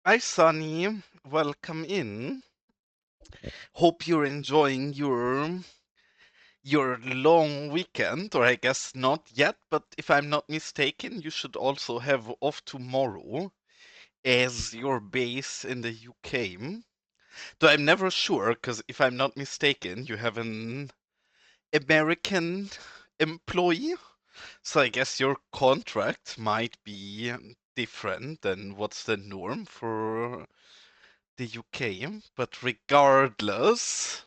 Hi, Sunny. Welcome in. Hope you're enjoying your long weekend, or I guess not yet, but if I'm not mistaken, you should also have off tomorrow as your base in the UK. Though I'm never sure, because if I'm not mistaken, you have an American employee, so I guess your contract might be different than what's the norm for the UK. But regardless,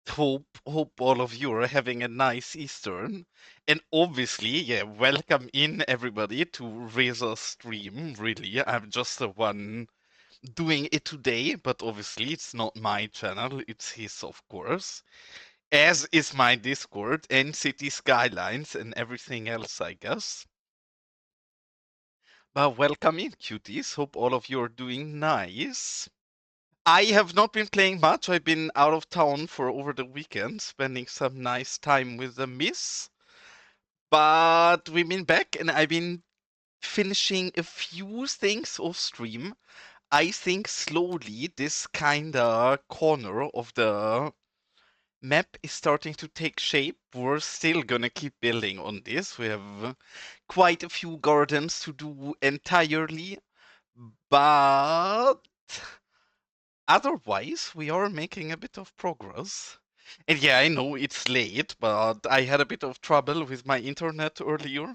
hope all of you are having a nice Eastern. And obviously, yeah, welcome in everybody to Reza's stream. Really, I'm just the one doing it today, but obviously it's not my channel, it's his, of course. As is my Discord and Cities Skylines and everything else, I guess. But welcome in, cuties. Hope all of you are doing nice. I have not been playing much. I've been out of town for over the weekend, spending some nice time with the miss. But we've been back and I've been finishing a few things off stream. I think slowly this kinda corner of the map is starting to take shape. We're still gonna keep building on this. We have quite a few gardens to do entirely, but otherwise, we are making a bit of progress. And yeah, I know it's late, but I had a bit of trouble with my internet earlier.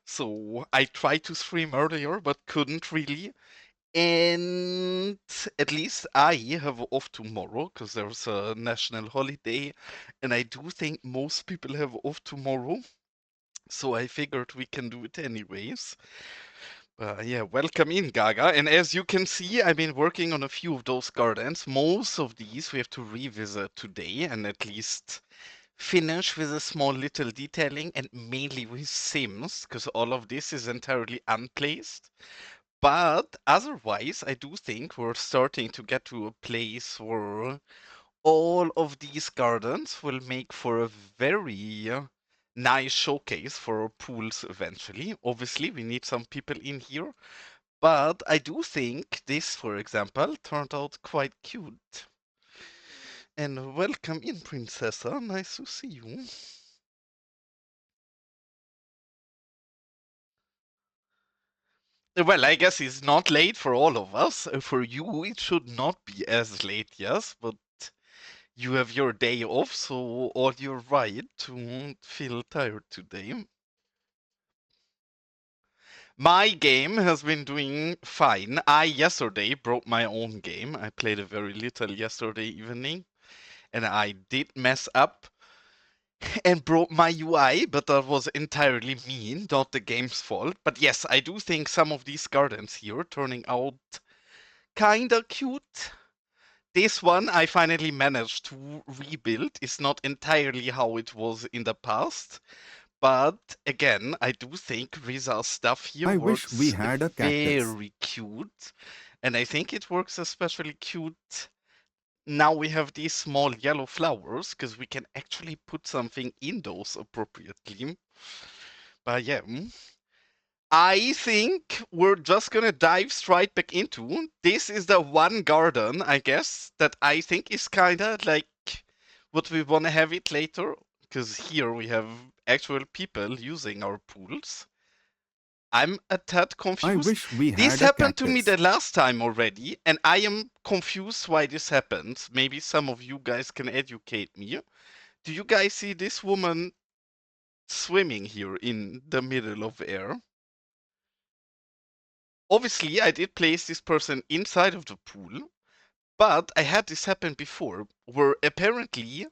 So I tried to stream earlier, but couldn't really. And at least I have off tomorrow because there's a national holiday. And I do think most people have off tomorrow. So I figured we can do it anyways. Yeah, welcome in, Gaga. And as you can see, I've been working on a few of those gardens. Most of these we have to revisit today and at least finish with a small little detailing and mainly with sims, because all of this is entirely unplaced. But otherwise, I do think we're starting to get to a place where all of these gardens will make for a very nice showcase for our pools eventually. Obviously, we need some people in here, but I do think this, for example, turned out quite cute. And welcome in, Princessa. Nice to see you. Well, I guess it's not late for all of us. For you, it should not be as late, yes, but you have your day off, so all your right to feel tired today. My game has been doing fine. I yesterday broke my own game. I played a very little yesterday evening, and I did mess up and broke my UI, but that was entirely me, not the game's fault. But yes, I do think some of these gardens here turning out kinda cute. This one I finally managed to rebuild. It's not entirely how it was in the past, but again, I do think Riza's stuff here I wish we works had a cactus. very cute, and I think it works especially cute now we have these small yellow flowers because we can actually put something in those appropriately. But yeah, I think we're just gonna dive straight back into. This is the one garden, I guess, that I think is kinda like what we wanna have it later. Because here we have actual people using our pools. I'm a tad I confused. wish we This had a happened to me cactus. the last time already, and I am confused why this happened. Maybe some of you guys can educate me. Do you guys see this woman swimming here in the middle of air? Obviously, I did place this person inside of the pool, but I had this happen before, where apparently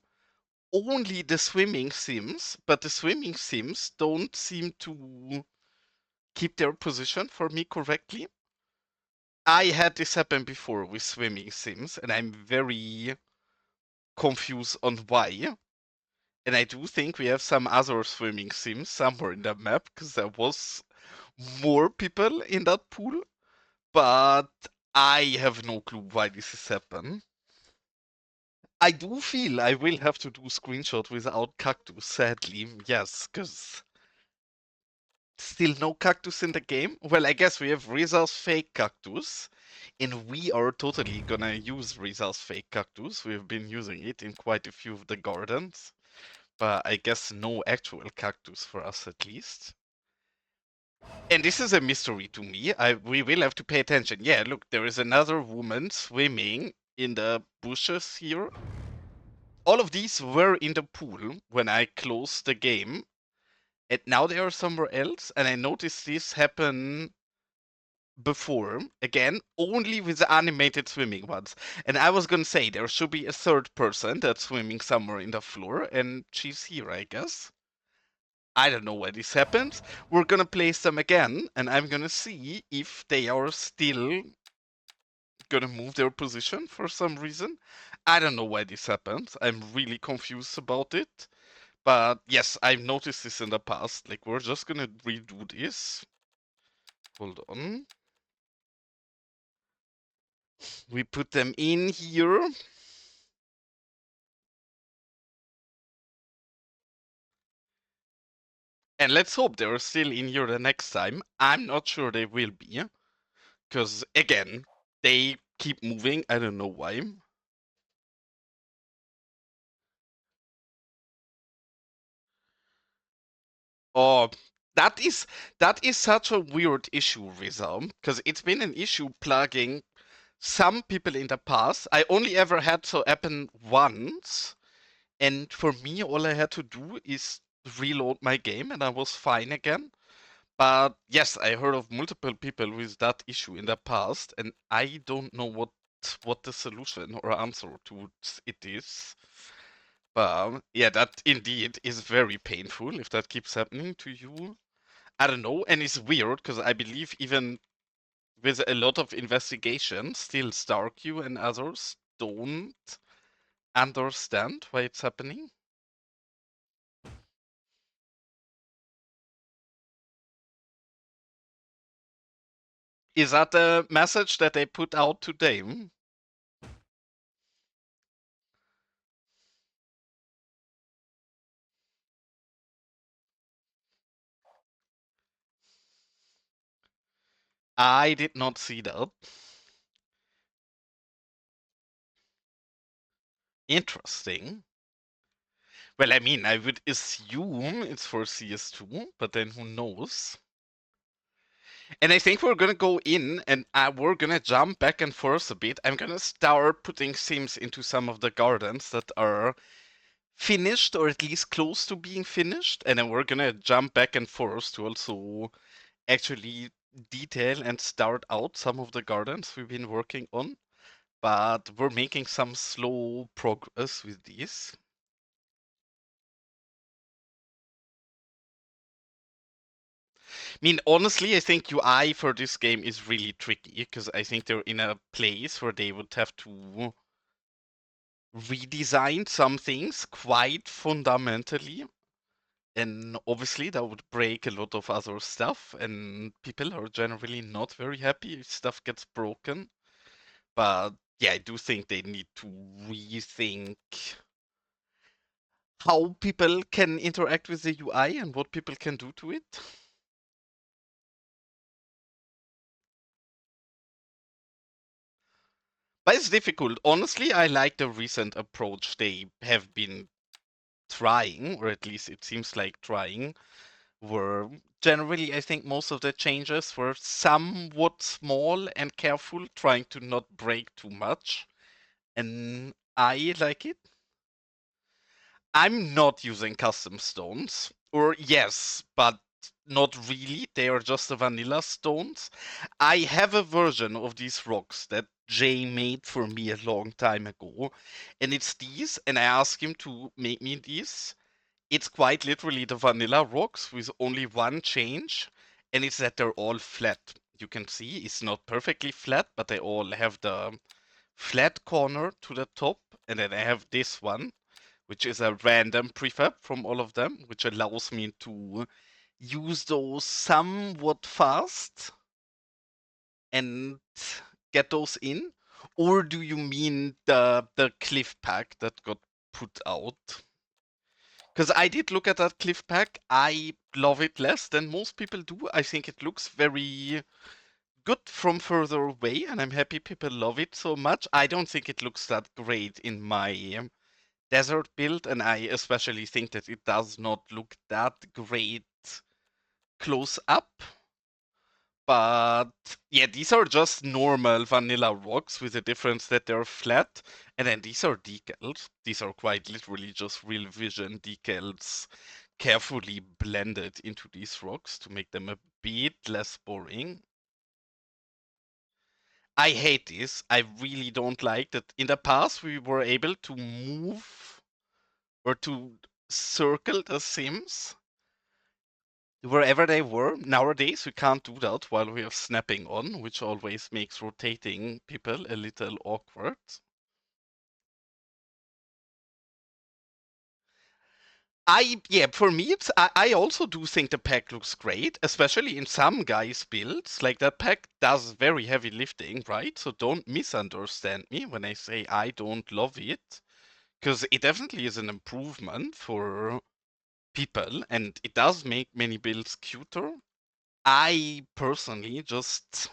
only the swimming sims, but the swimming sims don't seem to keep their position for me correctly. I had this happen before with swimming sims, and I'm very confused on why. And I do think we have some other swimming sims somewhere in the map, because there was more people in that pool, but I have no clue why this has happened. I do feel I will have to do screenshot without cactus, sadly, yes, because Still no cactus in the game? Well, I guess we have Rizal's fake cactus, and we are totally gonna use Rizal's fake cactus. We've been using it in quite a few of the gardens, but I guess no actual cactus for us at least. And this is a mystery to me. We will have to pay attention. Yeah, look, there is another woman swimming in the bushes here. All of these were in the pool when I closed the game, and now they are somewhere else. And I noticed this happen before, again, only with the animated swimming ones. And I was gonna say there should be a third person that's swimming somewhere in the floor, and she's here, I guess. I don't know why this happens. We're gonna place them again, and I'm gonna see if they are still gonna move their position for some reason. I don't know why this happens. I'm really confused about it. But yes, I've noticed this in the past. Like, we're just gonna redo this. Hold on. We put them in here. And let's hope they're still in here the next time. I'm not sure they will be. Because, again, they keep moving. I don't know why. Oh, that is that is such a weird issue, Rizal, because it's been an issue plugging some people in the past. I only ever had to happen once, and for me, all I had to do is reload my game, and I was fine again. But yes, I heard of multiple people with that issue in the past, and I don't know what the solution or answer to it is. But yeah, that indeed is very painful if that keeps happening to you. I don't know, and it's weird because I believe even with a lot of investigation, still Starq and others don't understand why it's happening. Is that the message that they put out today? I did not see that. Interesting. Well, I mean, I would assume it's for CS2, but then who knows? And I think we're gonna go in and we're gonna jump back and forth a bit. I'm gonna start putting sims into some of the gardens that are finished or at least close to being finished, and then we're gonna jump back and forth to also actually detail and start out some of the gardens we've been working on. But we're making some slow progress with these. I mean, honestly, I think UI for this game is really tricky because I think they're in a place where they would have to redesign some things quite fundamentally. And obviously, that would break a lot of other stuff, and people are generally not very happy if stuff gets broken. But yeah, I do think they need to rethink how people can interact with the UI and what people can do to it. But it's difficult. Honestly, I like the recent approach they have been trying, or at least it seems like trying, were generally, I think most of the changes were somewhat small and careful, trying to not break too much. And I like it. I'm not using custom stones. Or yes, but not really. They are just the vanilla stones. I have a version of these rocks that Jay made for me a long time ago. And it's these, and I asked him to make me these. It's quite literally the vanilla rocks with only one change, and it's that they're all flat. You can see it's not perfectly flat, but they all have the flat corner to the top, and then I have this one, which is a random prefab from all of them, which allows me to use those somewhat fast and get those in. Or do you mean the cliff pack that got put out? Because I did look at that cliff pack. I love it less than most people do. I think it looks very good from further away, and I'm happy people love it so much. I don't think it looks that great in my desert build, and I especially think that it does not look that great close up. But yeah, these are just normal vanilla rocks with the difference that they're flat. And then these are decals. These are quite literally just real vision decals carefully blended into these rocks to make them a bit less boring. I hate this. I really don't like that. In the past, we were able to move or to circle the Sims wherever they were. Nowadays, we can't do that while we are snapping on, which always makes rotating people a little awkward. Yeah, for me, I also do think the pack looks great, especially in some guys' builds. Like that pack does very heavy lifting, right? So don't misunderstand me when I say I don't love it, because it definitely is an improvement for people, and it does make many builds cuter. I personally just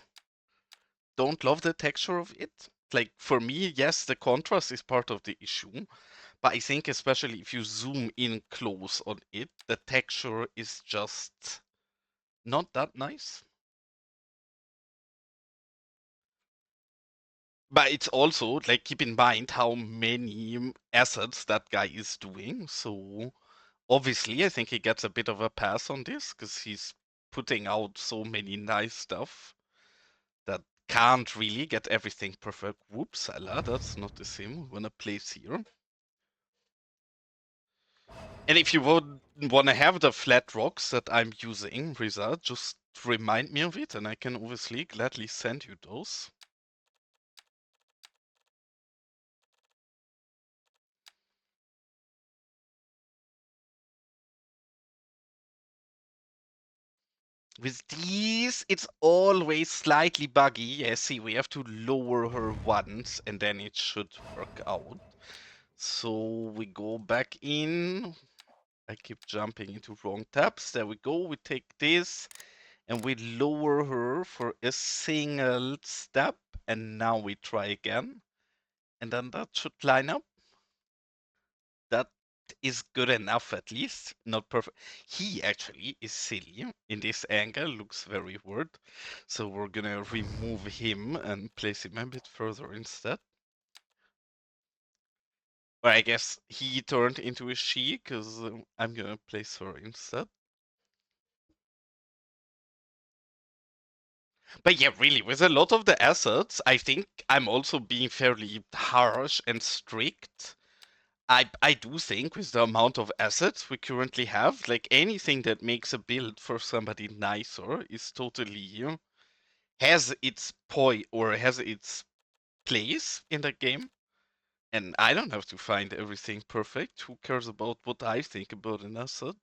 don't love the texture of it. Like for me, yes, the contrast is part of the issue, but I think especially if you zoom in close on it, the texture is just not that nice. But it's also like keep in mind how many assets that guy is doing. So obviously, I think he gets a bit of a pass on this because he's putting out so many nice stuff that can't really get everything perfect. Whoops, Salah, that's not the sim we wanna place here. And if you would wanna have the flat rocks that I'm using, Riza, just remind me of it and I can obviously gladly send you those. With these, it's always slightly buggy. Yeah, see, we have to lower her once and then it should work out. So we go back in. I keep jumping into wrong tabs. There we go. We take this and we lower her for a single step. And now we try again. And then that should line up. That is good enough, at least. Not perfect. He actually is silly in this angle, looks very weird. So we're gonna remove him and place him a bit further instead. Or I guess he turned into a she, because I'm gonna place her instead. But yeah, really, with a lot of the assets, I think I'm also being fairly harsh and strict. I do think with the amount of assets we currently have, like anything that makes a build for somebody nicer is totally has its point or has its place in the game. And I don't have to find everything perfect. Who cares about what I think about an asset?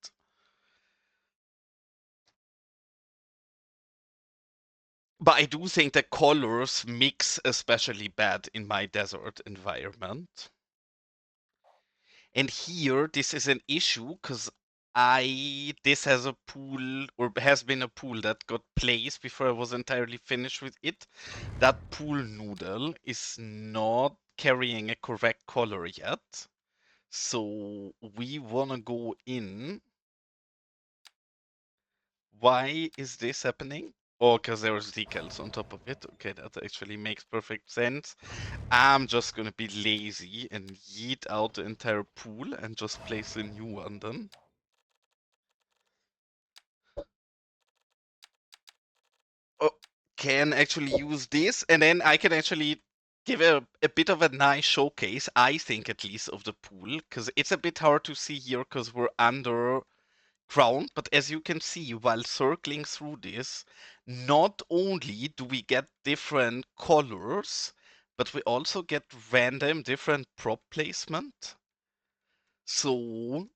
But I do think the colors mix especially bad in my desert environment. And here, this is an issue because this has a pool or has been a pool that got placed before I was entirely finished with it. That pool noodle is not carrying a correct color yet. So we want to go in. Why is this happening? Oh, because there's decals on top of it. Okay, that actually makes perfect sense. I'm just gonna be lazy and yeet out the entire pool and just place a new one then. Oh, can actually use this, and then I can actually give a bit of a nice showcase, I think at least, of the pool, because it's a bit hard to see here because we're underground, but as you can see, while circling through this, not only do we get different colors, but we also get random different prop placement. So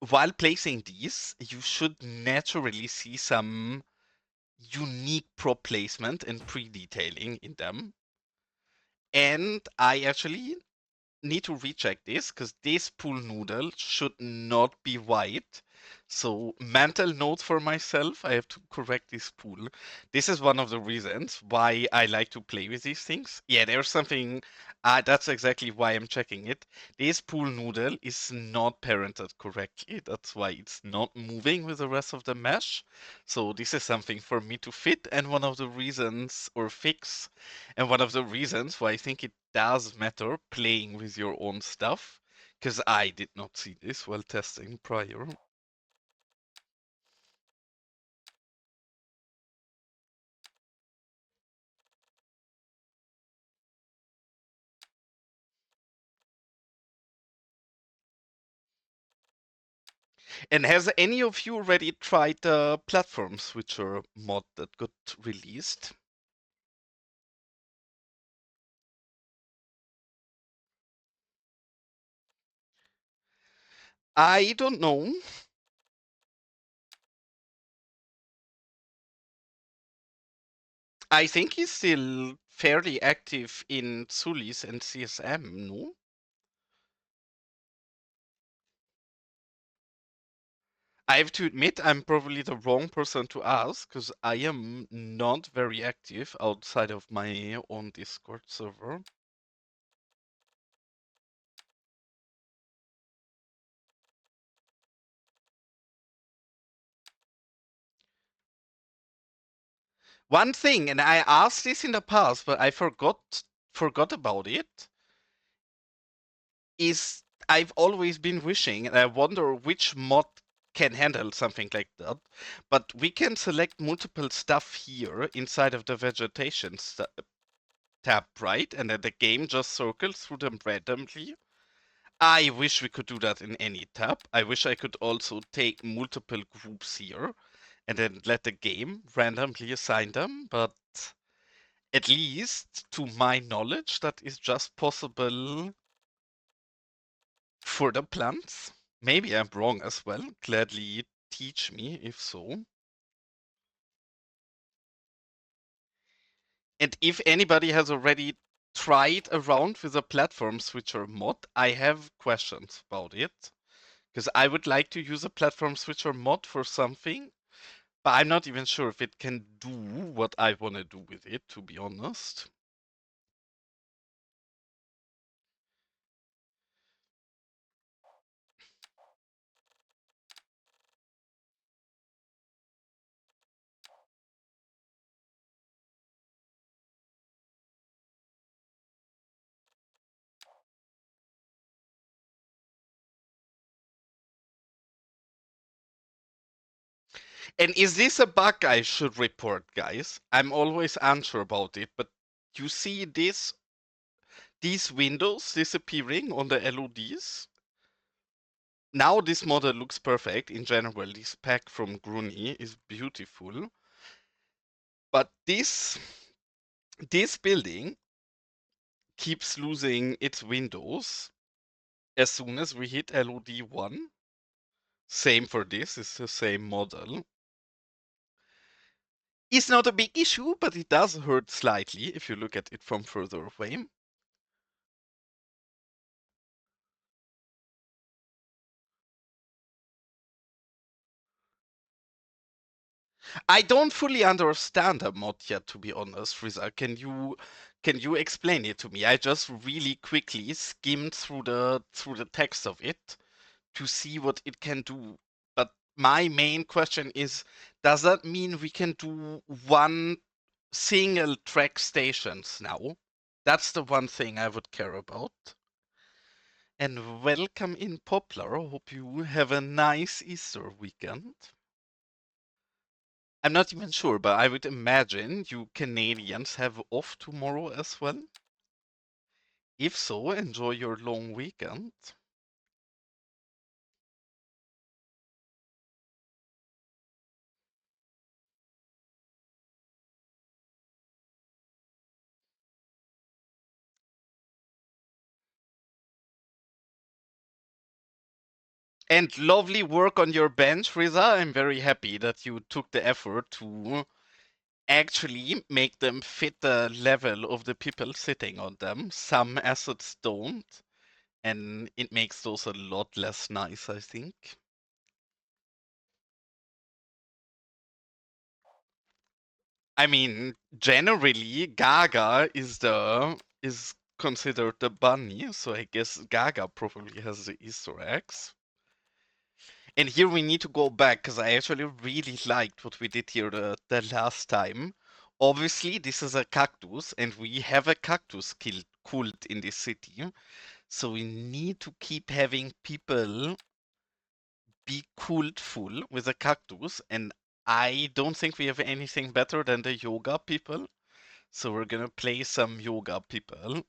while placing these, you should naturally see some unique prop placement and pre-detailing in them. And I actually need to recheck this because this pool noodle should not be white. So mental note for myself, I have to correct this pool. This is one of the reasons why I like to play with these things. Yeah, there's something. That's exactly why I'm checking it. This pool noodle is not parented correctly. That's why it's not moving with the rest of the mesh. So this is something for me to fit, and one of the reasons or fix, and one of the reasons why I think it does matter playing with your own stuff, because I did not see this while testing prior. And has any of you already tried the platform switcher mod that got released? I don't know. I think he's still fairly active in Zulis and CSM, no? I have to admit, I'm probably the wrong person to ask because I am not very active outside of my own Discord server. One thing, and I asked this in the past, but I forgot about it, is I've always been wishing, and I wonder which mod can handle something like that. But we can select multiple stuff here inside of the vegetation tab, right? And then the game just circles through them randomly. I wish we could do that in any tab. I wish I could also take multiple groups here and then let the game randomly assign them, but at least to my knowledge, that is just possible for the plants. Maybe I'm wrong as well. Gladly teach me if so. And if anybody has already tried around with a platform switcher mod, I have questions about it. Because I would like to use a platform switcher mod for something, but I'm not even sure if it can do what I want to do with it, to be honest. And is this a bug I should report, guys? I'm always unsure about it, but you see these windows disappearing on the LODs? Now this model looks perfect. In general, this pack from Gruni is beautiful. But this building keeps losing its windows as soon as we hit LOD 1. Same for this, it's the same model. It's not a big issue, but it does hurt slightly if you look at it from further away. I don't fully understand the mod yet, to be honest, Riza. Can you explain it to me? I just really quickly skimmed through the text of it to see what it can do. But my main question is, does that mean we can do one single track stations now? That's the one thing I would care about. And welcome in Poplar. Hope you have a nice Easter weekend. I'm not even sure, but I would imagine you Canadians have off tomorrow as well. If so, enjoy your long weekend. And lovely work on your bench, Riza. I'm very happy that you took the effort to actually make them fit the level of the people sitting on them. Some assets don't. and it makes those a lot less nice, I think. I mean, generally, Gaga is considered the bunny, so I guess Gaga probably has the Easter eggs. And here we need to go back because I actually really liked what we did here the last time. Obviously, this is a cactus, and we have a cactus cult in this city. So we need to keep having people be cultful with a cactus. And I don't think we have anything better than the yoga people. So we're gonna play some yoga people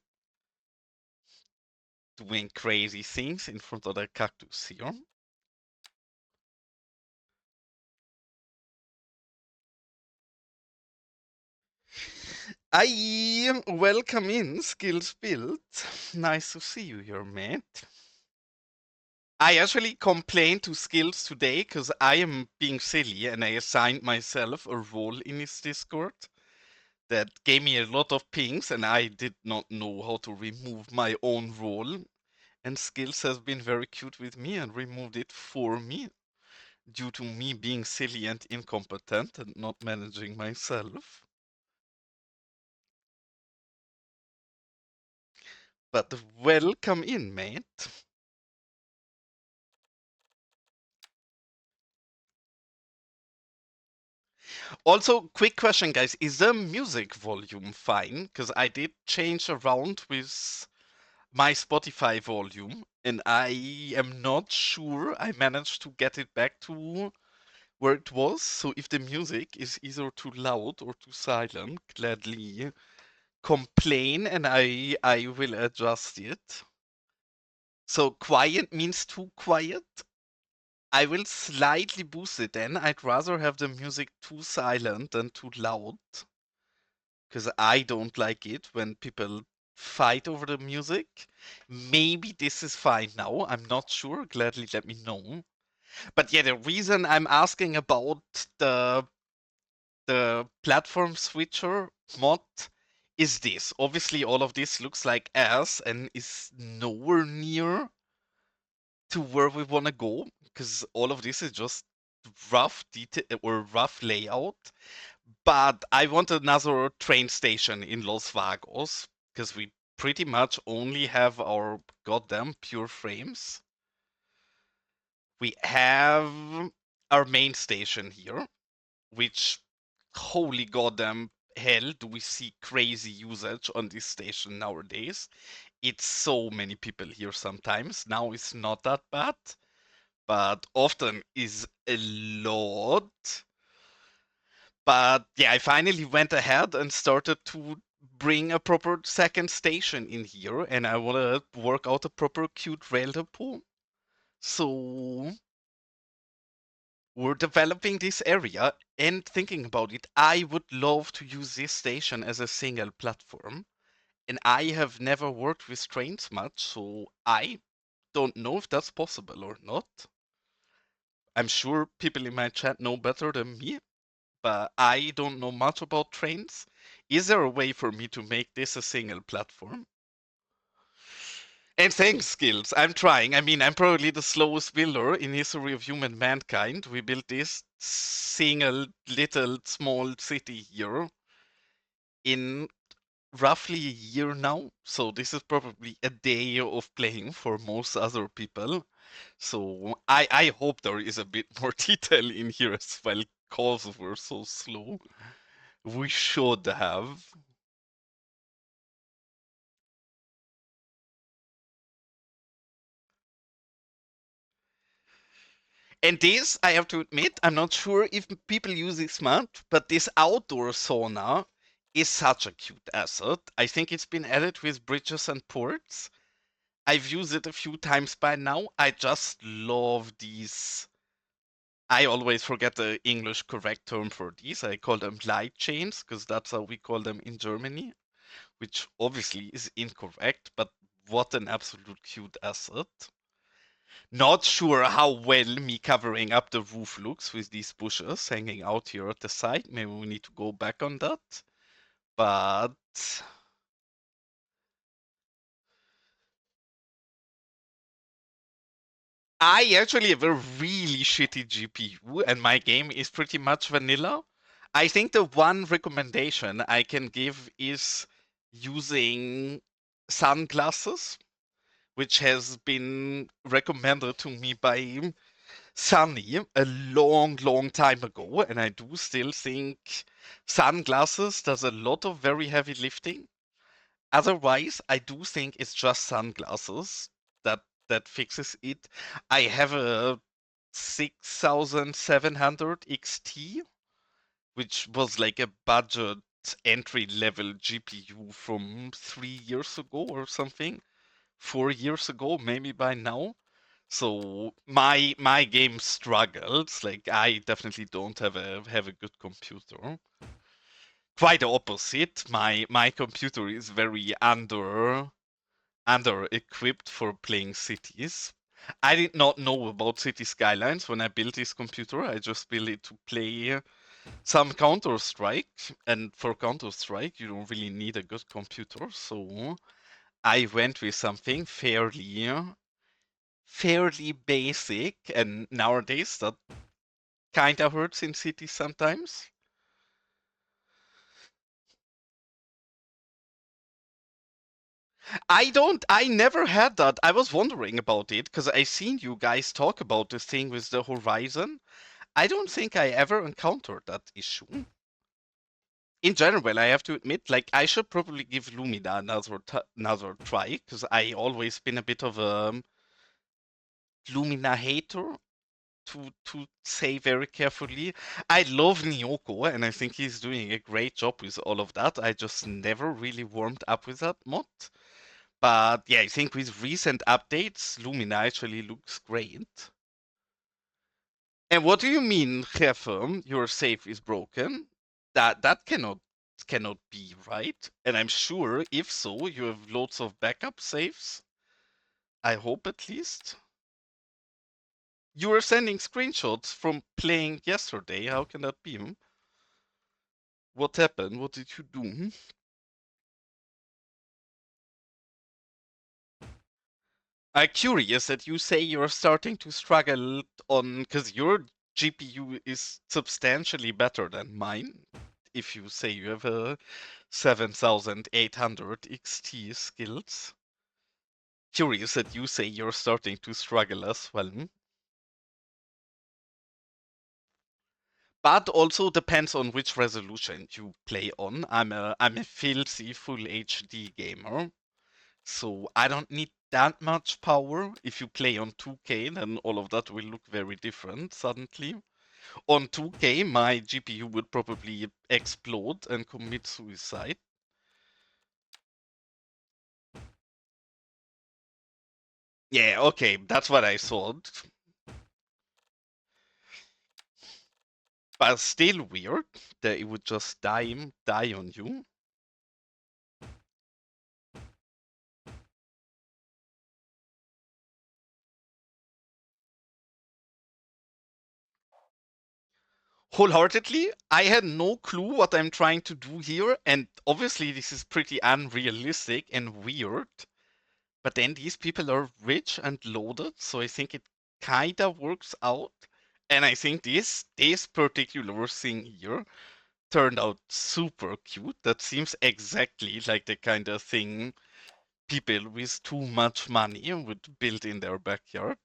doing crazy things in front of the cactus here. I welcome in Skills Built. Nice to see you here, mate. I actually complained to Skills today because I am being silly and I assigned myself a role in his Discord that gave me a lot of pings and I did not know how to remove my own role. And Skills has been very cute with me and removed it for me due to me being silly and incompetent and not managing myself. But welcome in, mate. Also, quick question, guys. Is the music volume fine? Because I did change around with my Spotify volume, and I am not sure I managed to get it back to where it was. So if the music is either too loud or too silent, gladly complain and I will adjust it. So quiet means too quiet. I will slightly boost it then. I'd rather have the music too silent than too loud because I don't like it when people fight over the music. Maybe this is fine now. I'm not sure. Gladly let me know. But yeah, the reason I'm asking about the the platform switcher mod is this. Obviously, all of this looks like ass and is nowhere near to where we want to go because all of this is just rough detail or rough layout. But I want another train station in Los Vagos because we pretty much only have our goddamn pure frames. We have our main station here, which holy goddamn hell do we see crazy usage on this station nowadays. It's so many people here sometimes. Now it's not that bad, but often is a lot. But yeah, I finally went ahead and started to bring a proper second station in here, and I want to work out a proper cute rail depot. So we're developing this area and thinking about it. I would love to use this station as a single platform, and I have never worked with trains much, so I don't know if that's possible or not. I'm sure people in my chat know better than me, but I don't know much about trains. Is there a way for me to make this a single platform? And thanks, Skills. I'm trying. I mean, I'm probably the slowest builder in history of human mankind. We built this single little small city here in roughly a year now. So this is probably a day of playing for most other people. So I hope there is a bit more detail in here as well, cause we're so slow. We should have. And this, I have to admit, I'm not sure if people use it smart, but this outdoor sauna is such a cute asset. I think it's been added with bridges and ports. I've used it a few times by now. I just love these. I always forget the English correct term for these. I call them light chains because that's how we call them in Germany, which obviously is incorrect, but what an absolute cute asset. Not sure how well me covering up the roof looks with these bushes hanging out here at the side. Maybe we need to go back on that. But I actually have a really shitty GPU, and my game is pretty much vanilla. I think the one recommendation I can give is using sunglasses, which has been recommended to me by Sunny a long, long time ago, and I do still think sunglasses does a lot of very heavy lifting. Otherwise, I do think it's just sunglasses that fixes it. I have a 6700 XT, which was like a budget entry level GPU from 3 years ago or something, 4 years ago, maybe by now. So my game struggles. Like I definitely don't have a good computer. Quite the opposite. My computer is very under equipped for playing cities. I did not know about Cities Skylines when I built this computer. I just built it to play some Counter Strike, and for Counter Strike, you don't really need a good computer. So I went with something fairly basic, and nowadays that kind of hurts in cities sometimes. I never had that. I was wondering about it because I seen you guys talk about this thing with the horizon. I don't think I ever encountered that issue. In general, I have to admit, like I should probably give Lumina another try because I always been a bit of a Lumina hater to say very carefully. I love Nyoko and I think he's doing a great job with all of that. I just never really warmed up with that mod. But yeah, I think with recent updates, Lumina actually looks great. And what do you mean, Hefem, your safe is broken? That cannot be right. And I'm sure if so, you have lots of backup safes. I hope at least. You were sending screenshots from playing yesterday. How can that be? What happened? What did you do? I'm curious that you say you're starting to struggle on because your GPU is substantially better than mine. If you say you have a 7800 XT skills. Curious that you say you're starting to struggle as well. But also depends on which resolution you play on. I'm a filthy full HD gamer. So I don't need that much power. If you play on 2K, then all of that will look very different suddenly. On 2K, my GPU would probably explode and commit suicide. Yeah, okay, that's what I thought. But still weird that it would just die on you. Wholeheartedly, I had no clue what I'm trying to do here, and obviously this is pretty unrealistic and weird. But then these people are rich and loaded, so I think it kinda works out. And I think this particular thing here turned out super cute. That seems exactly like the kind of thing people with too much money would build in their backyard.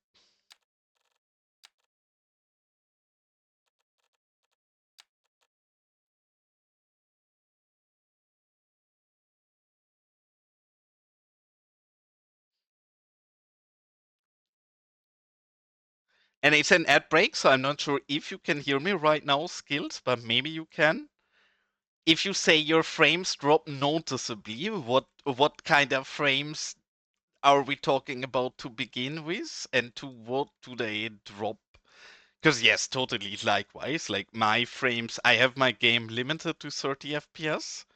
And it's an ad break, so I'm not sure if you can hear me right now, Skills, but maybe you can. If you say your frames drop noticeably, what kind of frames are we talking about to begin with, and to what do they drop? Because yes, totally likewise. Like my frames, I have my game limited to 30 FPS,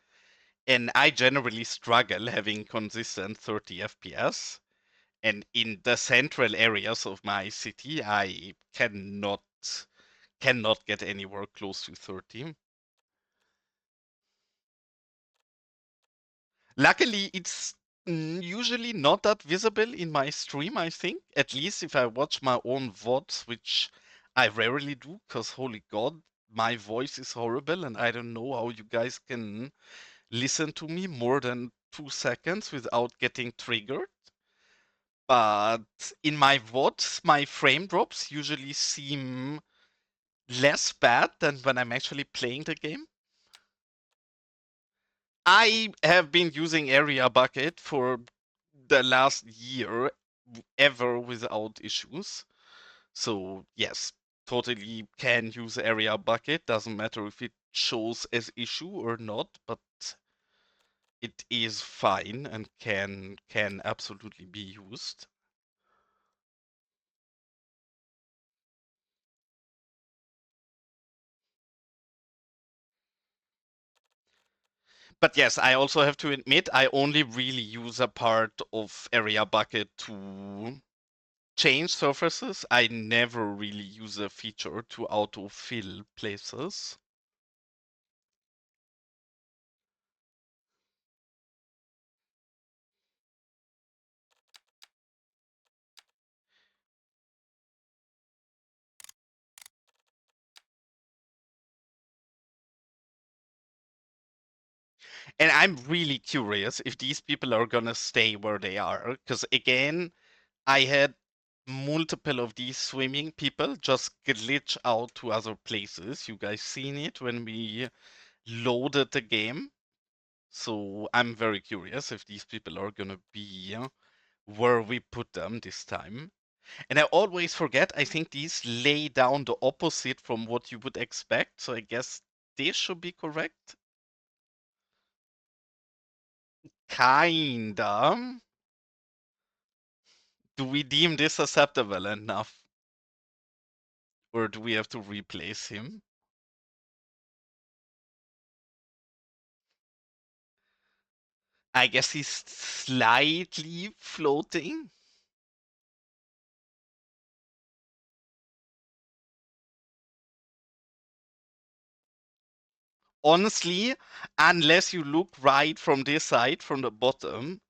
and I generally struggle having consistent 30 FPS. And in the central areas of my city, I cannot get anywhere close to 30. Luckily, it's Usually not that visible in my stream, I think. At least if I watch my own VODs, which I rarely do, because holy god, my voice is horrible and I don't know how you guys can listen to me more than 2 seconds without getting triggered. But in my VODs, my frame drops usually seem less bad than when I'm actually playing the game. I have been using Area Bucket for the last year ever without issues. So yes, totally can use Area Bucket. Doesn't matter if it shows as issue or not, but it is fine and can absolutely be used. But yes, I also have to admit I only really use a part of Area Bucket to change surfaces. I never really use a feature to autofill places. And I'm really curious if these people are gonna stay where they are. Because again, I had multiple of these swimming people just glitch out to other places. You guys seen it when we loaded the game. So I'm very curious if these people are gonna be where we put them this time. And I always forget, I think these lay down the opposite from what you would expect. So I guess this should be correct. Kinda. Do we deem this acceptable enough? Or do we have to replace him? I guess he's slightly floating. Honestly, unless you look right from this side, from the bottom,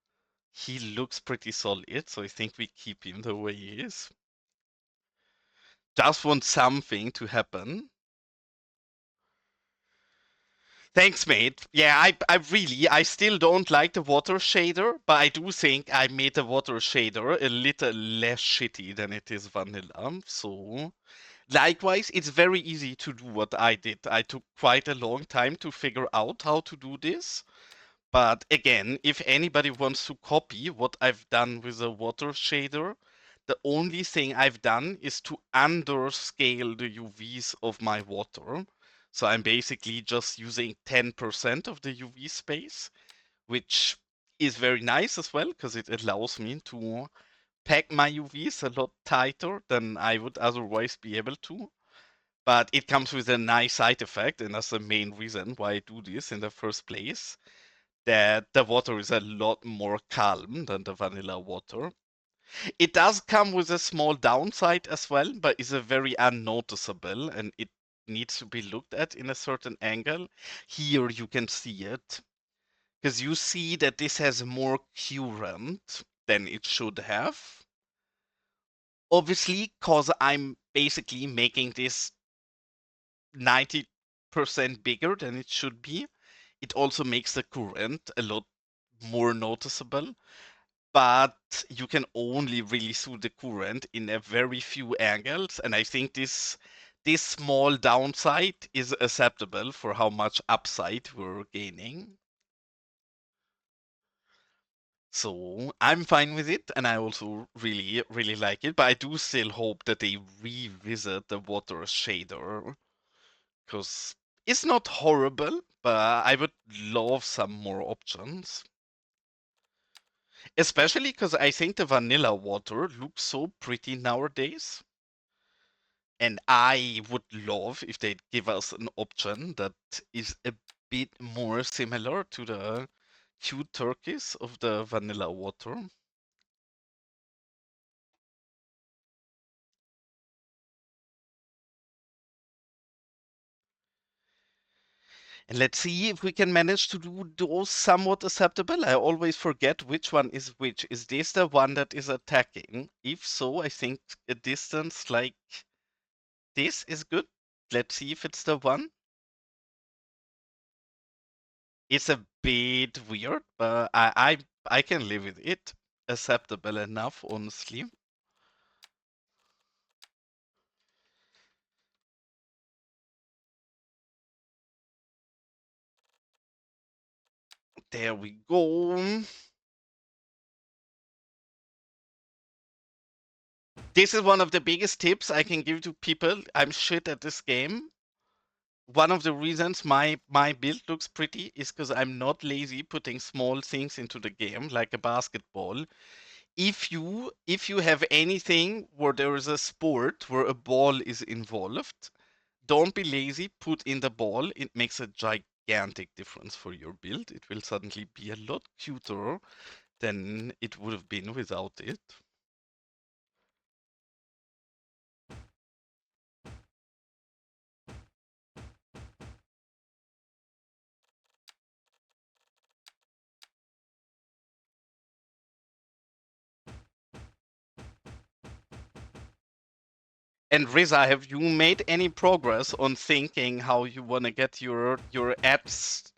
he looks pretty solid. So I think we keep him the way he is. Just want something to happen. Thanks, mate. Yeah, I still don't like the water shader, but I do think I made the water shader a little less shitty than it is vanilla. So, likewise, it's very easy to do what I did. I took quite a long time to figure out how to do this. But again, if anybody wants to copy what I've done with the water shader, the only thing I've done is to underscale the UVs of my water. So I'm basically just using 10% of the UV space, which is very nice as well because it allows me to pack my UVs a lot tighter than I would otherwise be able to. But it comes with a nice side effect, and that's the main reason why I do this in the first place, that the water is a lot more calm than the vanilla water. It does come with a small downside as well, but is a very unnoticeable and it needs to be looked at in a certain angle. Here you can see it because you see that this has more current than it should have. Obviously, because I'm basically making this 90% bigger than it should be, it also makes the current a lot more noticeable. But you can only really see the current in a very few angles, and I think this small downside is acceptable for how much upside we're gaining. So I'm fine with it, and I also really like it. But I do still hope that they revisit the water shader because it's not horrible, but I would love some more options. Especially because I think the vanilla water looks so pretty nowadays. And I would love if they'd give us an option that is a bit more similar to the cute turkeys of the vanilla water. And let's see if we can manage to do those somewhat acceptable. I always forget which one is which. Is this the one that is attacking? If so, I think a distance like this is good. Let's see if it's the one. It's a bit weird, but I can live with it. Acceptable enough, honestly. There we go. This is one of the biggest tips I can give to people. I'm shit at this game. One of the reasons my build looks pretty is because I'm not lazy putting small things into the game, like a basketball. If you have anything where there is a sport where a ball is involved, don't be lazy, put in the ball. It makes a gigantic difference for your build. It will suddenly be a lot cuter than it would have been without it. And Riza, have you made any progress on thinking how you want to get your ads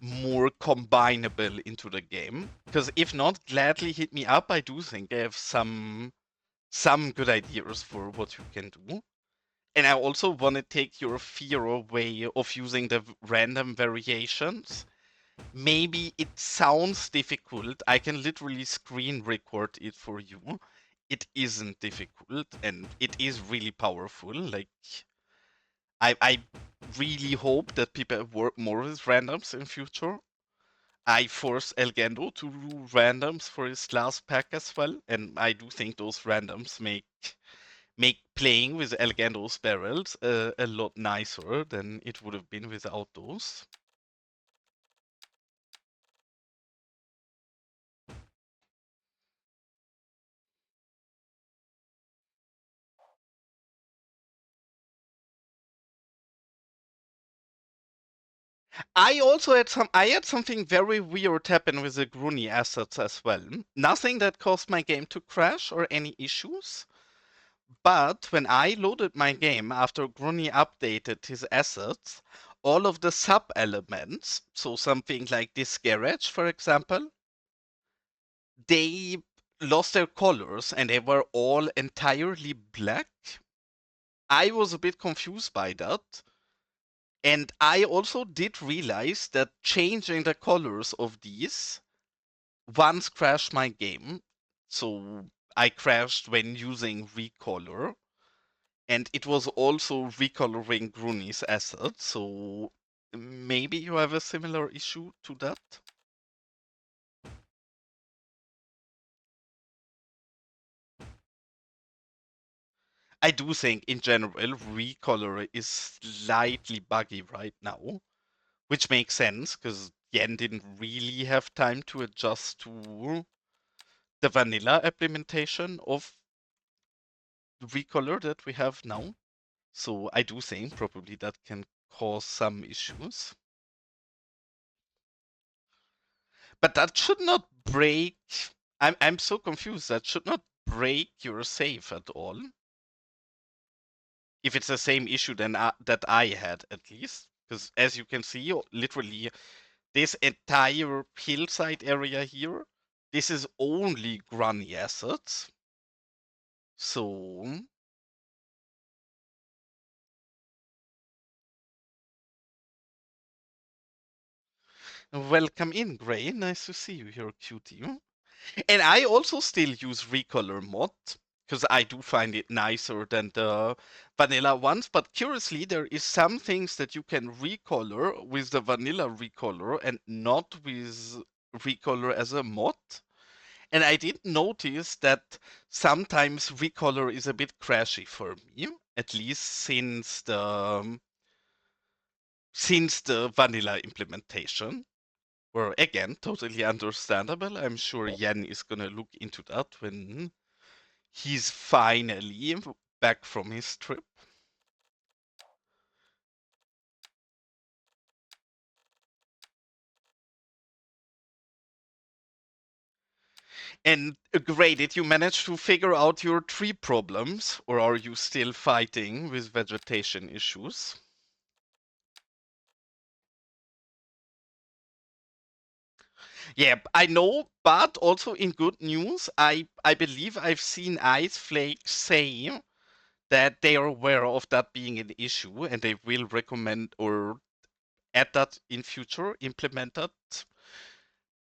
more combinable into the game? Because if not, gladly hit me up. I do think I have some good ideas for what you can do. And I also want to take your fear away of using the random variations. Maybe it sounds difficult. I can literally screen record it for you. It isn't difficult and it is really powerful. Like I really hope that people work more with randoms in future. I forced Elgendo to do randoms for his last pack as well, and I do think those randoms make playing with Elgendo's barrels a lot nicer than it would have been without those. I had something very weird happen with the Gruni assets as well. Nothing that caused my game to crash or any issues. But when I loaded my game after Gruni updated his assets, all of the sub elements, so something like this garage, for example, they lost their colors and they were all entirely black. I was a bit confused by that. And I also did realize that changing the colors of these once crashed my game. So I crashed when using recolor. And it was also recoloring Gruni's assets, so maybe you have a similar issue to that? I do think in general recolor is slightly buggy right now, which makes sense because Yen didn't really have time to adjust to the vanilla implementation of recolor that we have now. So I do think probably that can cause some issues. But that should not break. I'm so confused. That should not break your save at all. If it's the same issue than that I had at least, because as you can see, literally this entire hillside area here, this is only Grunny assets. So welcome in, Gray. Nice to see you here, cutie. And I also still use recolor mod because I do find it nicer than the vanilla ones. But curiously, there is some things that you can recolor with the vanilla recolor and not with recolor as a mod. And I did notice that sometimes recolor is a bit crashy for me, at least since the vanilla implementation. Were again totally understandable. I'm sure Yen is gonna look into that when he's finally back from his trip. And great, did you manage to figure out your tree problems, or are you still fighting with vegetation issues? Yeah, I know, but also in good news, I believe I've seen Ice Flake say that they are aware of that being an issue and they will recommend or add that in future, implement that.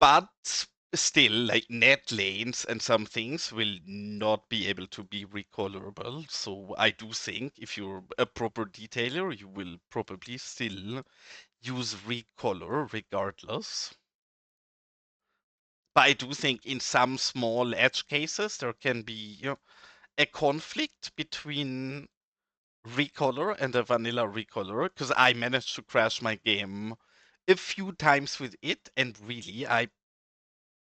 But still, like net lanes and some things will not be able to be recolorable. So I do think if you're a proper detailer, you will probably still use recolor regardless. But I do think in some small edge cases there can be, a conflict between recolor and a vanilla recolor because I managed to crash my game a few times with it, and really I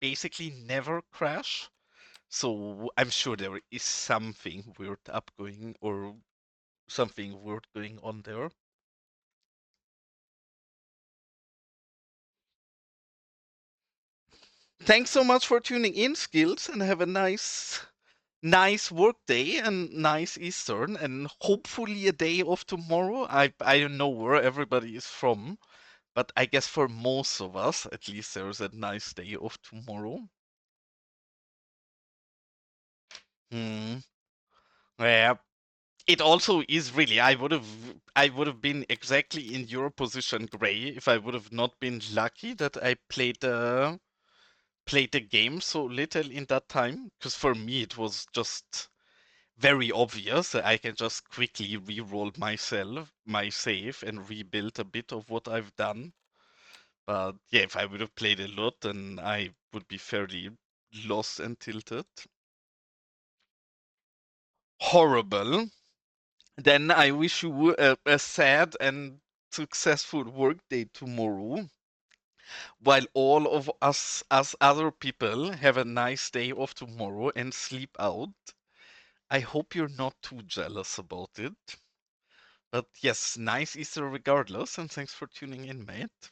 basically never crash. So I'm sure there is something weird upgoing or something weird going on there. Thanks so much for tuning in, Skills, and have a nice work day and nice Eastern and hopefully a day off tomorrow. I don't know where everybody is from, but I guess for most of us, at least there's a nice day off tomorrow. Hmm. Yeah. It also is really. I would have been exactly in your position, Gray, if I would have not been lucky that I played the game so little in that time. Because for me it was just very obvious that I can just quickly re-roll my save, and rebuild a bit of what I've done. But yeah, if I would have played a lot, then I would be fairly lost and tilted. Horrible. Then I wish you a sad and successful workday tomorrow, while all of us as other people have a nice day off tomorrow and sleep out. I hope you're not too jealous about it. But yes, nice Easter regardless, and thanks for tuning in, mate.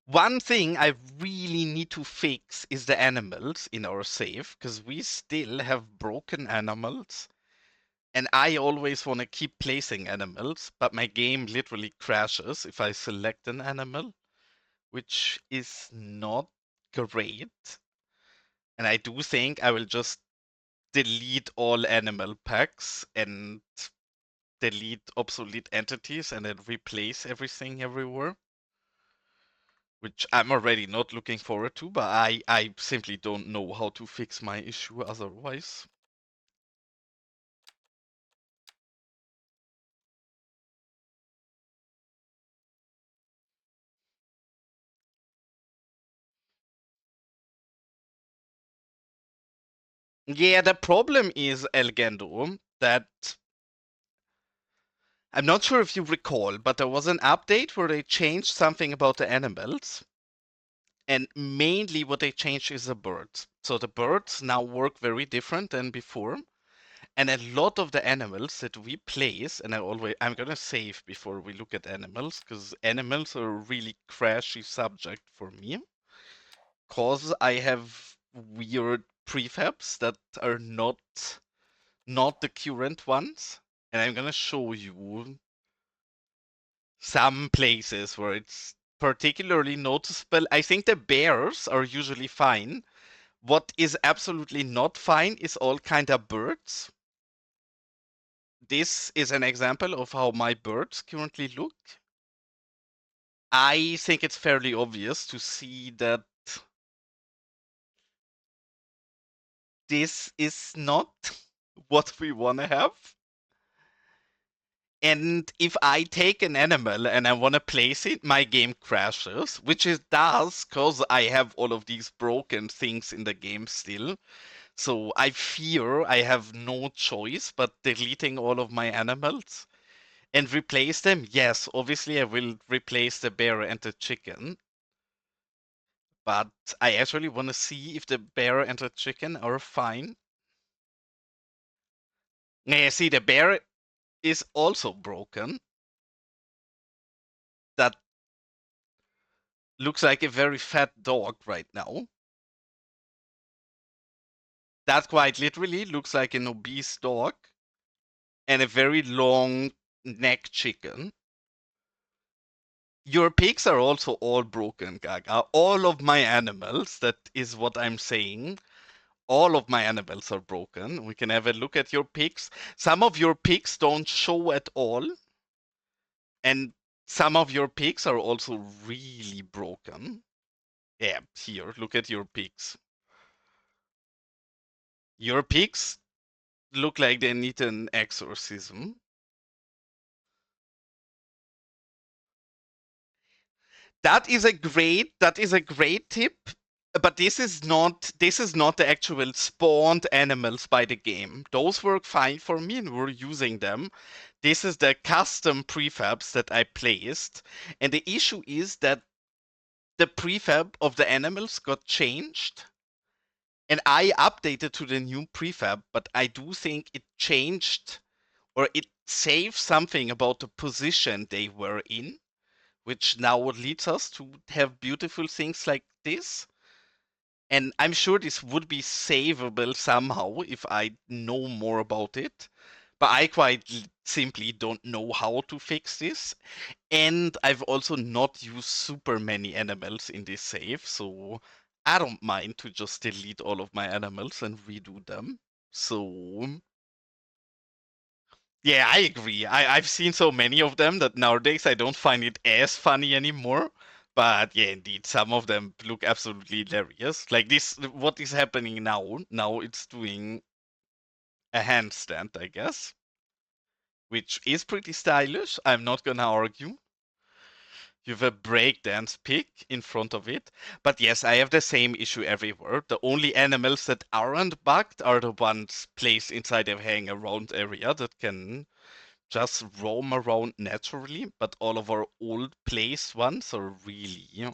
One thing I really need to fix is the animals in our save, because we still have broken animals. And I always want to keep placing animals, but my game literally crashes if I select an animal, which is not great. And I do think I will just delete all animal packs and delete obsolete entities and then replace everything everywhere, which I'm already not looking forward to, but I simply don't know how to fix my issue otherwise. Yeah, the problem is, Elgendo, that I'm not sure if you recall, but there was an update where they changed something about the animals. And mainly what they changed is the birds. So the birds now work very different than before. And a lot of the animals that we place, and I'm gonna save before we look at animals, because animals are a really crashy subject for me. Cause I have weird prefabs that are not the current ones. And I'm gonna show you some places where it's particularly noticeable. I think the bears are usually fine. What is absolutely not fine is all kind of birds. This is an example of how my birds currently look. I think it's fairly obvious to see that this is not what we want to have. And if I take an animal and I want to place it, my game crashes, which it does because I have all of these broken things in the game still. So I fear I have no choice but deleting all of my animals and replace them. Yes, obviously I will replace the bear and the chicken, but I actually want to see if the bear and the chicken are fine. Yeah, see, the bear is also broken. That Looks like a very fat dog right now. That quite literally looks like an obese dog and a very long neck chicken. Your pigs are also all broken, Gaga. All of my animals, that is what I'm saying. All of my animals are broken. We can have a look at your pigs. Some of your pigs don't show at all. And some of your pigs are also really broken. Yeah, here, look at your pigs. Your pigs look like they need an exorcism. That is a great tip, but this is not the actual spawned animals by the game. Those work fine for me and we're using them. This is the custom prefabs that I placed, and the issue is that the prefab of the animals got changed, and I updated to the new prefab, but I do think it changed or it saved something about the position they were in, which now leads us to have beautiful things like this. And I'm sure this would be savable somehow if I know more about it. But I quite simply don't know how to fix this. And I've also not used super many animals in this save, so I don't mind to just delete all of my animals and redo them. So yeah, I agree. I've seen so many of them that nowadays I don't find it as funny anymore. But yeah, indeed, some of them look absolutely hilarious. Like this, what is happening now? Now it's doing a handstand, I guess, which is pretty stylish. I'm not gonna argue. You have a breakdance pig in front of it. But yes, I have the same issue everywhere. The only animals that aren't bugged are the ones placed inside a hang around area that can just roam around naturally, but all of our old place ones are really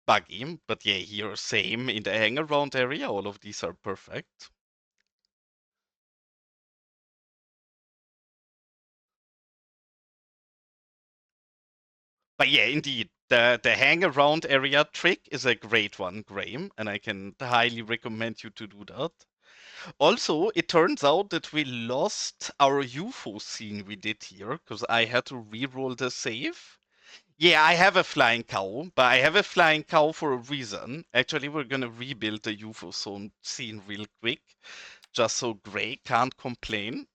buggy. But yeah, here same in the hang around area, all of these are perfect. But yeah, indeed, the hang around area trick is a great one, Graham, and I can highly recommend you to do that. Also, it turns out that we lost our UFO scene we did here because I had to re-roll the save. Yeah, I have a flying cow, but I have a flying cow for a reason. Actually, we're gonna rebuild the UFO zone scene real quick, just so Gray can't complain.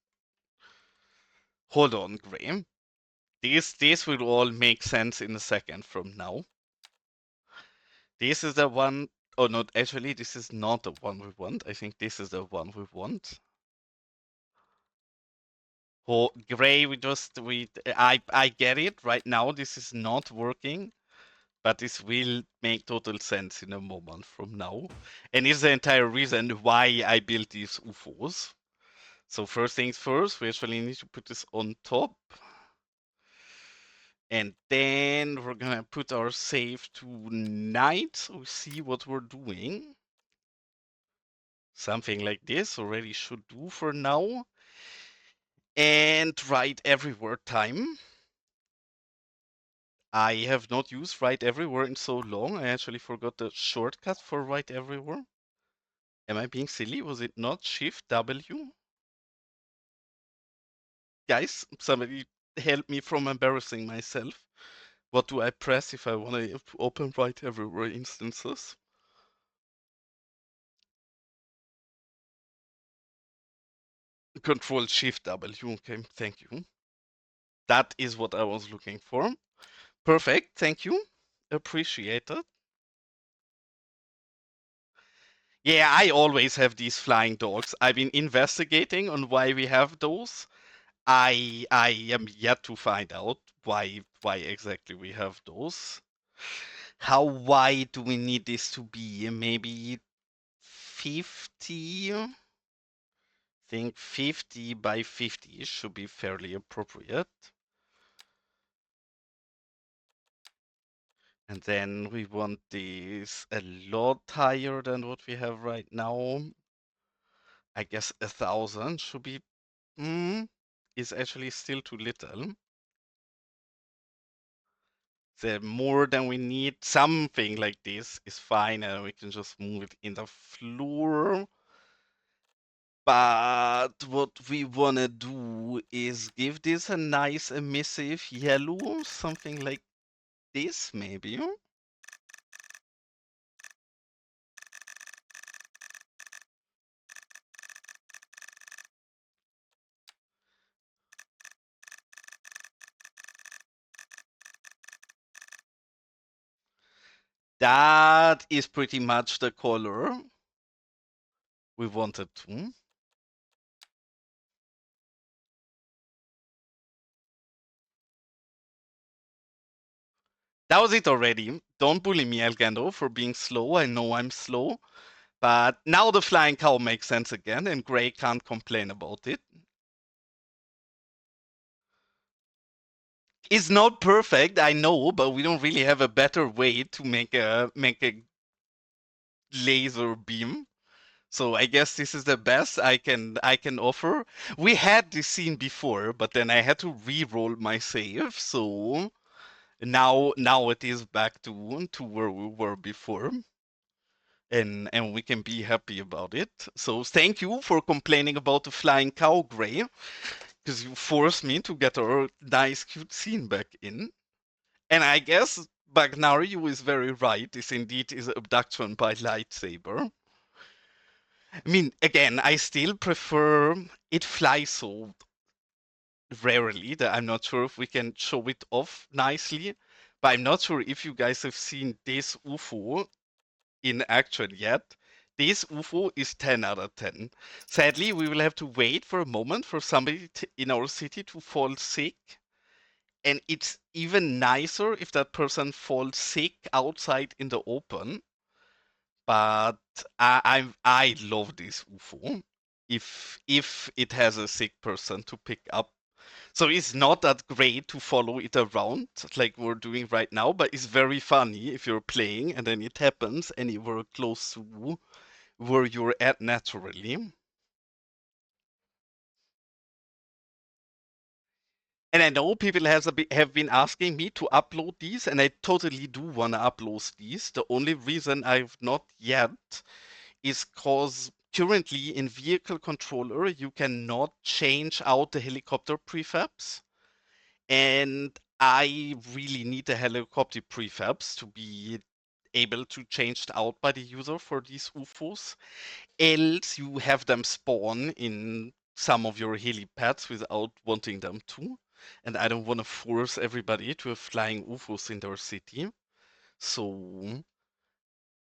Hold on, Gray. This will all make sense in a second from now. This is the one. Oh no, actually, this is not the one we want. I think this is the one we want. Oh, Gray, I get it. Right now, this is not working. But this will make total sense in a moment from now. And is the entire reason why I built these UFOs. So first things first, we actually need to put this on top. And then we're gonna put our save to night so we see what we're doing. Something like this already should do for now. And write everywhere time. I have not used write everywhere in so long. I actually forgot the shortcut for write everywhere. Am I being silly? Was it not Shift W? Guys, somebody help me from embarrassing myself. What do I press if I want to open write everywhere instances? Control Shift W. Okay, thank you. That is what I was looking for. Perfect, thank you. Appreciate it. Yeah, I always have these flying dogs. I've been investigating on why we have those. I am yet to find out why exactly we have those. How wide do we need this to be? Maybe 50? I think 50 by 50 should be fairly appropriate. And then we want this a lot higher than what we have right now. I guess 1,000 should be, is actually still too little. The more than we need, something like this is fine, and we can just move it in the floor. But what we wanna do is give this a nice emissive yellow, something like this, maybe. That is pretty much the color we wanted to. That was it already. Don't bully me, Elgando, for being slow. I know I'm slow. But now the flying cow makes sense again, and Gray can't complain about it. It's not perfect, I know, but we don't really have a better way to make a laser beam. So I guess this is the best I can offer. We had this scene before, but then I had to re-roll my save, so now it is back to where we were before. And we can be happy about it. So thank you for complaining about the flying cow, Gray, because you forced me to get our nice cute scene back in. And I guess Bagnario is very right. This indeed is abduction by lightsaber. I mean, again, I still prefer it flies so rarely that I'm not sure if we can show it off nicely. But I'm not sure if you guys have seen this UFO in action yet. This UFO is 10 out of 10. Sadly, we will have to wait for a moment for somebody in our city to fall sick. And it's even nicer if that person falls sick outside in the open. But I love this UFO. If it has a sick person to pick up. So it's not that great to follow it around like we're doing right now, but it's very funny if you're playing and then it happens and you were close to where you're at naturally. And I know people have been asking me to upload these, and I totally do want to upload these. The only reason I've not yet is because currently in Vehicle Controller you cannot change out the helicopter prefabs, and I really need the helicopter prefabs to be able to changed out by the user for these UFOs. Else you have them spawn in some of your helipads without wanting them to. And I don't want to force everybody to have flying UFOs in their city. So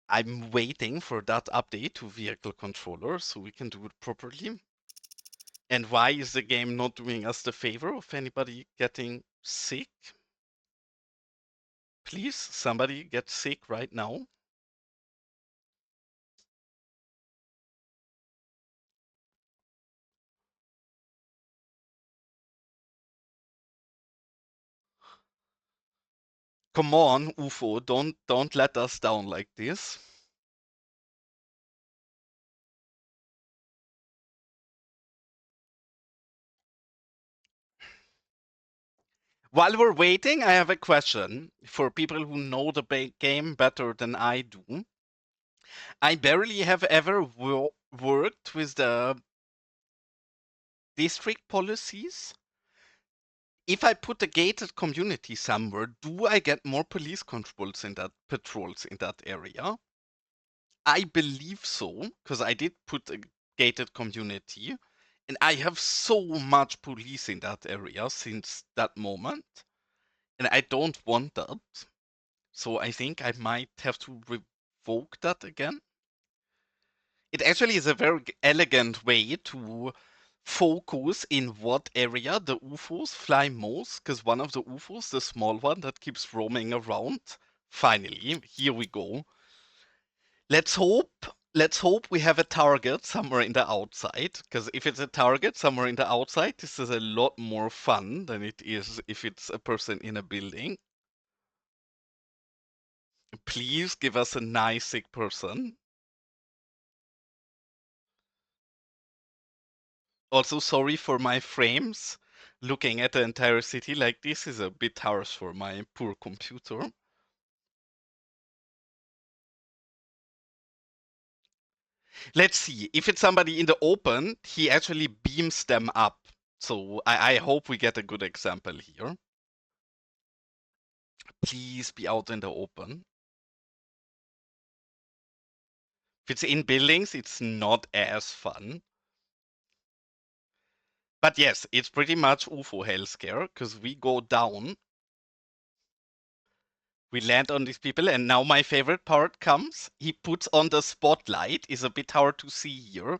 I'm waiting for that update to vehicle controller so we can do it properly. And why is the game not doing us the favor of anybody getting sick? Please, somebody get sick right now. Come on, UFO, don't let us down like this. While we're waiting, I have a question for people who know the game better than I do. I barely have ever worked with the district policies. If I put a gated community somewhere, do I get more police patrols in that area? I believe so, because I did put a gated community, and I have so much police in that area since that moment, and I don't want that. So I think I might have to revoke that again. It actually is a very elegant way to focus in what area the UFOs fly most, because one of the UFOs, the small one that keeps roaming around, finally, here we go. Let's hope we have a target somewhere in the outside, because if it's a target somewhere in the outside, this is a lot more fun than it is if it's a person in a building. Please give us a nice sick person. Also, sorry for my frames. Looking at the entire city like this is a bit harsh for my poor computer. Let's see. If it's somebody in the open, he actually beams them up. So I hope we get a good example here. Please be out in the open. If it's in buildings, it's not as fun. But yes, it's pretty much UFO hell scare because we go down, we land on these people, and now my favorite part comes. He puts on the spotlight. Is a bit hard to see here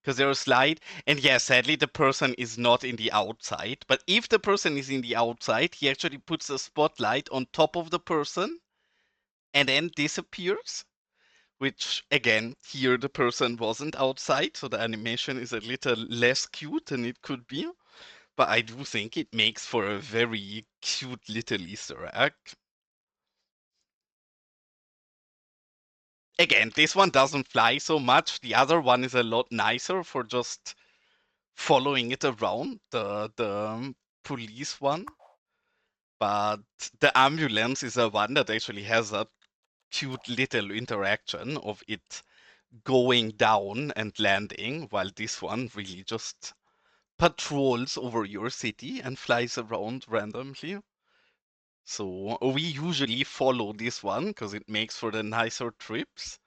because there's light. And yeah, sadly, the person is not in the outside. But if the person is in the outside, he actually puts the spotlight on top of the person and then disappears. Which, again, here the person wasn't outside, so the animation is a little less cute than it could be. But I do think it makes for a very cute little Easter egg. Again, this one doesn't fly so much. The other one is a lot nicer for just following it around, the police one. But the ambulance is a one that actually has a cute little interaction of it going down and landing, while this one really just patrols over your city and flies around randomly. So we usually follow this one because it makes for the nicer trips.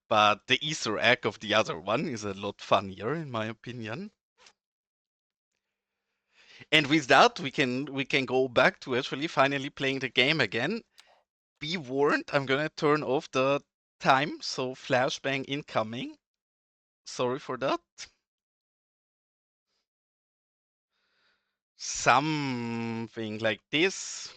But the Easter egg of the other one is a lot funnier, in my opinion. And with that, we can go back to actually finally playing the game again. Be warned, I'm gonna turn off the time, so flashbang incoming. Sorry for that. Something like this.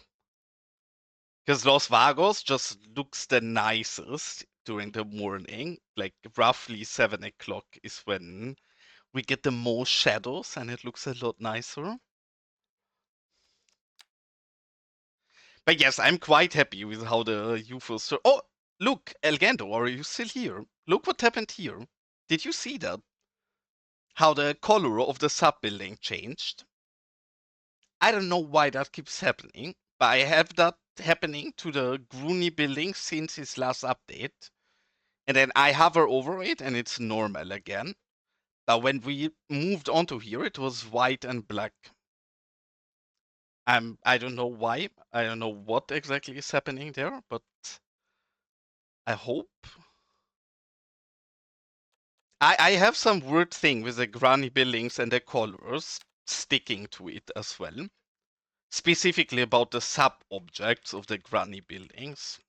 Because Los Vagos just looks the nicest during the morning. Like roughly 7 o'clock is when we get the most shadows and it looks a lot nicer. But yes, I'm quite happy with how the UFO story. Oh, look, Elgando, are you still here? Look what happened here. Did you see that? How the color of the sub building changed? I don't know why that keeps happening, but I have that happening to the Groony building since its last update. And then I hover over it and it's normal again. But when we moved onto here, it was white and black. I don't know why. I don't know what exactly is happening there, but I hope. I have some weird thing with the granny buildings and the colors sticking to it as well. Specifically about the sub objects of the granny buildings.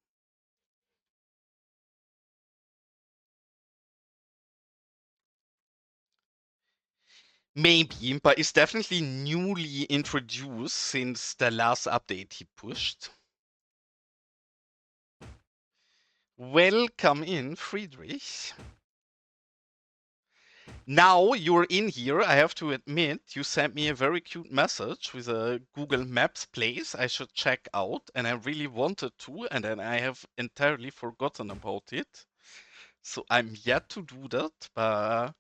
Maybe, but it's definitely newly introduced since the last update he pushed. Welcome in, Friedrich. Now you're in here, I have to admit, you sent me a very cute message with a Google Maps place I should check out, and I really wanted to, and then I have entirely forgotten about it. So I'm yet to do that, but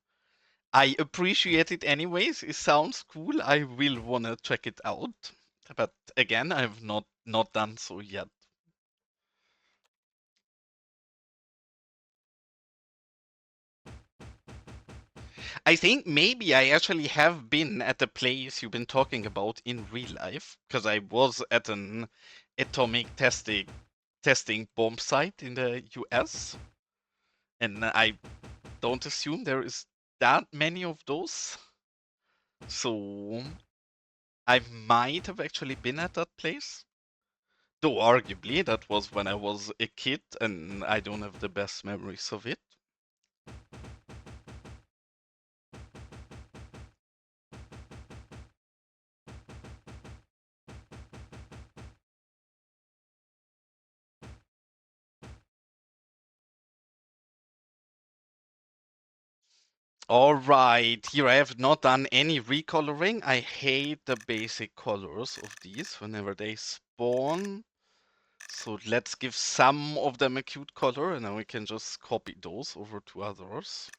I appreciate it anyways. It sounds cool. I will wanna check it out. But again, I've not done so yet. I think maybe I actually have been at the place you've been talking about in real life, because I was at an atomic testing bomb site in the US, and I don't assume there is that many of those. So I might have actually been at that place. Though arguably that was when I was a kid and I don't have the best memories of it. All right, here I have not done any recoloring. I hate the basic colors of these whenever they spawn. So let's give some of them a cute color and then we can just copy those over to others.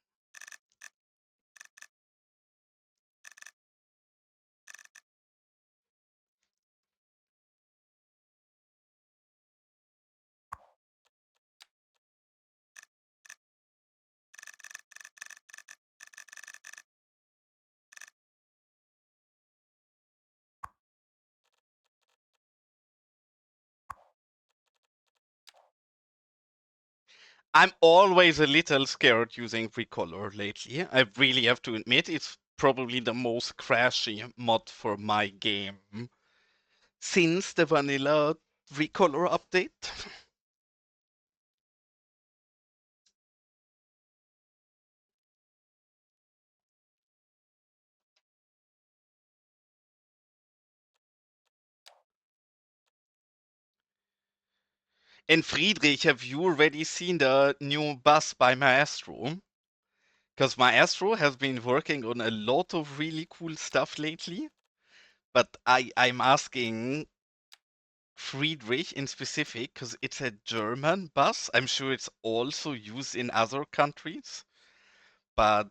I'm always a little scared using Recolor lately. I really have to admit it's probably the most crashy mod for my game since the vanilla Recolor update. And Friedrich, have you already seen the new bus by Maestro? Because Maestro has been working on a lot of really cool stuff lately. But I'm asking Friedrich in specific because it's a German bus. I'm sure it's also used in other countries, but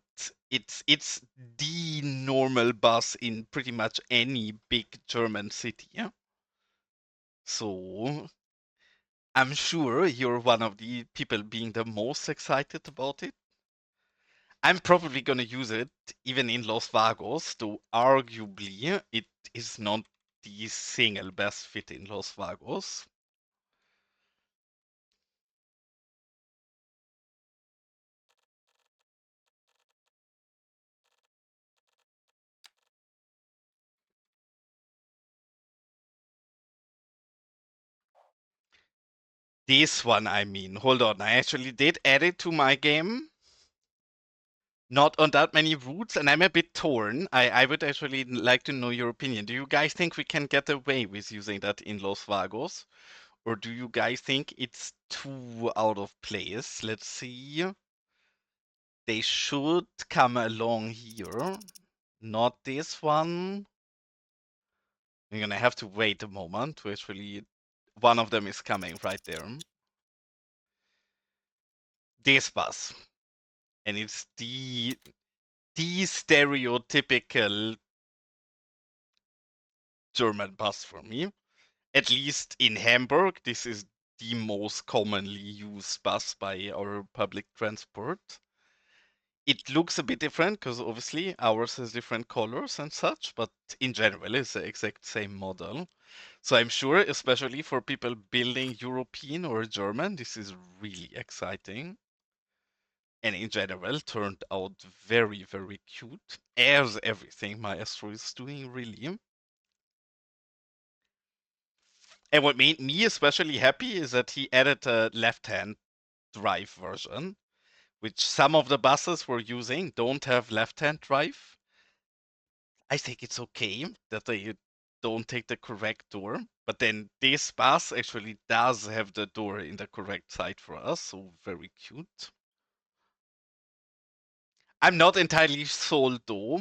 it's the normal bus in pretty much any big German city. Yeah? So I'm sure you're one of the people being the most excited about it. I'm probably gonna use it even in Los Vagos, though arguably it is not the single best fit in Los Vagos. This one, I mean, hold on, I actually did add it to my game. Not on that many routes, and I'm a bit torn. I would actually like to know your opinion. Do you guys think we can get away with using that in Los Vagos? Or do you guys think it's too out of place? Let's see. They should come along here. Not this one. You're gonna have to wait a moment to actually. One of them is coming right there. This bus. And it's the stereotypical German bus for me. At least in Hamburg, this is the most commonly used bus by our public transport. It looks a bit different because obviously ours has different colors and such, but in general it's the exact same model. So I'm sure, especially for people building European or German, this is really exciting. And in general, turned out very, very cute, as everything Maestro is doing, really. And what made me especially happy is that he added a left-hand drive version, which some of the buses we're using don't have left-hand drive. I think it's okay that they don't take the correct door, but then this bus actually does have the door in the correct side for us, so very cute. I'm not entirely sold though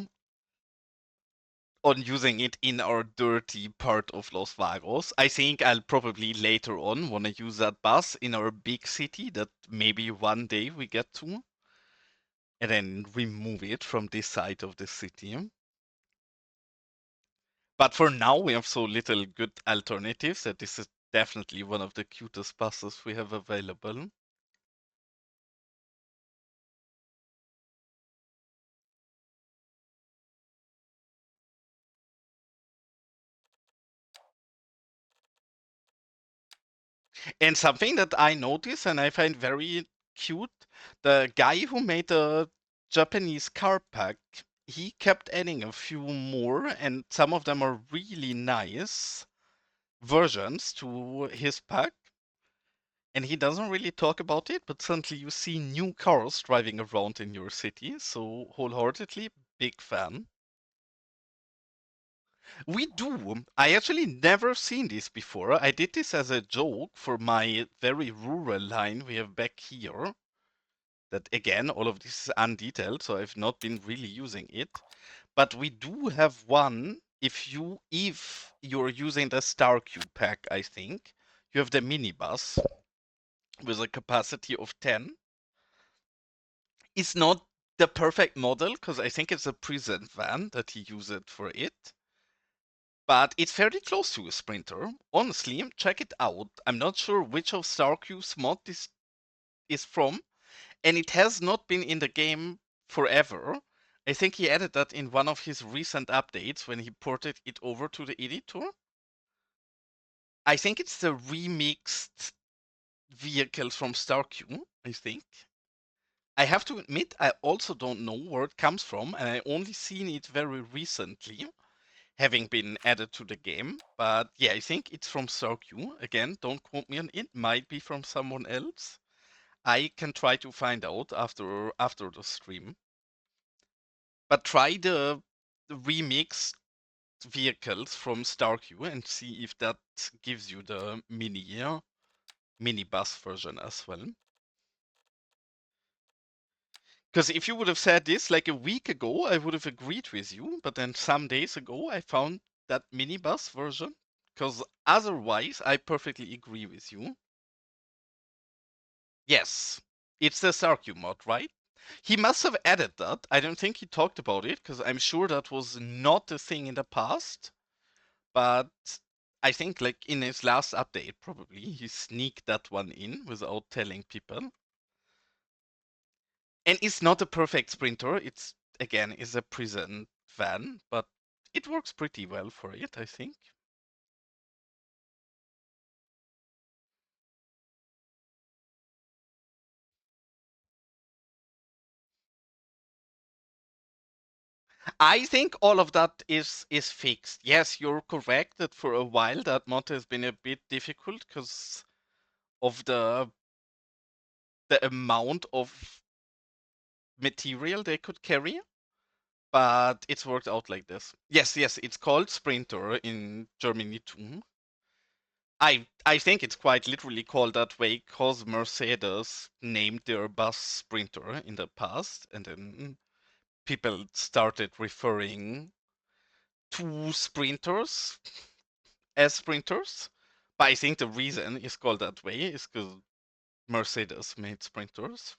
on using it in our dirty part of Los Vagos. I think I'll probably later on want to use that bus in our big city that maybe one day we get to, and then remove it from this side of the city. But for now, we have so little good alternatives that this is definitely one of the cutest buses we have available. And something that I notice and I find very cute, the guy who made the Japanese car pack, he kept adding a few more, and some of them are really nice versions to his pack. And he doesn't really talk about it, but suddenly you see new cars driving around in your city. So wholeheartedly, big fan. We do. I actually never seen this before. I did this as a joke for my very rural line we have back here. That again, all of this is undetailed, so I've not been really using it. But we do have one. If you're using the Star Cube pack, I think you have the minibus with a capacity of 10. It's not the perfect model because I think it's a present van that he used it for it. But it's fairly close to a sprinter. Honestly, check it out. I'm not sure which of Starcube's mod this is from, and it has not been in the game forever. I think he added that in one of his recent updates when he ported it over to the editor. I think it's the remixed vehicles from Starcube, I think. I have to admit, I also don't know where it comes from, and I only seen it very recently, having been added to the game. But yeah, I think it's from Cirque. Again, don't quote me on it. Might be from someone else. I can try to find out after the stream. But try the remixed vehicles from Starq and see if that gives you the mini bus version as well. Because if you would have said this like a week ago, I would have agreed with you. But then some days ago, I found that minibus version. Because otherwise, I perfectly agree with you. Yes, it's the Sarku mod, right? He must have added that. I don't think he talked about it because I'm sure that was not a thing in the past. But I think, like in his last update, probably he sneaked that one in without telling people. And it's not a perfect sprinter. It's again is a prison van, but it works pretty well for it, I think. I think all of that is fixed. Yes, you're correct that for a while that mod has been a bit difficult because of the amount of material they could carry, but it's worked out like this. Yes, yes, it's called Sprinter in Germany too. I think it's quite literally called that way because Mercedes named their bus Sprinter in the past, and then people started referring to sprinters as sprinters. But I think the reason it's called that way is because Mercedes made sprinters.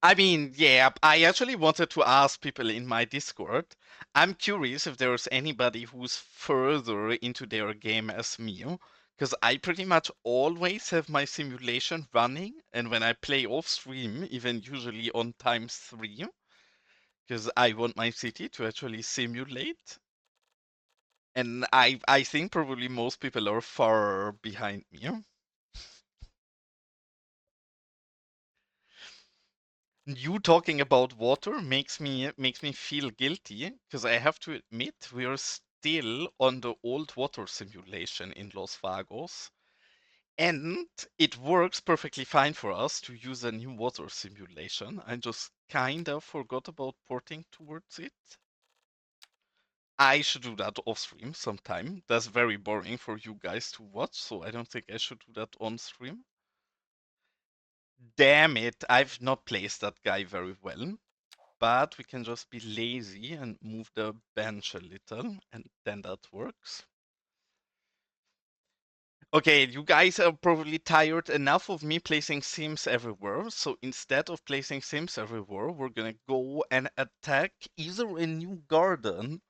I mean, yeah, I actually wanted to ask people in my Discord. I'm curious if there's anybody who's further into their game as me, because I pretty much always have my simulation running, and when I play off stream, even usually on times 3, because I want my city to actually simulate. And I think probably most people are far behind me. You talking about water makes me feel guilty because I have to admit we are still on the old water simulation in Los Vagos, and it works perfectly fine for us to use a new water simulation. I just kinda forgot about porting towards it. I should do that off stream sometime. That's very boring for you guys to watch, so I don't think I should do that on stream. Damn it, I've not placed that guy very well. But we can just be lazy and move the bench a little, and then that works. Okay, you guys are probably tired enough of me placing sims everywhere, so instead of placing sims everywhere, we're gonna go and attack either a new garden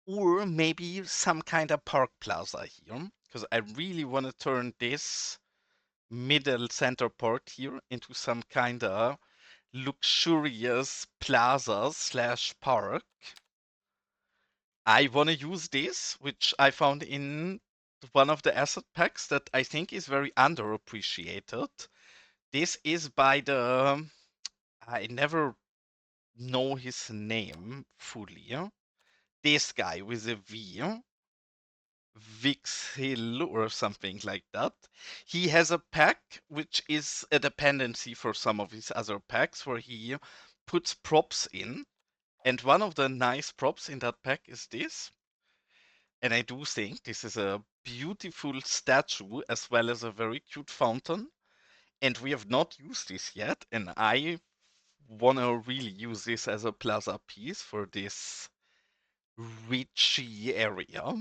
or maybe some kind of park plaza here, because I really want to turn this middle center part here into some kind of luxurious plaza slash park. I want to use this, which I found in one of the asset packs that I think is very underappreciated. This is by the, I never know his name fully. This guy with a V, Vix Hill or something like that. He has a pack which is a dependency for some of his other packs where he puts props in. And one of the nice props in that pack is this. And I do think this is a beautiful statue as well as a very cute fountain. And we have not used this yet. And I want to really use this as a plaza piece for this richy area.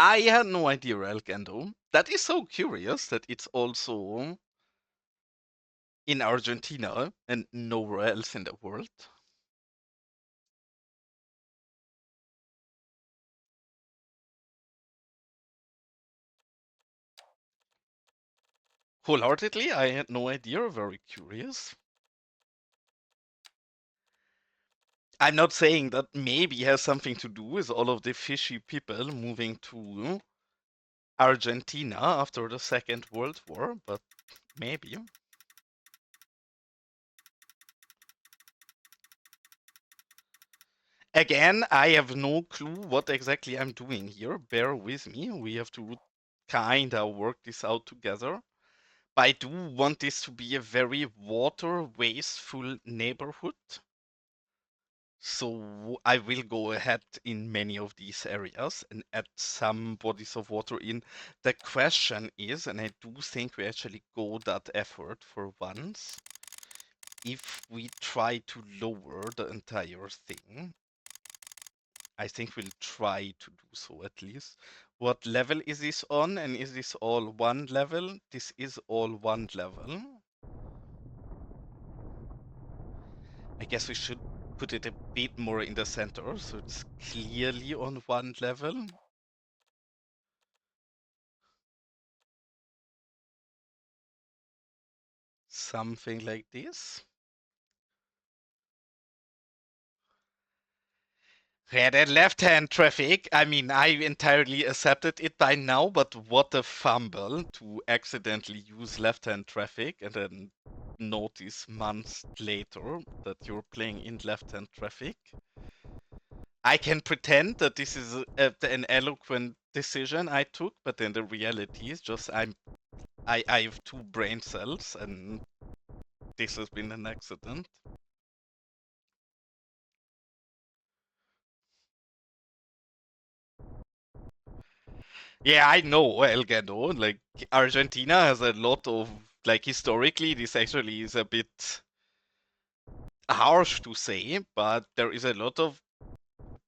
I had no idea, Elgando. That is so curious that it's also in Argentina and nowhere else in the world. Wholeheartedly, I had no idea. Very curious. I'm not saying that maybe has something to do with all of the fishy people moving to Argentina after the Second World War, but maybe. Again, I have no clue what exactly I'm doing here. Bear with me. We have to kinda work this out together. But I do want this to be a very water wasteful neighborhood. So I will go ahead in many of these areas and add some bodies of water in. The question is, and I do think we actually go that effort for once, if we try to lower the entire thing. I think we'll try to do so at least. What level is this on? And is this all one level? This is all one level. I guess we should put it a bit more in the center so it's clearly on one level. Something like this. Red and left-hand traffic. I mean, I entirely accepted it by now, but what a fumble to accidentally use left-hand traffic and then notice months later that you're playing in left-hand traffic. I can pretend that this is an eloquent decision I took, but then the reality is just I have two brain cells and this has been an accident. Yeah, I know, Elgado. Like, Argentina has a lot of, like, historically, this actually is a bit harsh to say, but there is a lot of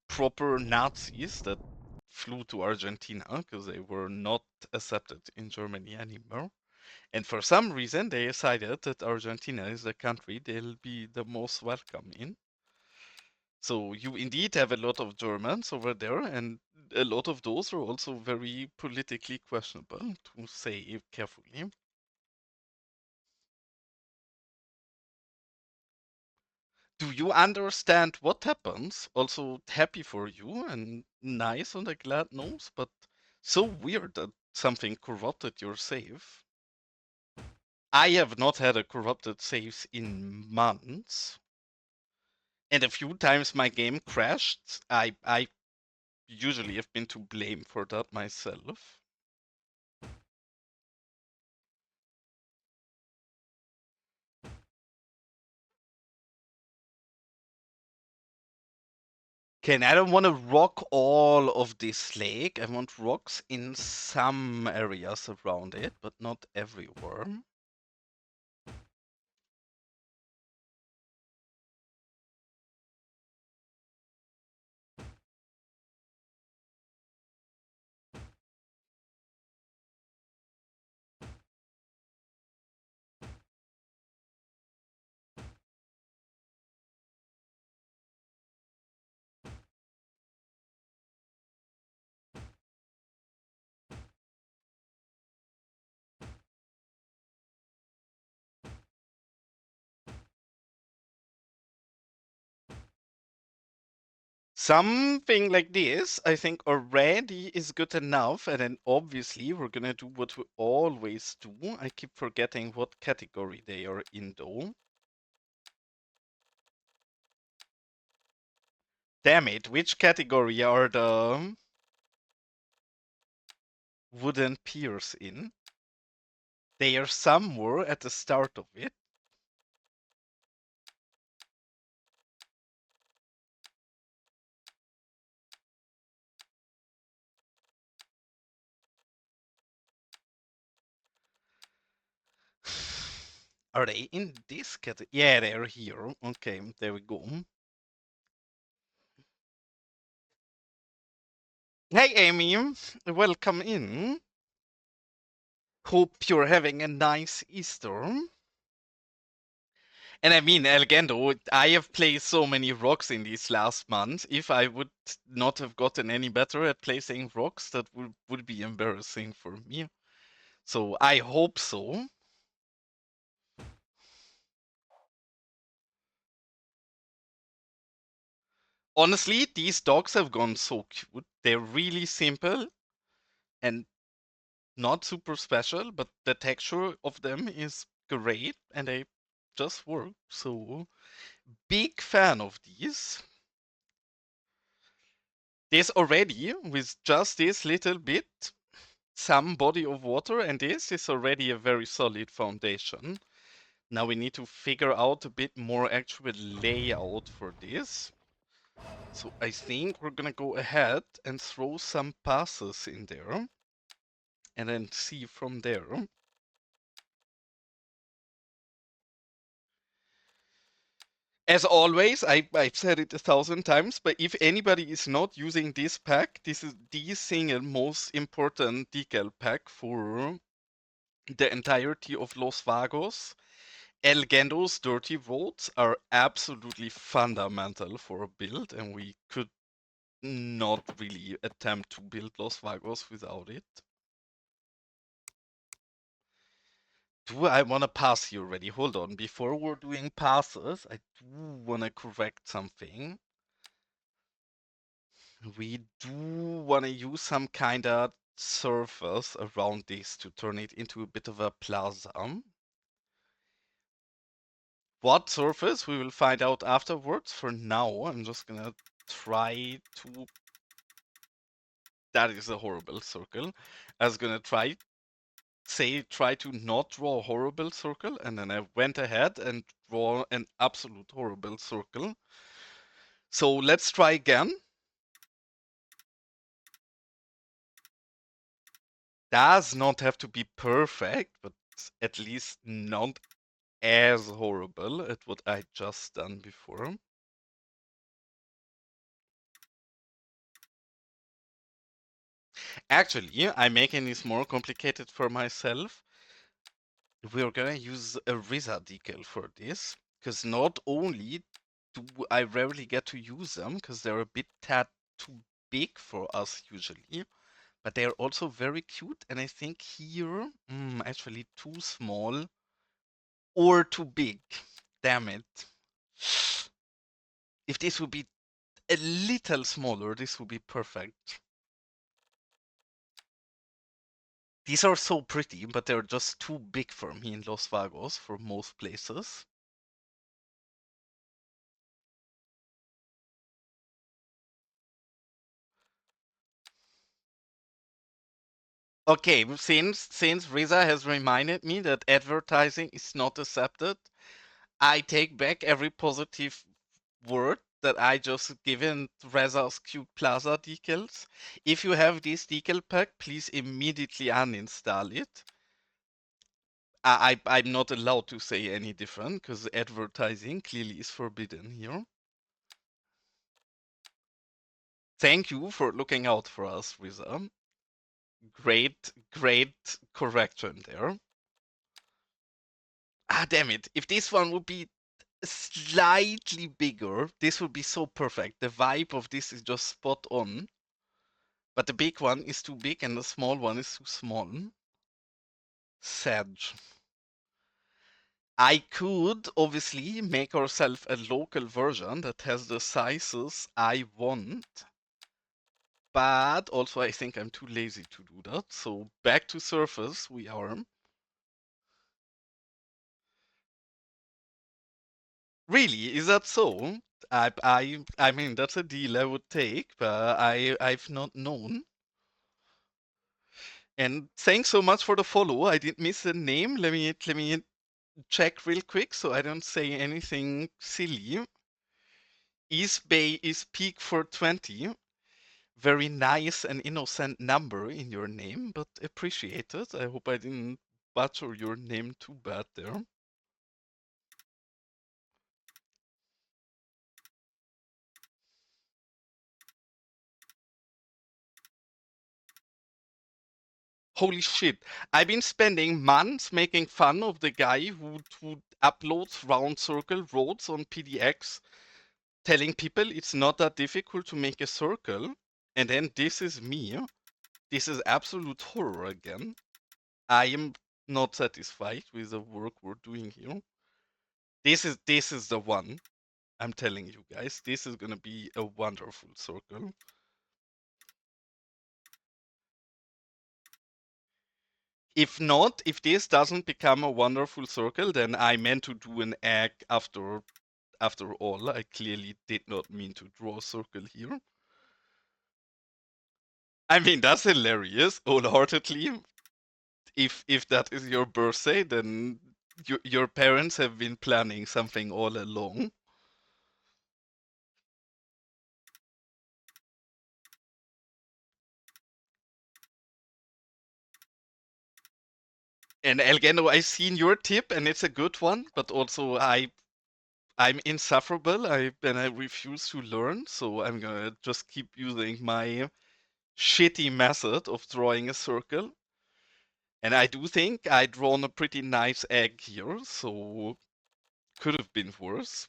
proper Nazis that flew to Argentina because they were not accepted in Germany anymore. And for some reason, they decided that Argentina is the country they'll be the most welcome in. So you indeed have a lot of Germans over there, and a lot of those are also very politically questionable, to say carefully. Do you understand what happens? Also happy for you and nice on the glad nose, but so weird that something corrupted your save. I have not had a corrupted save in months. And a few times my game crashed. I usually have been to blame for that myself. Okay, I don't want to rock all of this lake. I want rocks in some areas around it, but not everywhere. Something like this, I think already is good enough. And then obviously we're gonna do what we always do. I keep forgetting what category they are in though. Damn it, which category are the wooden piers in? They are somewhere at the start of it. Are they in this category? Yeah, they're here. Okay, there we go. Hey, Amy. Welcome in. Hope you're having a nice Easter. And I mean, Elgendo, I have played so many rocks in these last months. If I would not have gotten any better at placing rocks, that would be embarrassing for me. So I hope so. Honestly, these dogs have gone so cute. They're really simple and not super special, but the texture of them is great and they just work. So, big fan of these. There's already, with just this little bit, some body of water, and this is already a very solid foundation. Now we need to figure out a bit more actual layout for this. So I think we're gonna go ahead and throw some passes in there and then see from there. As always, I've said it 1,000 times, but if anybody is not using this pack, this is the single most important decal pack for the entirety of Los Vagos. El Gendo's dirty roads are absolutely fundamental for a build, and we could not really attempt to build Los Vagos without it. Do I want to pass here already? Hold on. Before we're doing passes, I do want to correct something. We do want to use some kind of surface around this to turn it into a bit of a plaza. What surface we will find out afterwards. For now, I'm just gonna try to. That is a horrible circle. I was gonna try to not draw a horrible circle, and then I went ahead and draw an absolute horrible circle. So let's try again. Does not have to be perfect, but at least not as horrible at what I just done before. Actually, I'm making this more complicated for myself. We're gonna use a RZA decal for this, because not only do I rarely get to use them, because they're a bit tad too big for us usually, but they're also very cute, and I think here, actually too small or too big. Damn it. If this would be a little smaller, this would be perfect. These are so pretty, but they're just too big for me in Los Vagos for most places. Okay, since Riza has reminded me that advertising is not accepted, I take back every positive word that I just given Reza's cute plaza decals. If you have this decal pack, please immediately uninstall it. I'm not allowed to say any different because advertising clearly is forbidden here. Thank you for looking out for us, Riza. Great correction there. Ah, damn it. If this one would be slightly bigger, this would be so perfect. The vibe of this is just spot on. But the big one is too big and the small one is too small. Sad. I could obviously make ourselves a local version that has the sizes I want. But also I think I'm too lazy to do that. So back to surface we are. Really, is that so? I mean that's a deal I would take, but I've not known. And thanks so much for the follow. I did miss the name. Let me check real quick so I don't say anything silly. East Bay is peak for 20. Very nice and innocent number in your name, but appreciated. I hope I didn't butcher your name too bad there. Holy shit. I've been spending months making fun of the guy who uploads round circle roads on PDX, telling people it's not that difficult to make a circle. And then this is me. This is absolute horror again. I am not satisfied with the work we're doing here. This is the one. I'm telling you guys, this is gonna be a wonderful circle. If not, if this doesn't become a wonderful circle, then I meant to do an egg after all. I clearly did not mean to draw a circle here. I mean, that's hilarious, wholeheartedly. If that is your birthday, then your parents have been planning something all along. And Elgeno, I've seen your tip, and it's a good one, but also I'm insufferable. I refuse to learn, so I'm gonna just keep using my shitty method of drawing a circle. And I do think I drawn a pretty nice egg here, so could have been worse.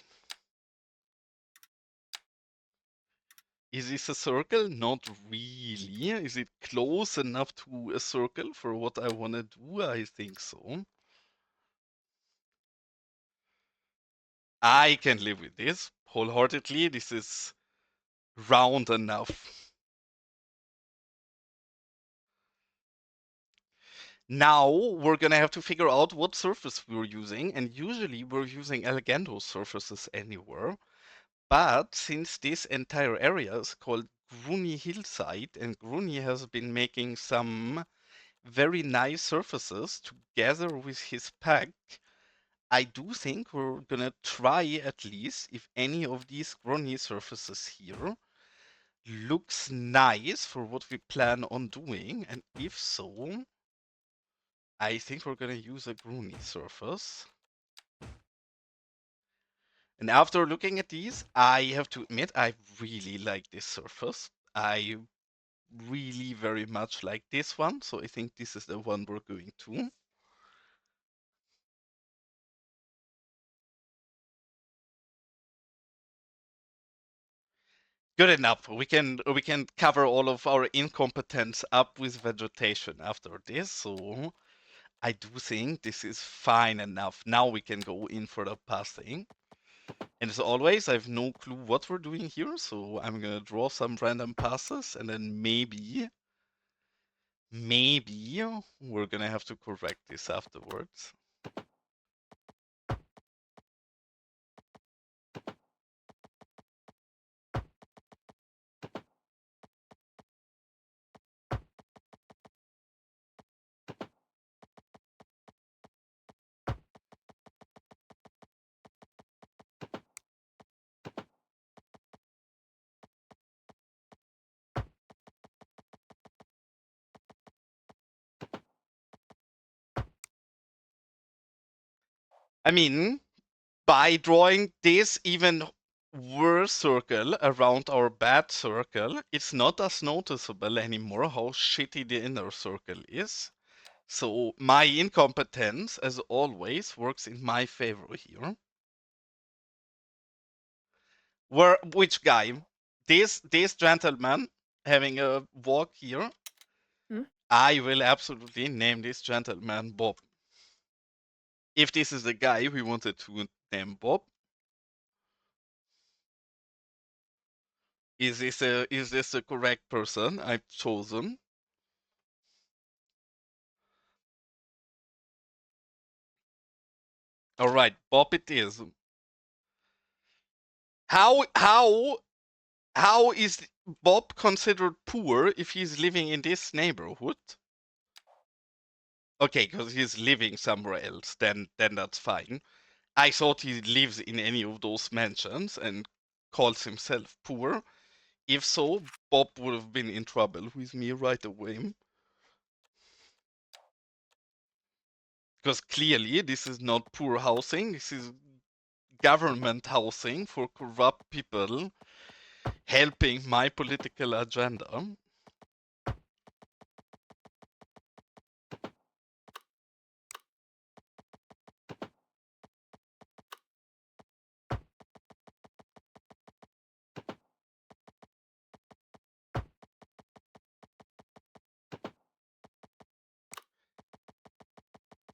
Is this a circle? Not really. Is it close enough to a circle for what I want to do? I think so. I can live with this wholeheartedly. This is round enough. Now we're gonna have to figure out what surface we're using, and usually we're using Elegando surfaces anywhere. But since this entire area is called Gruni Hillside, and Gruni has been making some very nice surfaces together with his pack, I do think we're gonna try at least if any of these Gruni surfaces here looks nice for what we plan on doing, and if so, I think we're gonna use a Gruni surface. And after looking at these, I have to admit I really like this surface. I really very much like this one, so I think this is the one we're going to. Good enough. We can cover all of our incompetence up with vegetation after this, so I do think this is fine enough. Now we can go in for the passing. And as always, I have no clue what we're doing here, so I'm gonna draw some random passes, and then maybe we're gonna have to correct this afterwards. I mean, by drawing this even worse circle around our bad circle, it's not as noticeable anymore how shitty the inner circle is. So my incompetence, as always, works in my favor here. Which guy? This gentleman having a walk here. Hmm? I will absolutely name this gentleman Bob. If this is the guy we wanted to name Bob, is this the correct person I've chosen? All right, Bob it is. How how how is Bob considered poor if he's living in this neighborhood? Okay, because he's living somewhere else, then that's fine. I thought he lives in any of those mansions and calls himself poor. If so, Bob would have been in trouble with me right away. Because clearly this is not poor housing, this is government housing for corrupt people helping my political agenda.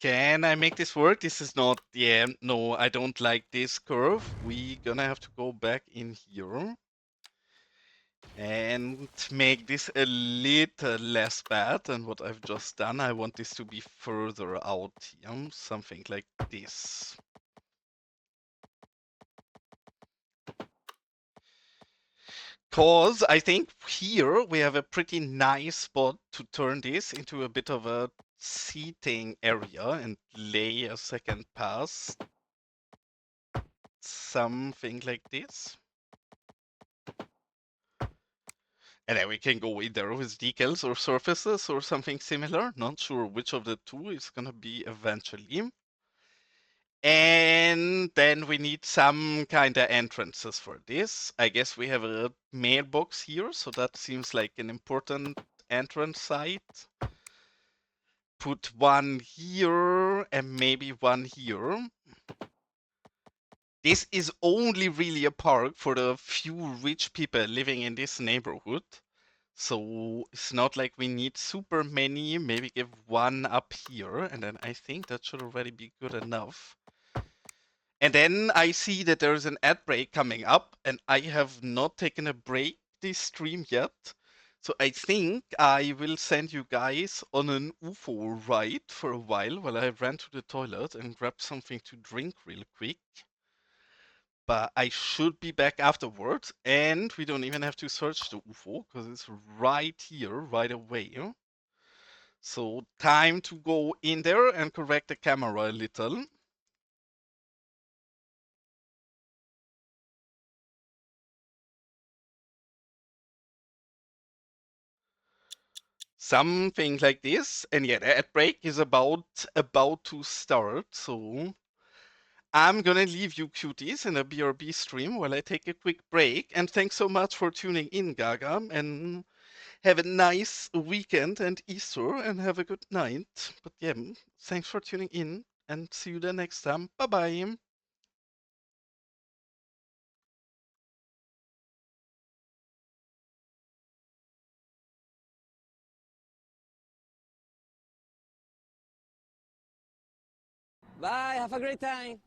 Can I make this work? This is not, yeah, no, I don't like this curve. We gonna have to go back in here and make this a little less bad than what I've just done. I want this to be further out here, something like this. Cause I think here we have a pretty nice spot to turn this into a bit of a seating area and lay a second pass. Something like this. And then we can go either with decals or surfaces or something similar. Not sure which of the two is gonna be eventually. And then we need some kind of entrances for this. I guess we have a mailbox here, so that seems like an important entrance site. Put one here and maybe one here. This is only really a park for the few rich people living in this neighborhood. So it's not like we need super many. Maybe give one up here, and then I think that should already be good enough. And then I see that there's an ad break coming up, and I have not taken a break this stream yet. So I think I will send you guys on an UFO ride for a while I ran to the toilet and grabbed something to drink real quick. But I should be back afterwards, and we don't even have to search the UFO because it's right here, right away. So time to go in there and correct the camera a little. Something like this. And yeah, the ad break is about to start. So I'm gonna leave you cuties in a BRB stream while I take a quick break. And thanks so much for tuning in, Gaga. And have a nice weekend and Easter and have a good night. But yeah, thanks for tuning in and see you the next time. Bye bye. Bye, have a great time.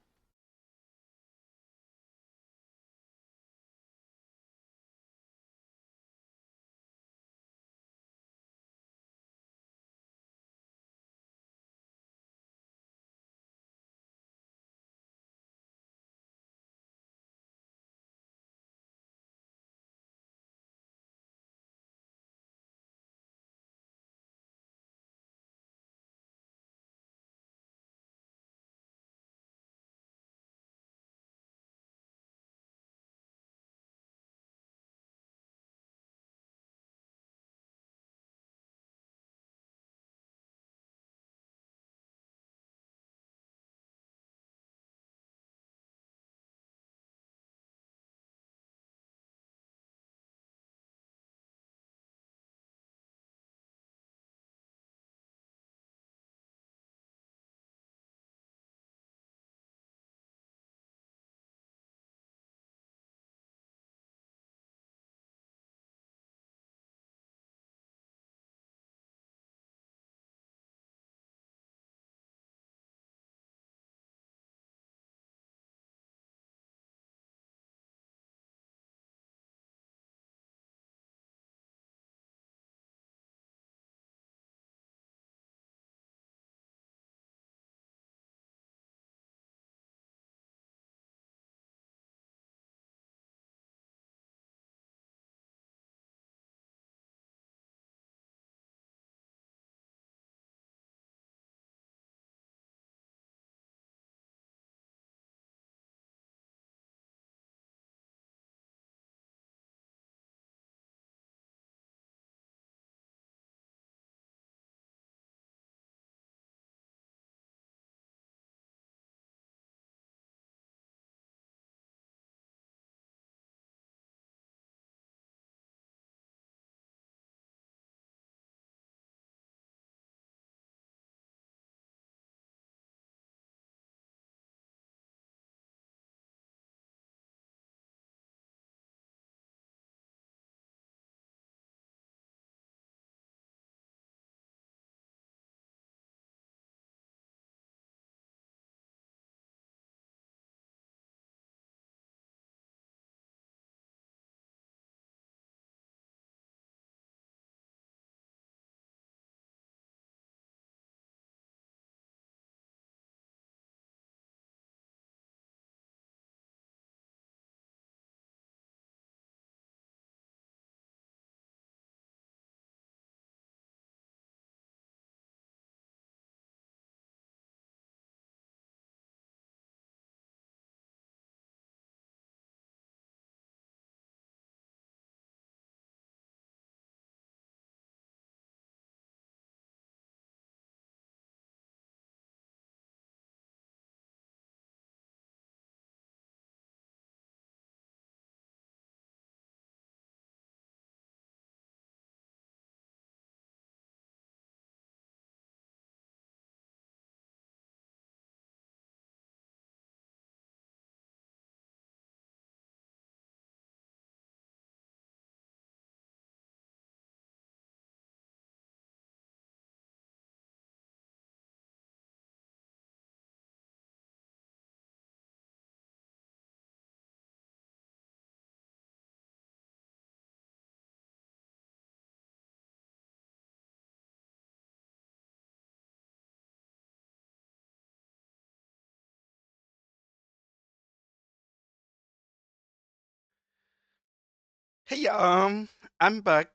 Hey, I'm back.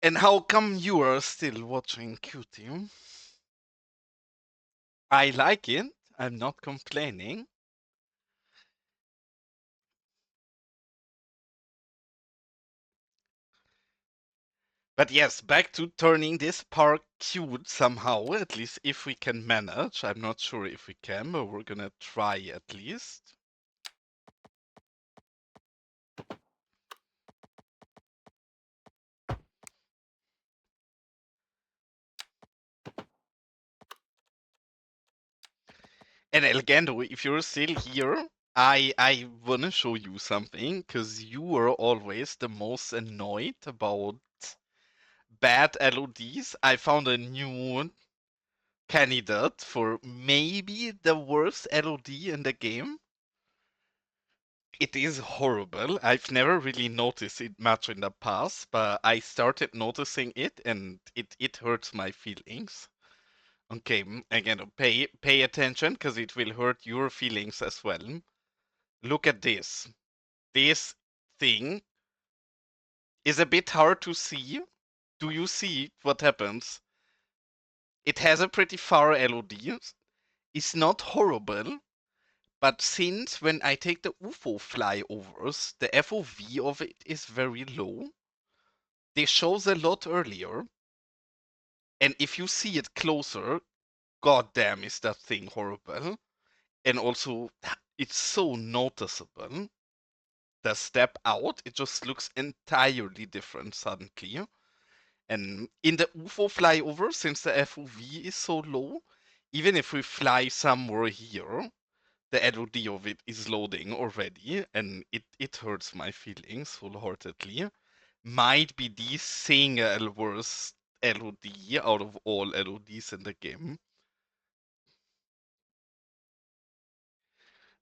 And how come you are still watching QT? I like it. I'm not complaining. But yes, back to turning this park cute somehow, at least if we can manage. I'm not sure if we can, but we're gonna try at least. And again, though, if you're still here, I wanna show you something, because you are always the most annoyed about bad LODs. I found a new candidate for maybe the worst LOD in the game. It is horrible. I've never really noticed it much in the past, but I started noticing it and it hurts my feelings. Okay, again, pay attention because it will hurt your feelings as well. Look at this. This thing is a bit hard to see. Do you see what happens? It has a pretty far LOD. It's not horrible, but since when I take the UFO flyovers, the FOV of it is very low. This shows a lot earlier, and if you see it closer, goddamn is that thing horrible. And also, it's so noticeable. The step out, it just looks entirely different suddenly. And in the UFO flyover, since the FOV is so low, even if we fly somewhere here, the LOD of it is loading already, and it hurts my feelings wholeheartedly. Might be the single worst LOD out of all LODs in the game.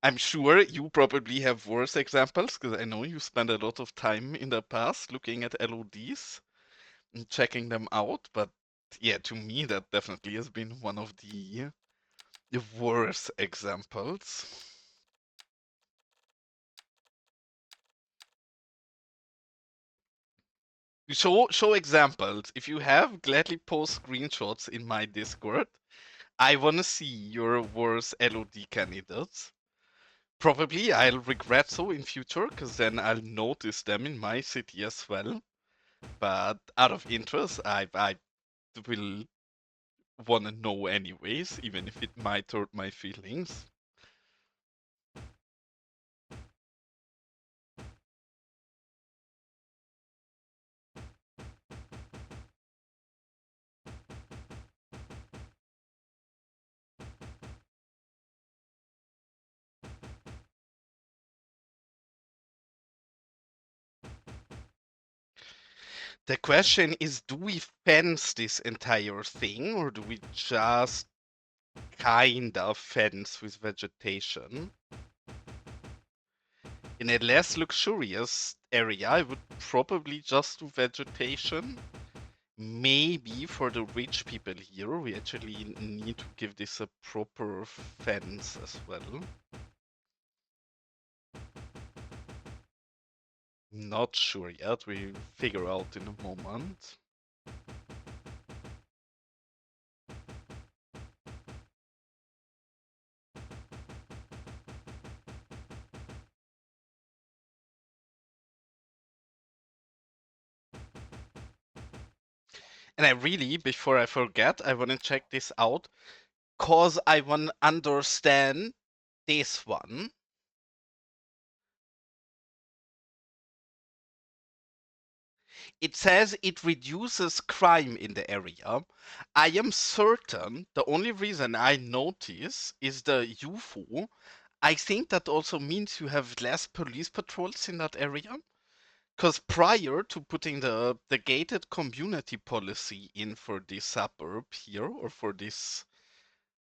I'm sure you probably have worse examples, because I know you spent a lot of time in the past looking at LODs and checking them out, but yeah, to me that definitely has been one of the worst examples. Show examples. If you have, gladly post screenshots in my Discord. I want to see your worst LOD candidates. Probably I'll regret so in future, because then I'll notice them in my city as well. But out of interest, I will want to know anyways, even if it might hurt my feelings. The question is, do we fence this entire thing, or do we just kind of fence with vegetation? In a less luxurious area, I would probably just do vegetation. Maybe for the rich people here, we actually need to give this a proper fence as well. Not sure yet, we'll figure out in a moment. And I really, before I forget, I want to check this out, cause I want to understand this one. It says it reduces crime in the area. I am certain the only reason I notice is the UFO. I think that also means you have less police patrols in that area. Because prior to putting the gated community policy in for this suburb here, or for this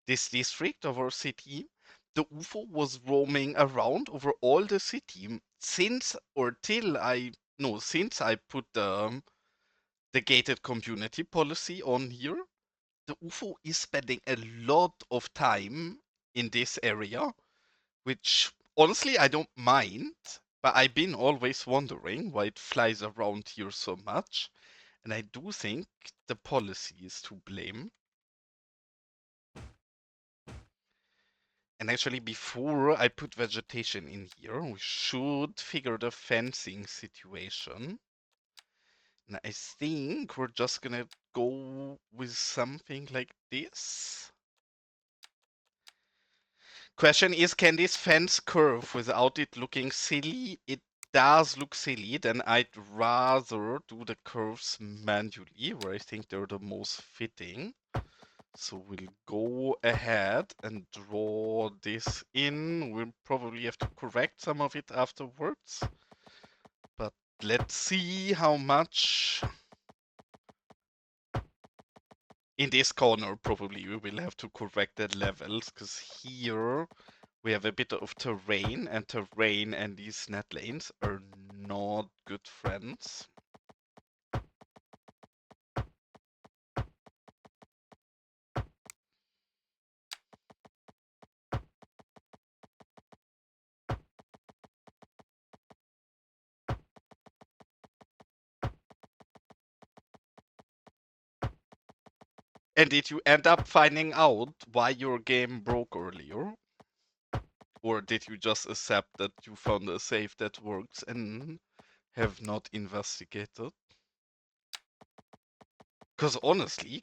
district of our city, the UFO was roaming around over all the city since or till I no since I put the gated community policy on here. The UFO is spending a lot of time in this area, which Honestly, I don't mind, but I've been always wondering why it flies around here so much, and I do think the policy is to blame. And actually, before I put vegetation in here, we should figure the fencing situation. And I think we're just gonna go with something like this. Question is, can this fence curve without it looking silly? It does look silly, then I'd rather do the curves manually, where I think they're the most fitting. So we'll go ahead and draw this in. We'll probably have to correct some of it afterwards. But let's see how much in this corner probably we will have to correct the levels, because here we have a bit of terrain, and terrain and these net lanes are not good friends. And did you end up finding out why your game broke earlier? Or did you just accept that you found a save that works and have not investigated? Because honestly,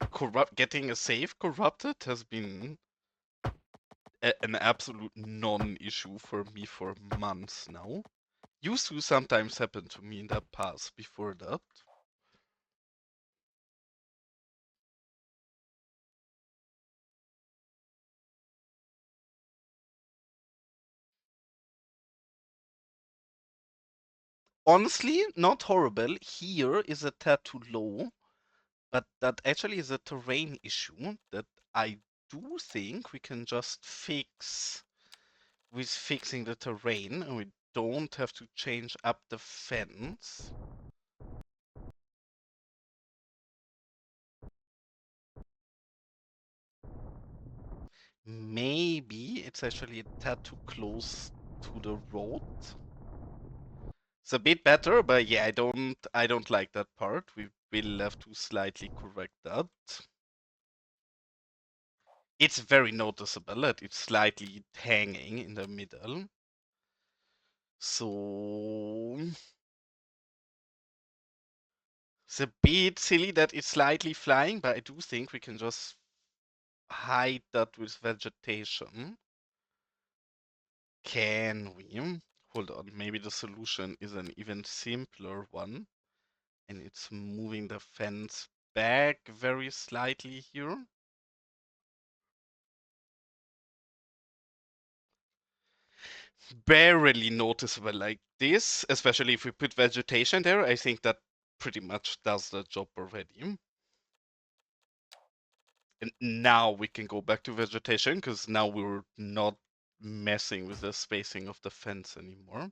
getting a save corrupted has been an absolute non-issue for me for months now. Used to sometimes happen to me in the past before that. Honestly, not horrible. Here is a tad too low, but that actually is a terrain issue that I do think we can just fix with fixing the terrain, and we don't have to change up the fence. Maybe it's actually a tad too close to the road. It's a bit better, but yeah, I don't like that part. We will have to slightly correct that. It's very noticeable that it's slightly hanging in the middle. So it's a bit silly that it's slightly flying, but I do think we can just hide that with vegetation. Can we? Hold on, maybe the solution is an even simpler one, and it's moving the fence back very slightly here. Barely noticeable like this, especially if we put vegetation there. I think that pretty much does the job already. And now we can go back to vegetation, because now we're not messing with the spacing of the fence anymore.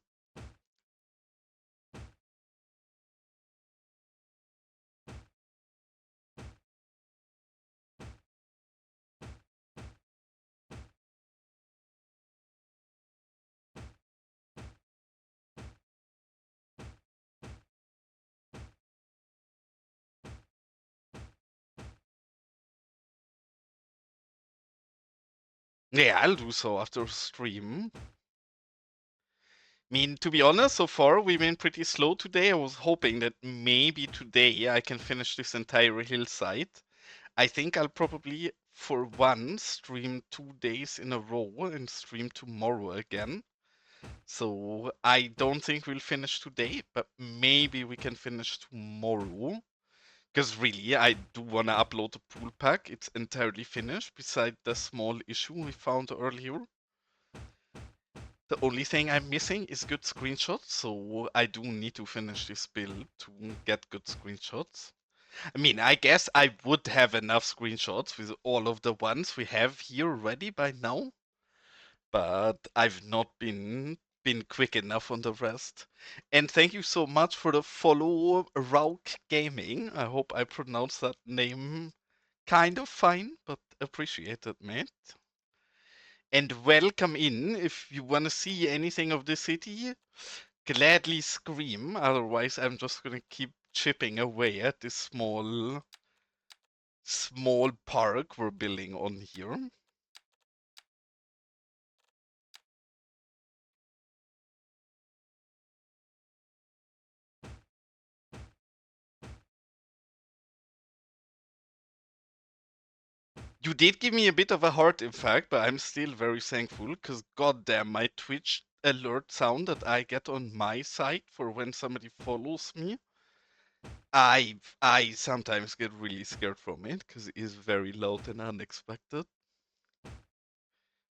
Yeah, I'll do so after stream. I mean, to be honest, so far we've been pretty slow today. I was hoping that maybe today I can finish this entire hillside. I think I'll probably, for one, stream 2 days in a row and stream tomorrow again. So I don't think we'll finish today, but maybe we can finish tomorrow. Because really, I do want to upload the pool pack. It's entirely finished, beside the small issue we found earlier. The only thing I'm missing is good screenshots, so I do need to finish this build to get good screenshots. I mean, I guess I would have enough screenshots with all of the ones we have here ready by now, but I've not been quick enough on the rest. And thank you so much for the follow, Rauk Gaming. I hope I pronounced that name kind of fine, but appreciate it, mate. And welcome in. If you want to see anything of the city, gladly scream. Otherwise, I'm just gonna keep chipping away at this small park we're building on here. You did give me a bit of a heart, in fact, but I'm still very thankful because goddamn, my Twitch alert sound that I get on my side for when somebody follows me, I sometimes get really scared from it because it is very loud and unexpected.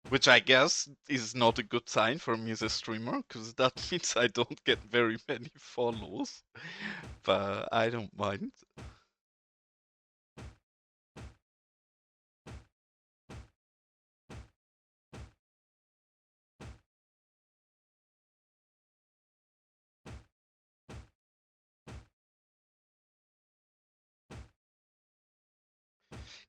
Which I guess is not a good sign for me as a streamer, because that means I don't get very many follows. But I don't mind.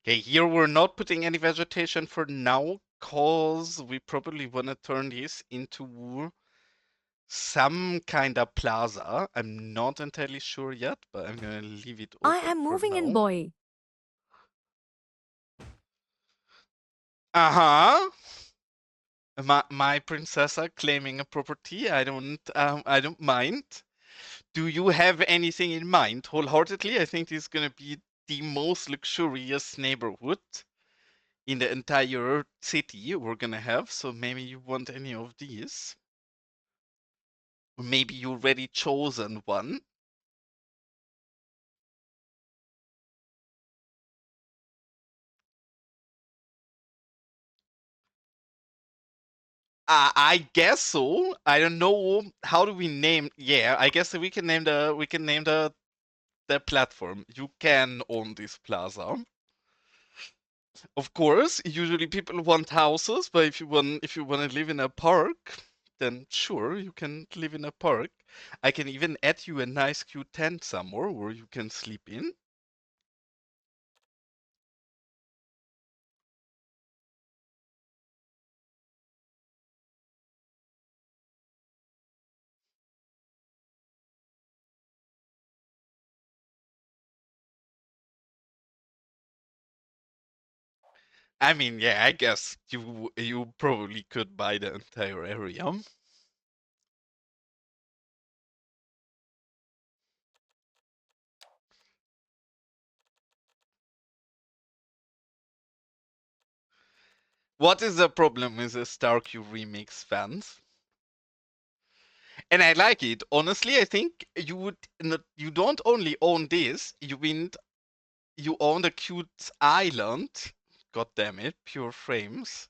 Okay, here we're not putting any vegetation for now, cause we probably want to turn this into some kind of plaza. I'm not entirely sure yet, but I'm gonna leave it I open am for moving in, now. boy. Uh-huh. My princessa claiming a property. I don't mind. Do you have anything in mind? Wholeheartedly, I think this is gonna be the most luxurious neighborhood in the entire city we're gonna have. So maybe you want any of these. Or maybe you already chosen one. I guess so. I don't know. How do we name? Yeah, I guess we can name the platform. You can own this plaza. Of course, usually people want houses, but if you want to live in a park, then sure, you can live in a park. I can even add you a nice cute tent somewhere where you can sleep in. I mean, yeah, I guess you probably could buy the entire area. What is the problem with the Starq remix fans? And I like it. Honestly, I think you don't only own this, you own the cute island. God damn it, pure frames.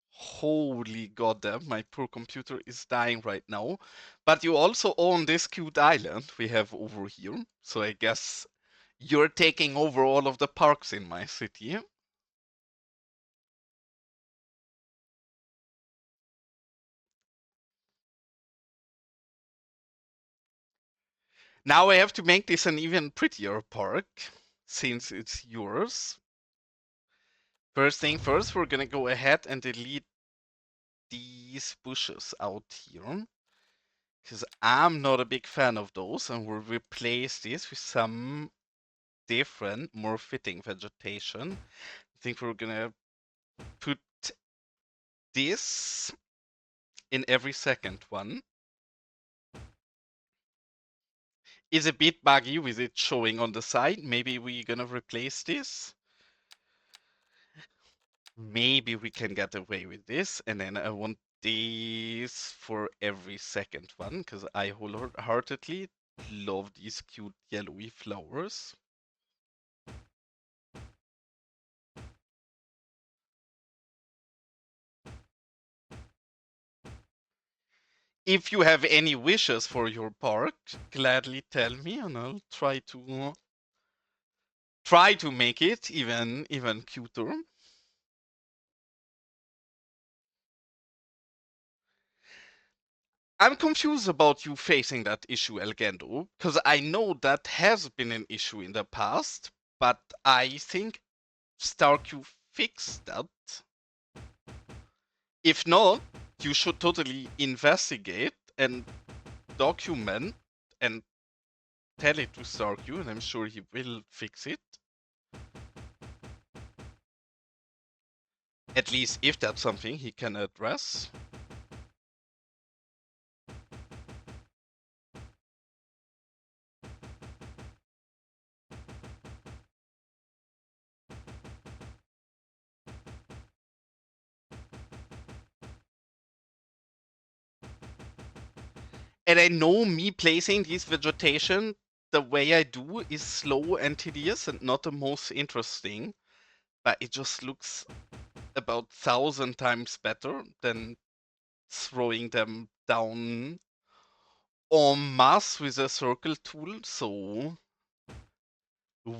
Holy goddamn, my poor computer is dying right now. But you also own this cute island we have over here. So I guess you're taking over all of the parks in my city. Now I have to make this an even prettier park, since it's yours. First thing first, we're gonna go ahead and delete these bushes out here. Because I'm not a big fan of those, and we'll replace this with some different, more fitting vegetation. I think we're gonna put this in every second one. Is a bit buggy with it showing on the side. Maybe we're gonna replace this. Maybe we can get away with this, and then I want this for every second one, because I wholeheartedly love these cute yellowy flowers. If you have any wishes for your park, gladly tell me, and I'll try to make it even cuter. I'm confused about you facing that issue, Elgendo, because I know that has been an issue in the past, but I think StarQ fixed that. If not, you should totally investigate and document and tell it to Starkey, and I'm sure he will fix it. At least if that's something he can address. And I know me placing this vegetation the way I do is slow and tedious and not the most interesting, but it just looks about 1,000 times better than throwing them down en masse with a circle tool, so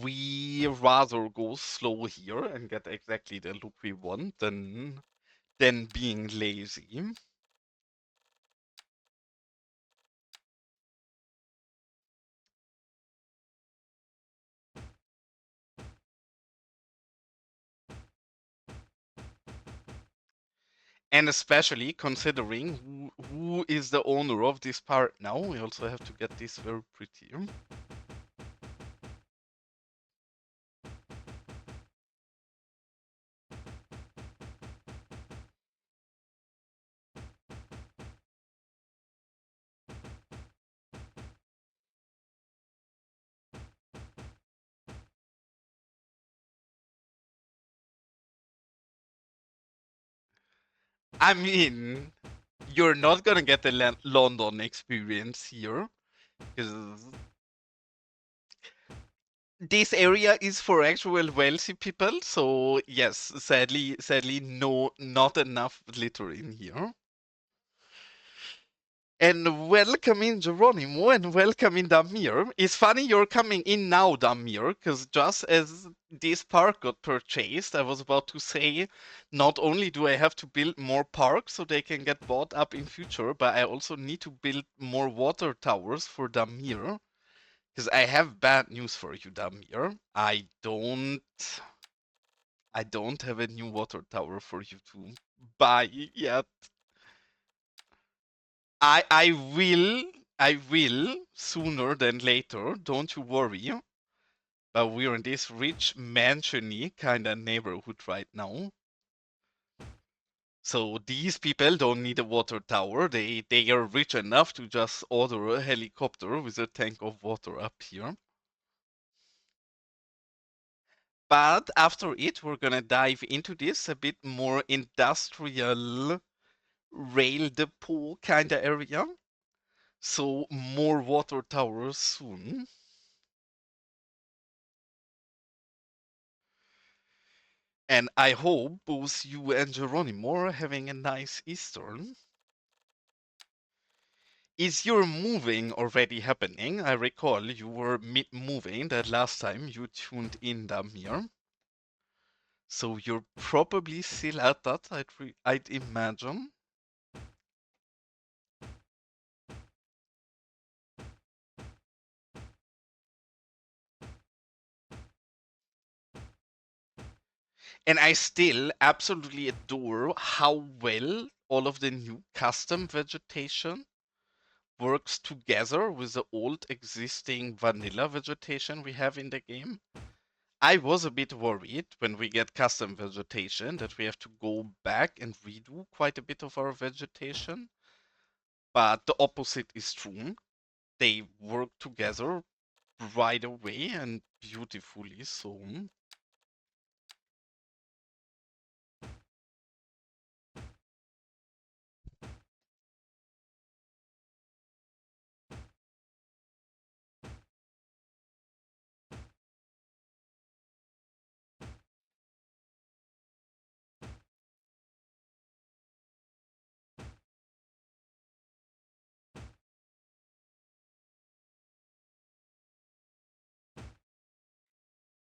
we rather go slow here and get exactly the look we want than being lazy. And especially considering who is the owner of this part now, we also have to get this very pretty. I mean, you're not gonna get the London experience here, because this area is for actual wealthy people, so yes, sadly, no, not enough glitter in here. And welcome in Geronimo, and welcome in Damir. It's funny you're coming in now, Damir, because just as this park got purchased, I was about to say, not only do I have to build more parks so they can get bought up in future, but I also need to build more water towers for Damir. Because I have bad news for you, Damir. I don't have a new water tower for you to buy yet. I will sooner than later, don't you worry. But we're in this rich mansiony kind of neighborhood right now. So these people don't need a water tower. They are rich enough to just order a helicopter with a tank of water up here. But after it, we're gonna dive into this a bit more industrial rail depot kind of area. So more water towers soon. And I hope both you and Geronimo are having a nice Easter. Is your moving already happening? I recall you were mid-moving that last time you tuned in, Damir. So you're probably still at that, I'd imagine. And I still absolutely adore how well all of the new custom vegetation works together with the old existing vanilla vegetation we have in the game. I was a bit worried when we get custom vegetation that we have to go back and redo quite a bit of our vegetation, but the opposite is true. They work together right away and beautifully so.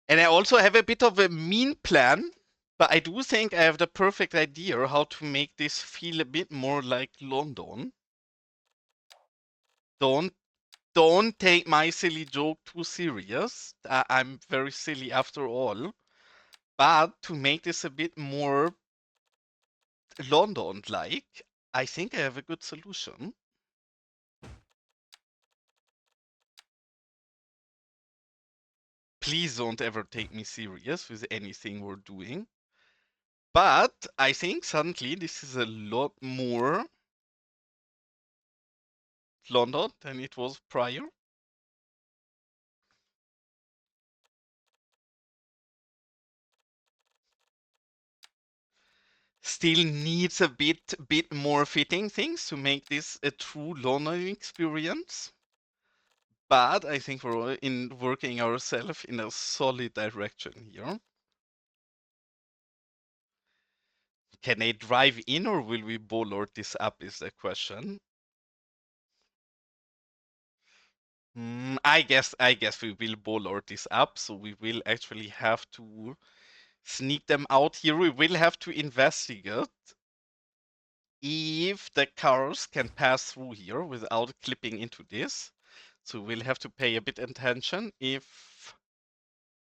And I also have a bit of a mean plan, but I do think I have the perfect idea how to make this feel a bit more like London. Don't don't take my silly joke too serious. I'm very silly after all. But to make this a bit more London like, I think I have a good solution. Please don't ever take me serious with anything we're doing. But I think suddenly this is a lot more London than it was prior. Still needs a bit more fitting things to make this a true London experience. But I think we're in working ourselves in a solid direction here. Can they drive in or will we bollard this up is the question. I guess we will bollard this up, so we will actually have to sneak them out here. We will have to investigate if the cars can pass through here without clipping into this. So we'll have to pay a bit attention if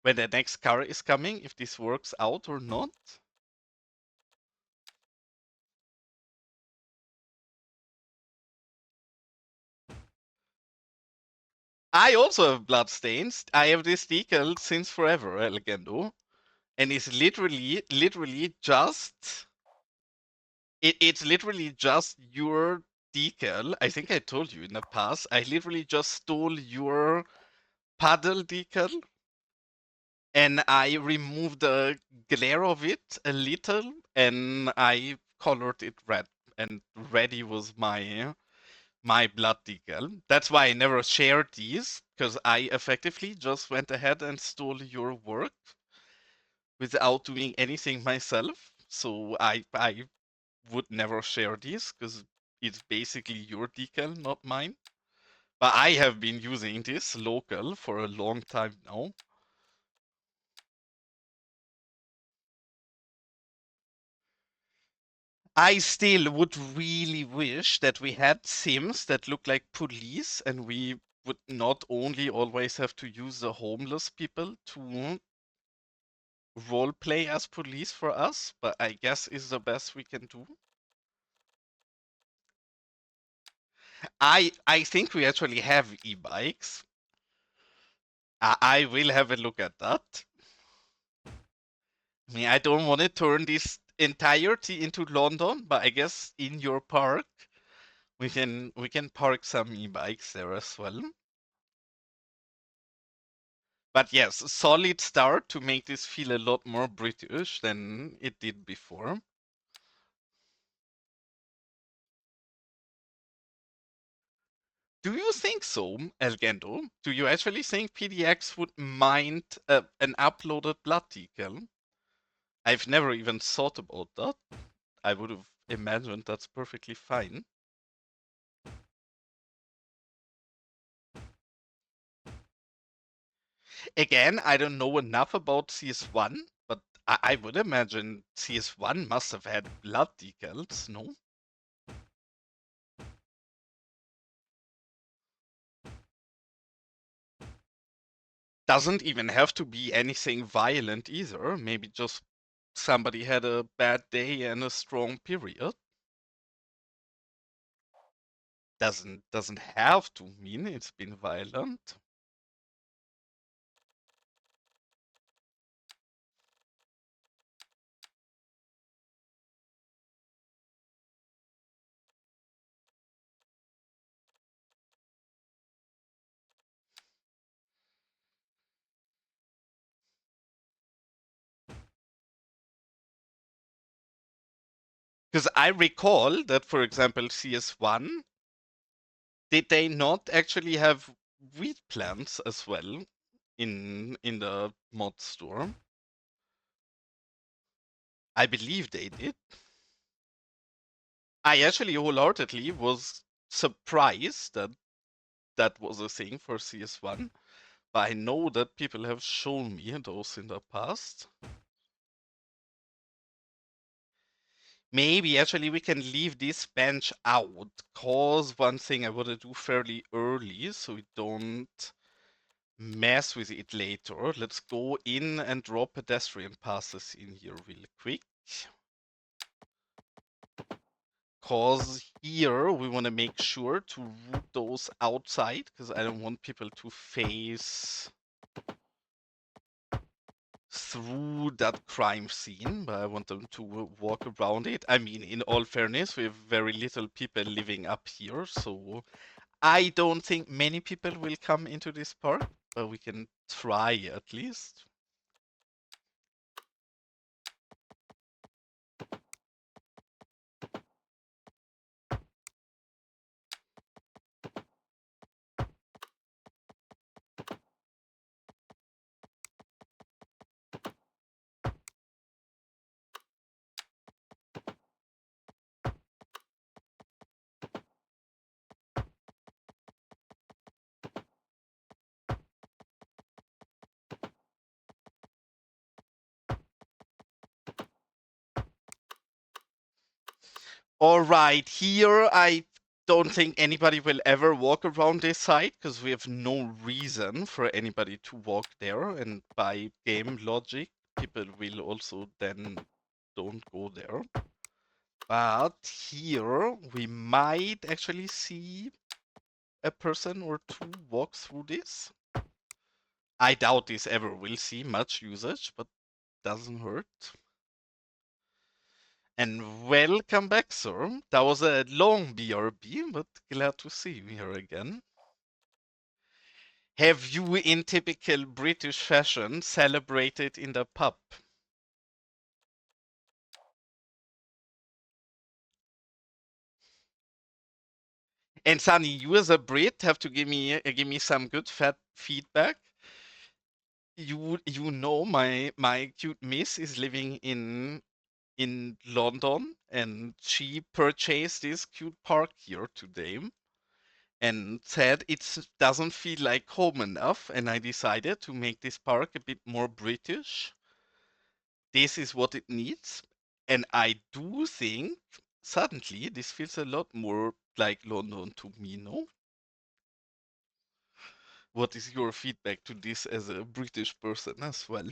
when the next car is coming, if this works out or not. I also have bloodstains. I have this decal since forever, Legendo. And it's literally just it's literally just your decal. I think I told you in the past. I literally just stole your paddle decal and I removed the glare of it a little and I colored it red. And ready was my blood decal. That's why I never shared these, because I effectively just went ahead and stole your work without doing anything myself. So I would never share these because it's basically your decal, not mine. But I have been using this local for a long time now. I still would really wish that we had Sims that look like police and we would not only always have to use the homeless people to role play as police for us, but I guess is the best we can do. I think we actually have e-bikes. I will have a look at that. I mean, I don't want to turn this entirety into London, but I guess in your park we can park some e-bikes there as well. But yes, a solid start to make this feel a lot more British than it did before. Do you think so, Elgendo? Do you actually think PDX would mind an uploaded blood decal? I've never even thought about that. I would have imagined that's perfectly fine. Again, I don't know enough about CS1, but I would imagine CS1 must have had blood decals, no? Doesn't even have to be anything violent either. Maybe just somebody had a bad day and a strong period. Doesn't have to mean it's been violent. Because I recall that, for example, CS1, did they not actually have wheat plants as well in the mod store? I believe they did. I actually wholeheartedly was surprised that that was a thing for CS1, but I know that people have shown me those in the past. Maybe actually we can leave this bench out, cause one thing I want to do fairly early so we don't mess with it later. Let's go in and drop pedestrian passes in here real quick. because here we want to make sure to route those outside because I don't want people to face through that crime scene, but I want them to walk around it. I mean, in all fairness, we have very little people living up here, so I don't think many people will come into this park, but we can try at least. All right, here I don't think anybody will ever walk around this site because we have no reason for anybody to walk there, and by game logic, people will also then don't go there. But here we might actually see a person or two walk through this. I doubt this ever will see much usage, but doesn't hurt. And welcome back, sir. That was a long BRB, but glad to see you here again. Have you, in typical British fashion, celebrated in the pub? And Sunny, you as a Brit have to give me some good fat feedback. You know my cute miss is living in London, and she purchased this cute park here today and said it doesn't feel like home enough, and I decided to make this park a bit more British. This is what it needs, and I do think suddenly this feels a lot more like London to me, no? What is your feedback to this as a British person as well?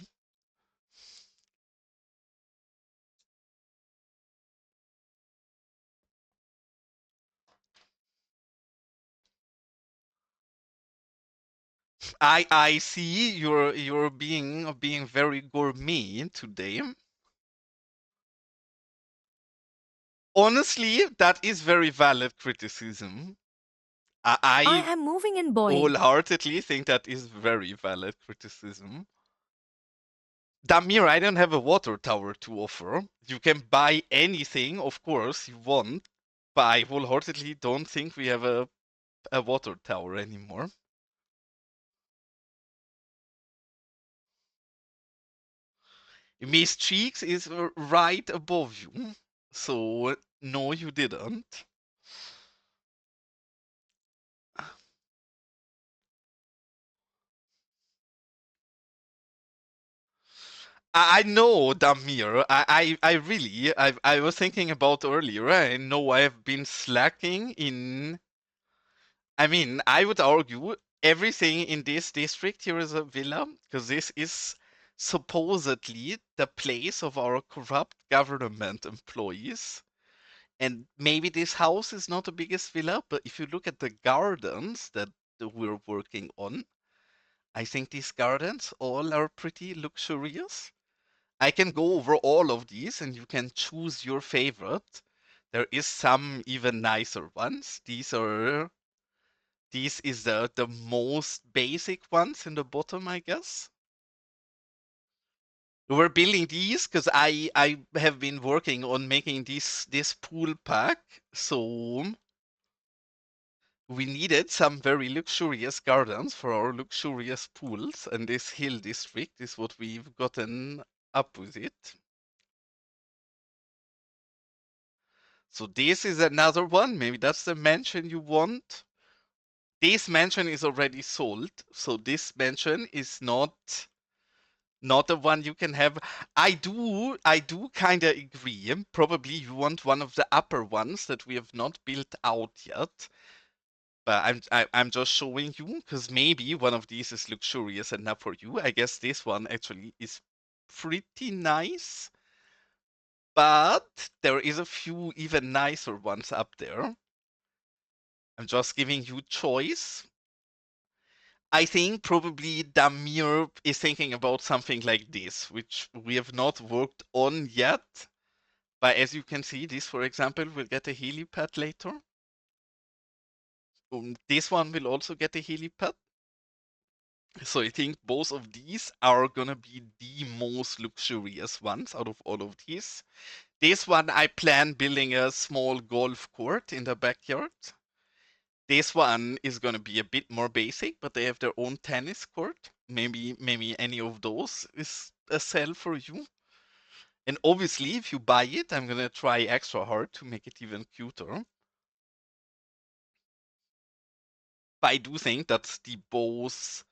I see you're being very gourmet today. Honestly, that is very valid criticism. I I am moving in, boy. wholeheartedly think that is very valid criticism. Damir, I don't have a water tower to offer. You can buy anything, of course, you want, but I wholeheartedly don't think we have a water tower anymore. Miss Cheeks is right above you, so no, you didn't. I know, Damir. I was thinking about earlier. I know I have been slacking in. I mean, I would argue everything in this district here is a villa because this is supposedly the place of our corrupt government employees. And maybe this house is not the biggest villa, but if you look at the gardens that we're working on, I think these gardens all are pretty luxurious. I can go over all of these and you can choose your favorite. There is some even nicer ones. This is the most basic ones in the bottom, I guess. We're building these because I have been working on making this pool pack. So we needed some very luxurious gardens for our luxurious pools, and this hill district is what we've gotten up with it. So this is another one. Maybe that's the mansion you want. This mansion is already sold, so this mansion is not the one you can have. I do kind of agree. Probably you want one of the upper ones that we have not built out yet. But I'm just showing you because maybe one of these is luxurious enough for you. I guess this one actually is pretty nice. but there is a few even nicer ones up there. I'm just giving you choice. I think probably Damir is thinking about something like this, which we have not worked on yet. But as you can see, this, for example, will get a helipad later. This one will also get a helipad. So I think both of these are gonna be the most luxurious ones out of all of these. This one I plan building a small golf court in the backyard. This one is gonna be a bit more basic, but they have their own tennis court. Maybe any of those is a sell for you. And obviously, if you buy it, I'm gonna try extra hard to make it even cuter. But I do think that's the both.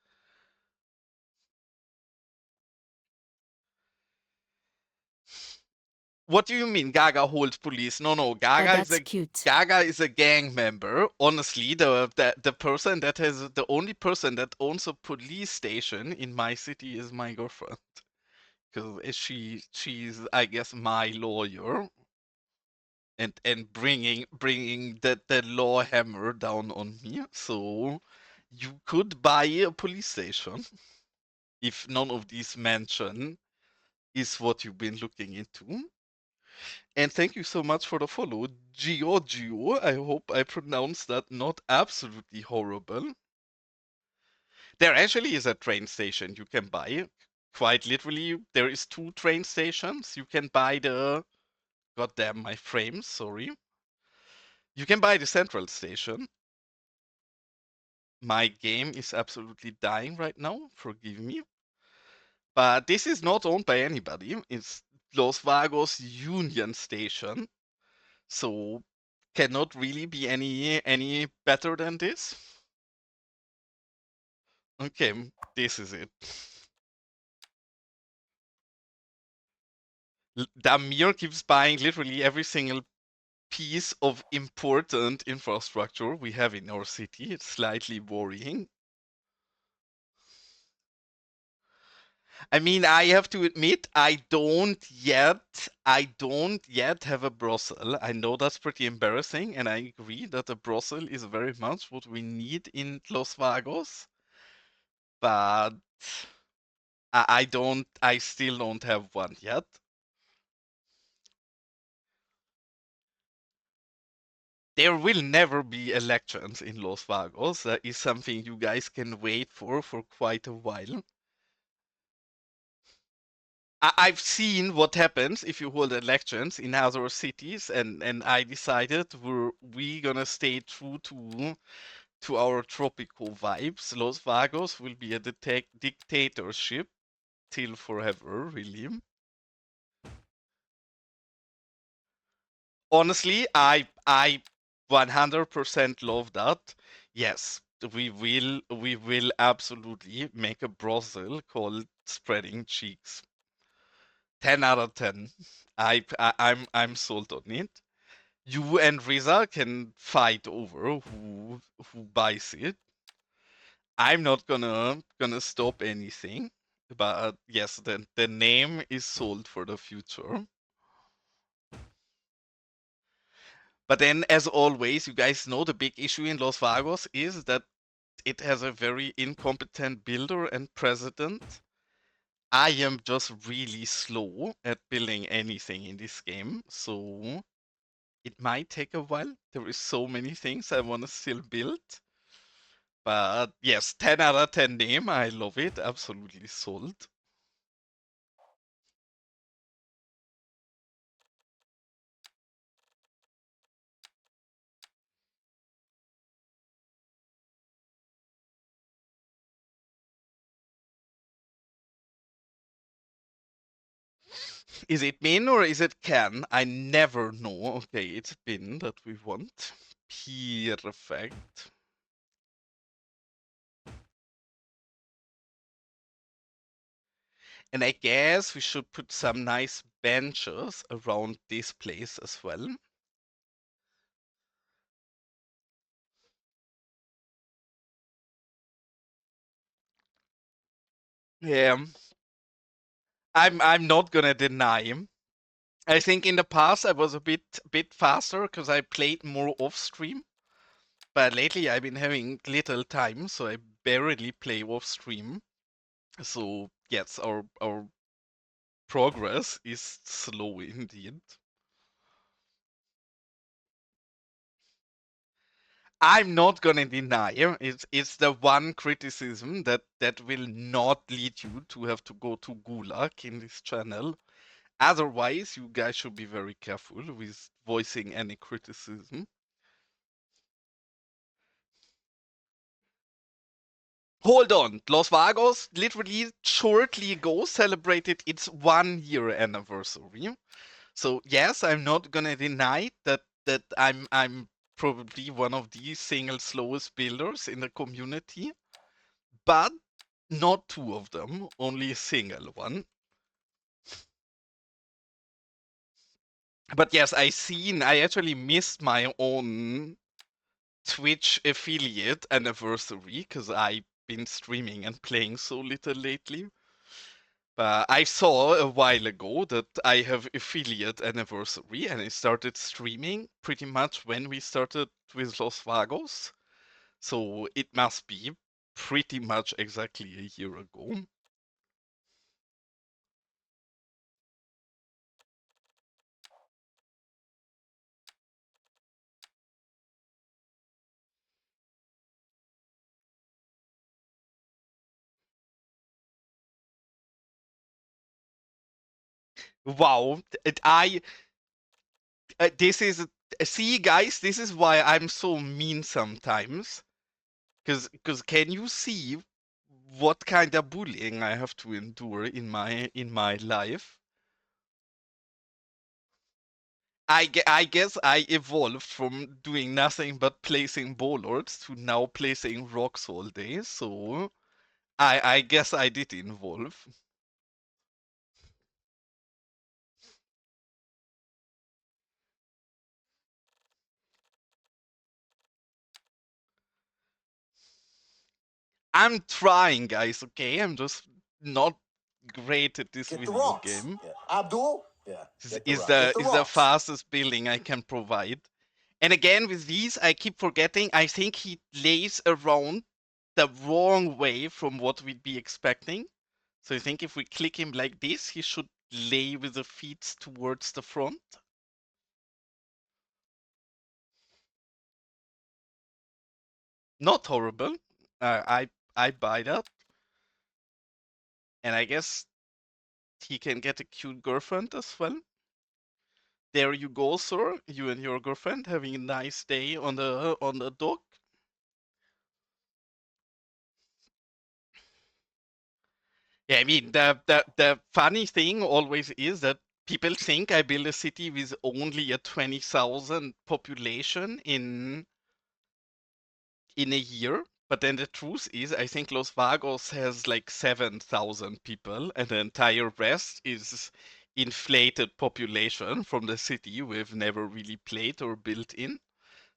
What do you mean Gaga holds police? No, That's cute. Gaga is a gang member. Honestly, the person that has the only person that owns a police station in my city is my girlfriend. Because she's I guess my lawyer and bringing the law hammer down on me. So you could buy a police station if none of these mention is what you've been looking into. And thank you so much for the follow, Giorgio. I hope I pronounced that not absolutely horrible. There actually is a train station you can buy. Quite literally, there is 2 train stations. You can buy the goddamn my frames, sorry. You can buy the central station. My game is absolutely dying right now, forgive me. But this is not owned by anybody. It's Los Vagos Union Station. So cannot really be any better than this. Okay, this is it. Damir keeps buying literally every single piece of important infrastructure we have in our city. It's slightly worrying. I mean, I have to admit, I don't yet have a brothel. I know that's pretty embarrassing, and I agree that a brothel is very much what we need in Los Vagos. But I still don't have one yet. There will never be elections in Los Vagos. That is something you guys can wait for quite a while. I've seen what happens if you hold elections in other cities, and I decided we gonna stay true to our tropical vibes. Los Vagos will be a dictatorship till forever, really. Honestly, I 100% love that. Yes, we will absolutely make a brothel called Spreading Cheeks. 10 out of 10. I'm sold on it. You and Riza can fight over who buys it. I'm not gonna stop anything. But yes, the name is sold for the future. But then, as always, you guys know the big issue in Los Vagos is that it has a very incompetent builder and president. I am just really slow at building anything in this game, so it might take a while. There is so many things I want to still build. But yes, 10 out of 10 name. I love it. Absolutely sold. Is it min or is it can? I never know. Okay, it's bin that we want. Perfect. And I guess we should put some nice benches around this place as well. Yeah. I'm not gonna deny. I think in the past I was a bit faster because I played more off stream. But lately I've been having little time, so I barely play off stream. So yes, our progress is slow indeed. I'm not gonna deny it's the one criticism that will not lead you to have to go to Gulag in this channel. Otherwise, you guys should be very careful with voicing any criticism. Hold on, Los Vagos literally shortly ago celebrated its 1 year anniversary. So yes, I'm not gonna deny that I'm probably one of the single slowest builders in the community, but not two of them, only a single one. But yes, I actually missed my own Twitch affiliate anniversary because I've been streaming and playing so little lately. But I saw a while ago that I have affiliate anniversary and I started streaming pretty much when we started with Los Vagos. So it must be pretty much exactly a year ago. Wow, this is see guys, this is why I'm so mean sometimes. Cause can you see what kind of bullying I have to endure in my life? I guess I evolved from doing nothing but placing bollards to now placing rocks all day, so I guess I did evolve. I'm trying, guys, okay? I'm just not great at this Get the video rocks. game. Yeah. Abdul? Yeah. This Get the is the rocks. fastest building I can provide. And again, with these, I keep forgetting, I think he lays around the wrong way from what we'd be expecting. So I think if we click him like this, he should lay with the feet towards the front. Not horrible. I buy that. And I guess he can get a cute girlfriend as well. There you go, sir. You and your girlfriend having a nice day on the dock. Yeah, I mean the funny thing always is that people think I build a city with only a 20,000 population in a year. But then the truth is, I think Los Vagos has like 7,000 people, and the entire rest is inflated population from the city we've never really played or built in.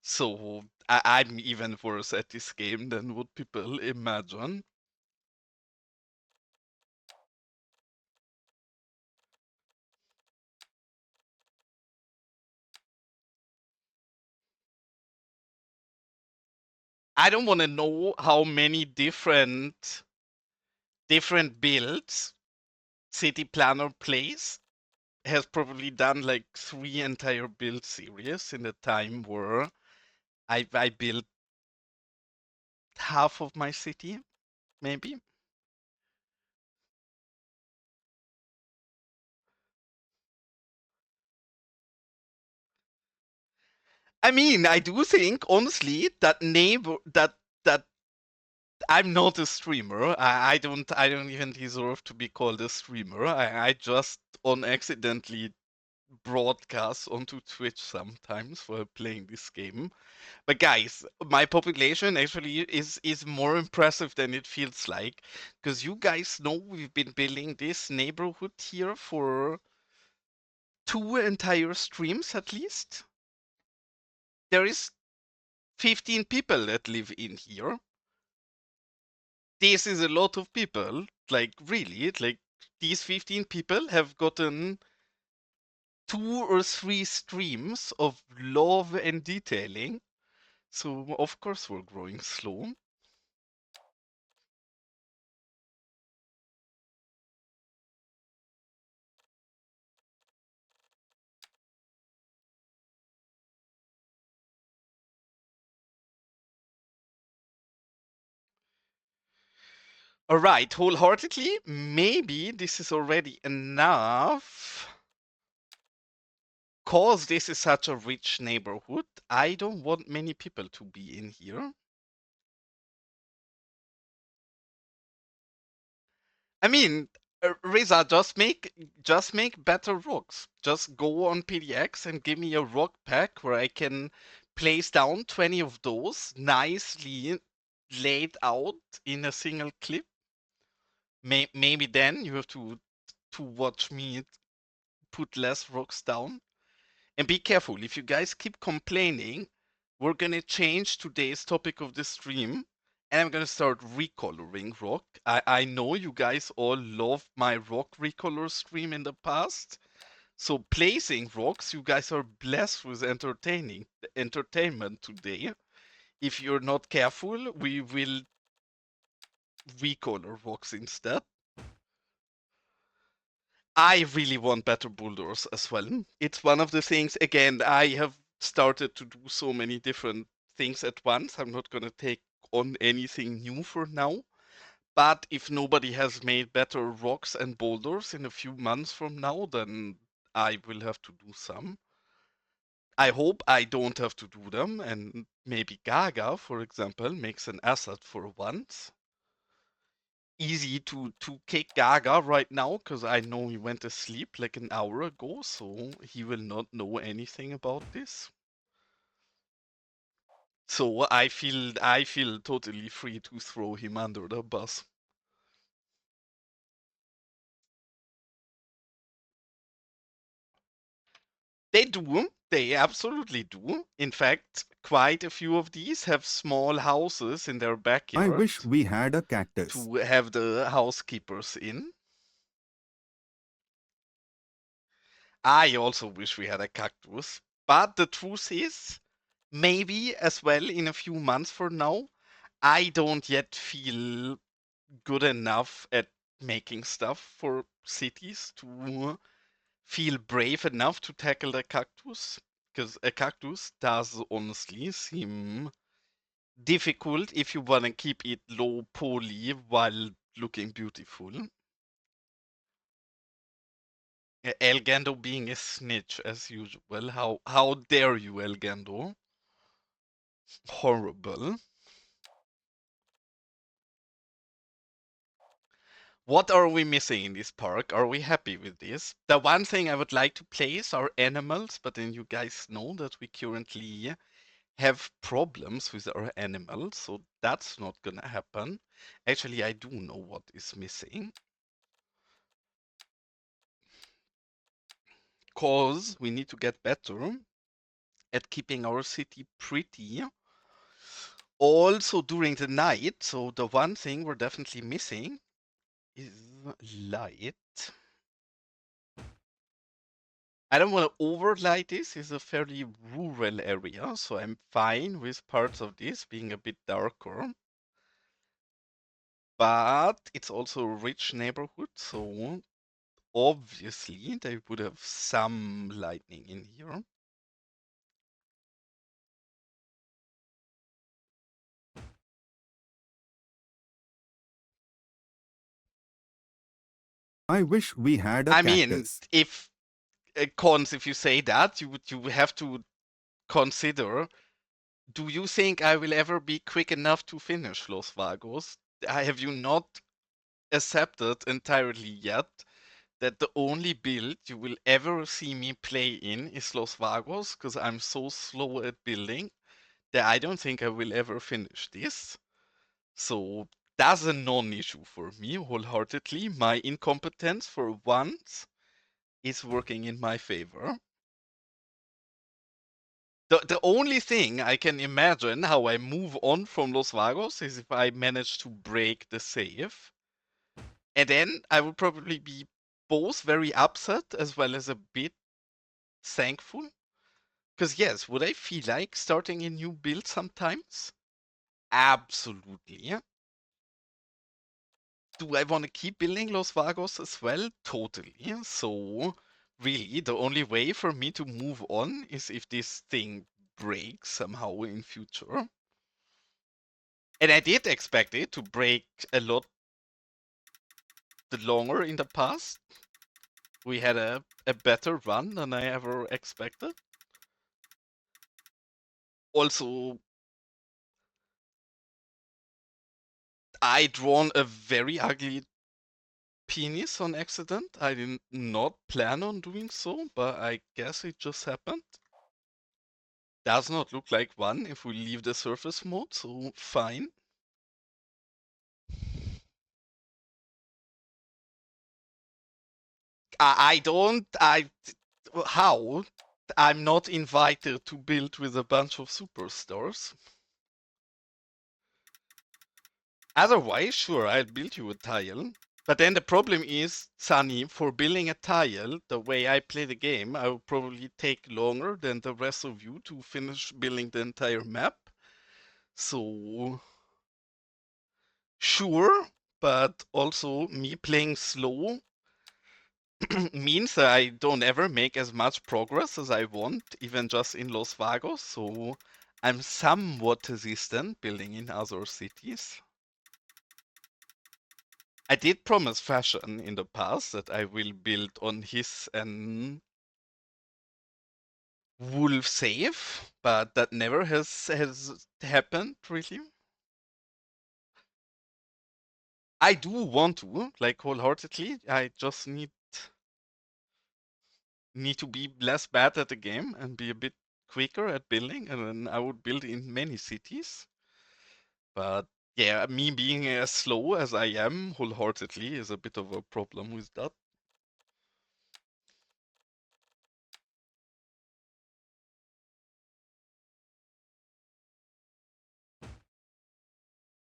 So I'm even worse at this game than what people imagine. I don't want to know how many different builds City Planner plays. Has probably done like 3 entire build series in the time where I built half of my city, maybe. I mean, I do think honestly that I'm not a streamer. I don't even deserve to be called a streamer. I just on accidentally broadcast onto Twitch sometimes for playing this game. But guys, my population actually is more impressive than it feels like, because you guys know we've been building this neighborhood here for 2 entire streams at least. There is 15 people that live in here. This is a lot of people. Like really, like these 15 people have gotten 2 or 3 streams of love and detailing. So of course we're growing slow. All right, wholeheartedly, maybe this is already enough. Cause this is such a rich neighborhood, I don't want many people to be in here. I mean, Reza, just make better rocks. Just go on PDX and give me a rock pack where I can place down 20 of those nicely laid out in a single clip. Maybe then you have to watch me put less rocks down. And be careful, if you guys keep complaining, we're gonna change today's topic of the stream and I'm gonna start recoloring rock. I know you guys all love my rock recolor stream in the past. So placing rocks, you guys are blessed with entertainment today. If you're not careful, we will recolor rocks instead. I really want better boulders as well. It's one of the things, again, I have started to do so many different things at once. I'm not going to take on anything new for now. But if nobody has made better rocks and boulders in a few months from now, then I will have to do some. I hope I don't have to do them, and maybe Gaga, for example, makes an asset for once. Easy to kick Gaga right now because I know he went to sleep like an hour ago, so he will not know anything about this. So I feel totally free to throw him under the bus. They do. They absolutely do. In fact, quite a few of these have small houses in their I backyard wish we had a cactus. to have the housekeepers in. I also wish we had a cactus. But the truth is, maybe as well in a few months from now, I don't yet feel good enough at making stuff for cities to feel brave enough to tackle the cactus. Because a cactus does honestly seem difficult if you want to keep it low poly while looking beautiful. Elgando being a snitch as usual. How dare you, Elgando? Horrible. What are we missing in this park? Are we happy with this? The one thing I would like to place are animals, but then you guys know that we currently have problems with our animals, so that's not gonna happen. Actually, I do know what is missing. Cause we need to get better at keeping our city pretty. Also during the night, so the one thing we're definitely missing is light. I don't want to overlight this. It's a fairly rural area, so I'm fine with parts of this being a bit darker. But it's also a rich neighborhood, so obviously they would have some lightning in here. I wish we had a I mean, cactus. if cons, if you say that, you have to consider. Do you think I will ever be quick enough to finish Los Vagos? Have you not accepted entirely yet that the only build you will ever see me play in is Los Vagos? Because I'm so slow at building that I don't think I will ever finish this. So that's a non-issue for me wholeheartedly. My incompetence for once is working in my favor. The only thing I can imagine how I move on from Los Vagos is if I manage to break the save. And then I would probably be both very upset as well as a bit thankful. Because yes, would I feel like starting a new build sometimes? Absolutely. Do I want to keep building Los Vagos as well? Totally. So really, the only way for me to move on is if this thing breaks somehow in future. And I did expect it to break a lot longer in the past. We had a better run than I ever expected. Also, I drawn a very ugly penis on accident. I did not plan on doing so, but I guess it just happened. Does not look like one if we leave the surface mode, so fine. I don't, how? I'm not invited to build with a bunch of superstars. Otherwise, sure, I'll build you a tile. But then the problem is, Sunny, for building a tile, the way I play the game, I will probably take longer than the rest of you to finish building the entire map. So, sure, but also me playing slow means that I don't ever make as much progress as I want, even just in Los Vagos. So, I'm somewhat resistant building in other cities. I did promise Fashion in the past that I will build on his and Wolf save, but that never has happened really. I do want to, like wholeheartedly. I just need to be less bad at the game and be a bit quicker at building, and then I would build in many cities. But yeah, me being as slow as I am wholeheartedly is a bit of a problem with that.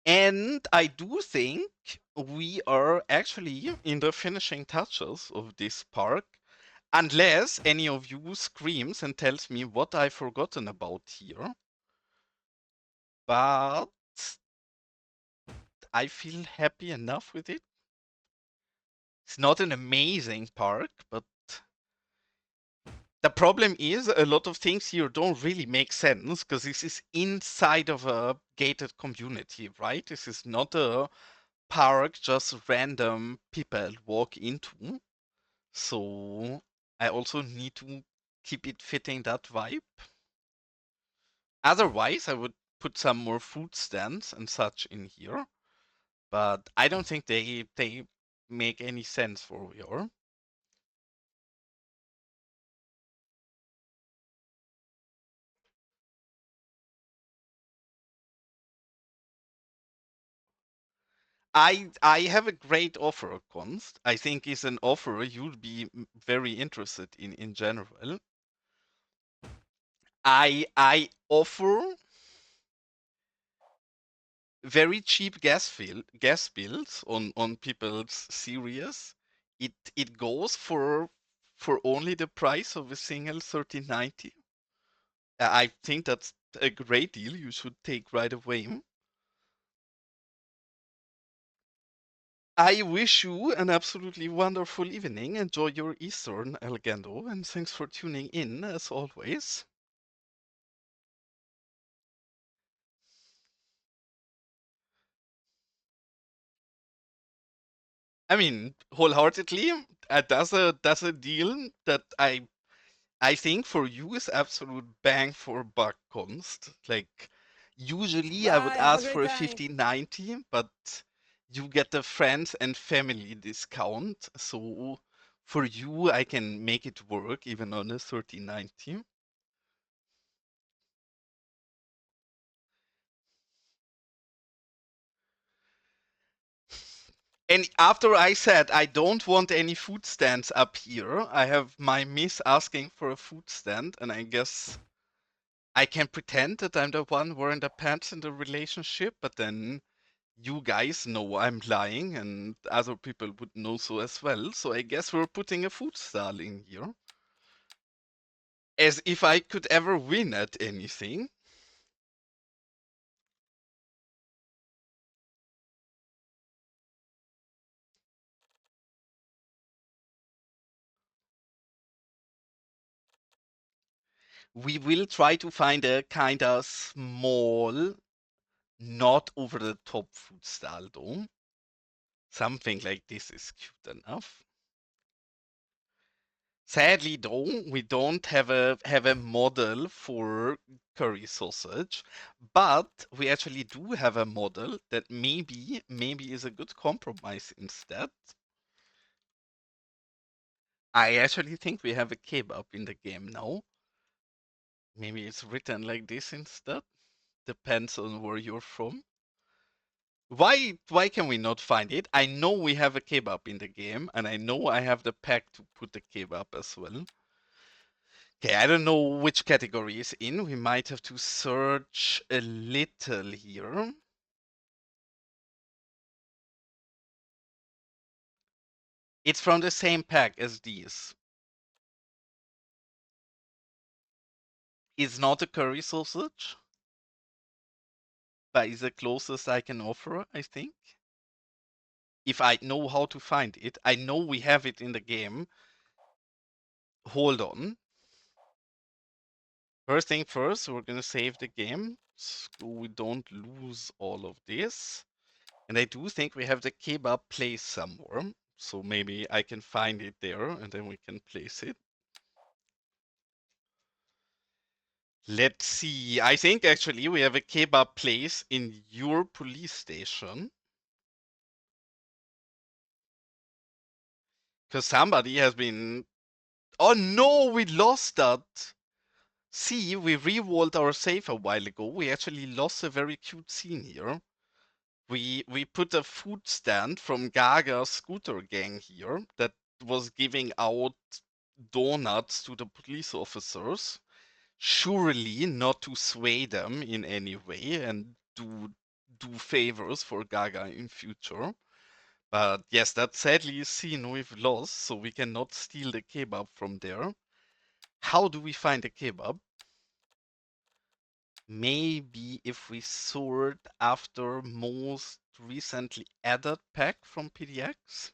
And I do think we are actually in the finishing touches of this park, unless any of you screams and tells me what I've forgotten about here. But I feel happy enough with it. It's not an amazing park, but the problem is a lot of things here don't really make sense because this is inside of a gated community, right? This is not a park just random people walk into. So I also need to keep it fitting that vibe. Otherwise, I would put some more food stands and such in here, but I don't think they make any sense for here. I have a great offer, Const. I think is an offer you'd be very interested in general. I offer very cheap gas bills on people's series. It goes for only the price of a single 1390. I think that's a great deal you should take right away. I wish you an absolutely wonderful evening. Enjoy your Eastern, Elgando, and thanks for tuning in as always. I mean, wholeheartedly, that's a deal that I think for you is absolute bang for buck Kunst. Like usually I would Bye, have a ask great for a time. 1590, but you get the friends and family discount. So for you I can make it work even on a 1390. And after I said I don't want any food stands up here, I have my miss asking for a food stand, and I guess I can pretend that I'm the one wearing the pants in the relationship, but then you guys know I'm lying and other people would know so as well. So I guess we're putting a food stall in here. As if I could ever win at anything. We will try to find a kind of small, not over the top food style though. Something like this is cute enough. Sadly though, we don't have a model for curry sausage, but we actually do have a model that maybe is a good compromise instead. I actually think we have a kebab in the game now. Maybe it's written like this instead. Depends on where you're from. Why can we not find it? I know we have a kebab in the game, and I know I have the pack to put the kebab as well. Okay, I don't know which category is in. We might have to search a little here. It's from the same pack as these. It's not a curry sausage, but it's the closest I can offer, I think. If I know how to find it. I know we have it in the game. Hold on. First thing first, we're gonna save the game so we don't lose all of this. And I do think we have the kebab placed somewhere. So maybe I can find it there and then we can place it. Let's see. I think actually we have a kebab place in your police station. Because somebody has been... Oh no, we lost that. See, we re-walled our safe a while ago. We actually lost a very cute scene here. We put a food stand from Gaga's scooter gang here that was giving out donuts to the police officers. Surely not to sway them in any way and do favors for Gaga in future. But yes, that sadly is scene we've lost, so we cannot steal the kebab from there. How do we find the kebab? Maybe if we sort after most recently added pack from PDX?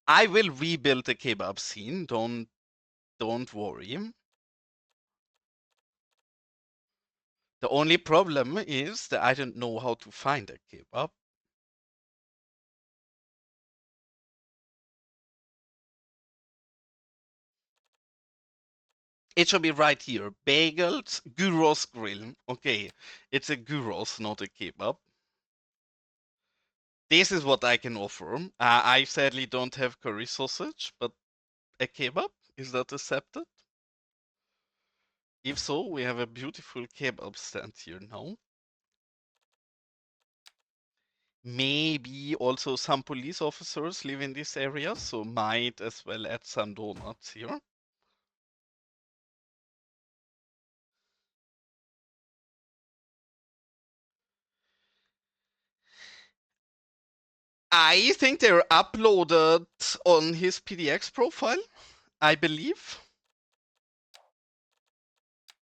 I will rebuild the kebab scene, don't worry. The only problem is that I don't know how to find a kebab. It should be right here. Bagels, gyros grill. Okay, it's a gyros, not a kebab. This is what I can offer. I sadly don't have curry sausage, but a kebab, is that accepted? If so, we have a beautiful kebab stand here now. Maybe also some police officers live in this area, so might as well add some donuts here. I think they're uploaded on his PDX profile, I believe.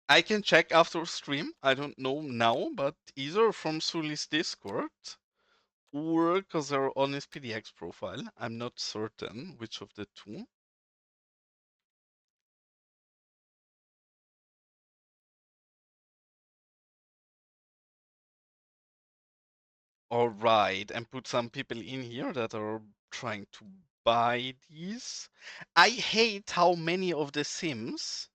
I can check after stream. I don't know now, but either from Suli's Discord or because they're on his PDX profile. I'm not certain which of the two. All right, and put some people in here that are trying to buy these. I hate how many of the Sims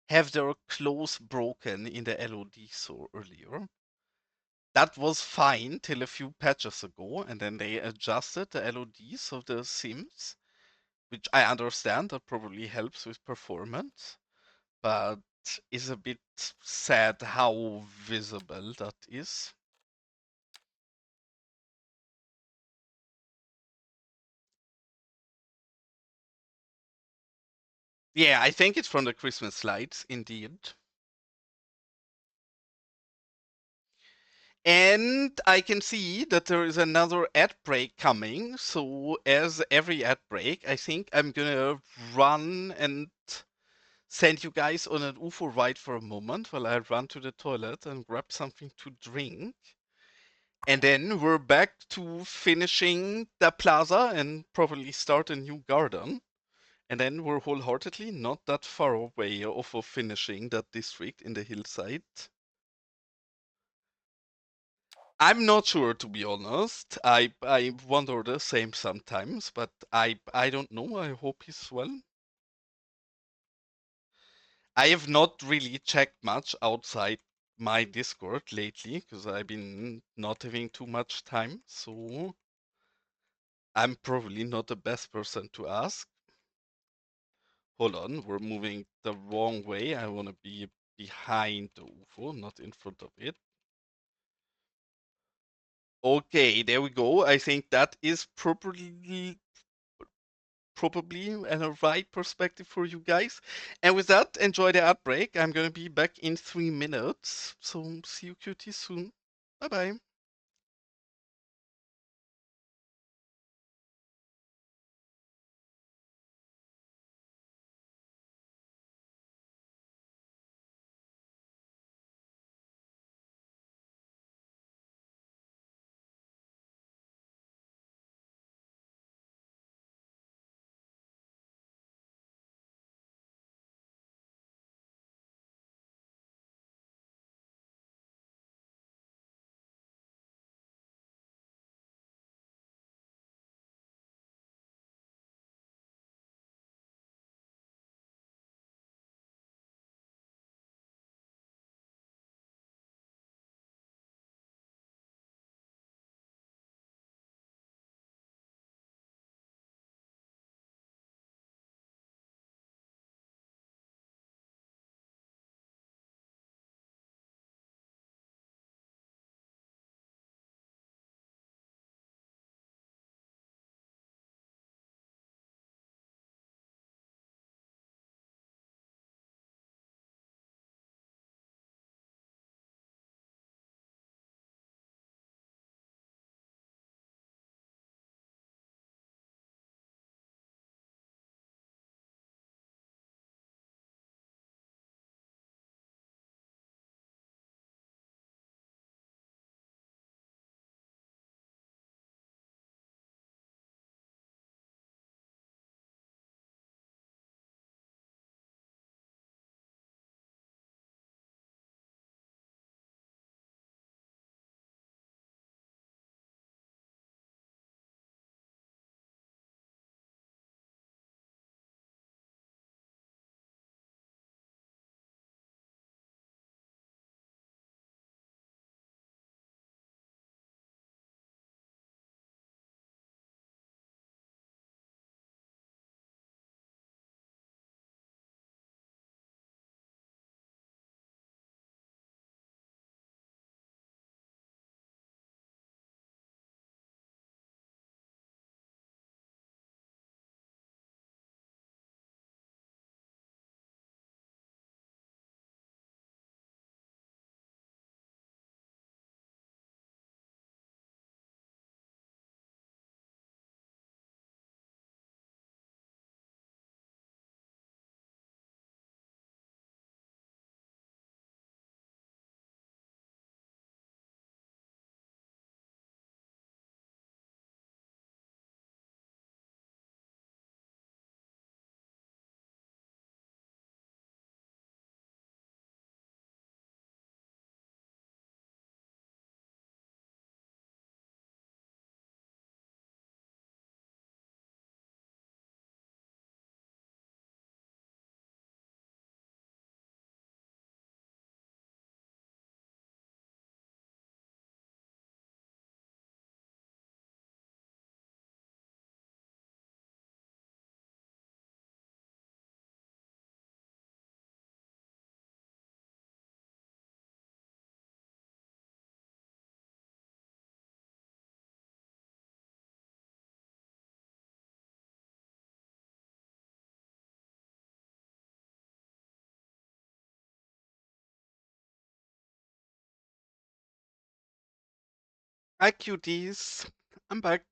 have their clothes broken in the LOD so earlier. That was fine till a few patches ago, and then they adjusted the LODs of the Sims, which I understand that probably helps with performance, but is a bit sad how visible that is. Yeah, I think it's from the Christmas lights, indeed. And I can see that there is another ad break coming. So as every ad break, I think I'm gonna run and send you guys on an UFO ride for a moment while I run to the toilet and grab something to drink. And then we're back to finishing the plaza and probably start a new garden. And then we're wholeheartedly not that far away off of finishing that district in the hillside. I'm not sure, to be honest. I wonder the same sometimes, but I don't know. I hope he's well. I have not really checked much outside my Discord lately because I've been not having too much time. So I'm probably not the best person to ask. Hold on, we're moving the wrong way. I want to be behind the UFO, not in front of it. Okay, there we go. I think that is probably a right perspective for you guys. And with that, enjoy the ad break. I'm going to be back in 3 minutes. So see you cuties soon. Bye bye. Hi, cuties. I'm back.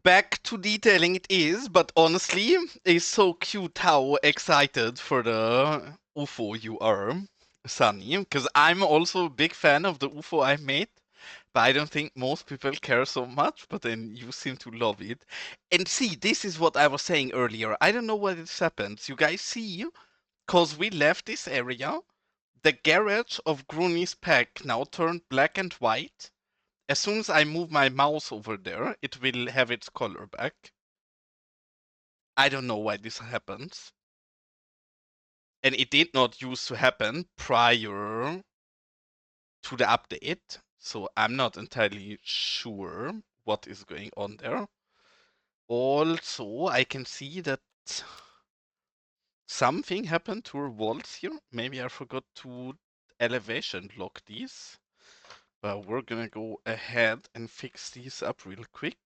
Back to detailing it is, but honestly, it's so cute how excited for the UFO you are, Sunny, because I'm also a big fan of the UFO I made, but I don't think most people care so much, but then you seem to love it. And see, this is what I was saying earlier. I don't know what this happens. You guys see, because we left this area, the garage of Grooney's pack now turned black and white. As soon as I move my mouse over there, it will have its color back. I don't know why this happens. And it did not used to happen prior to the update. So I'm not entirely sure what is going on there. Also, I can see that something happened to our walls here. Maybe I forgot to elevation lock these. But we're gonna go ahead and fix these up real quick.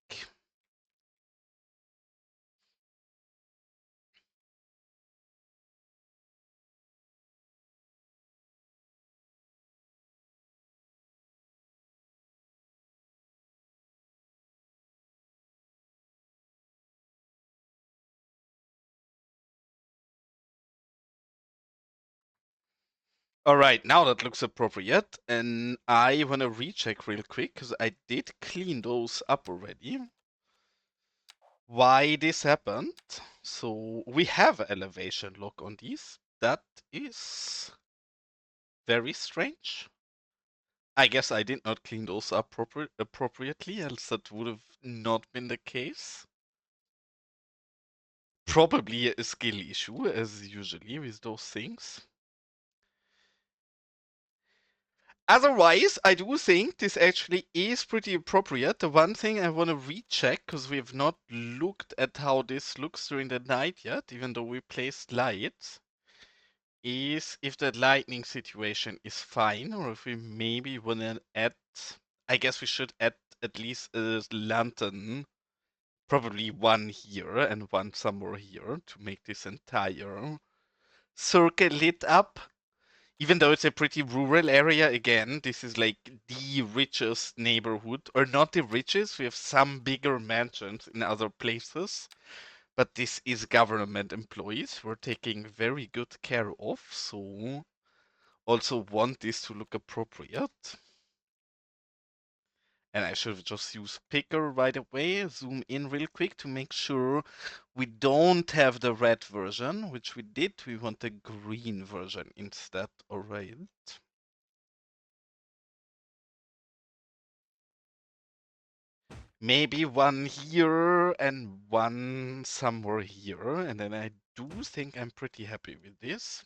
All right, now that looks appropriate. And I want to recheck real quick because I did clean those up already. Why this happened? So we have elevation lock on these. That is very strange. I guess I did not clean those up appropriately, else that would have not been the case. Probably a skill issue, as usually with those things. Otherwise, I do think this actually is pretty appropriate. The one thing I want to recheck, because we have not looked at how this looks during the night yet, even though we placed lights, is if the lightning situation is fine, or if we maybe want to add, I guess we should add at least a lantern, probably one here and one somewhere here, to make this entire circle lit up. Even though it's a pretty rural area, again, this is like the richest neighborhood, or not the richest. We have some bigger mansions in other places, but this is government employees we're taking very good care of, so also want this to look appropriate. And I should have just used picker right away, zoom in real quick to make sure we don't have the red version, which we did. We want the green version instead, alright. Maybe one here and one somewhere here, and then I do think I'm pretty happy with this.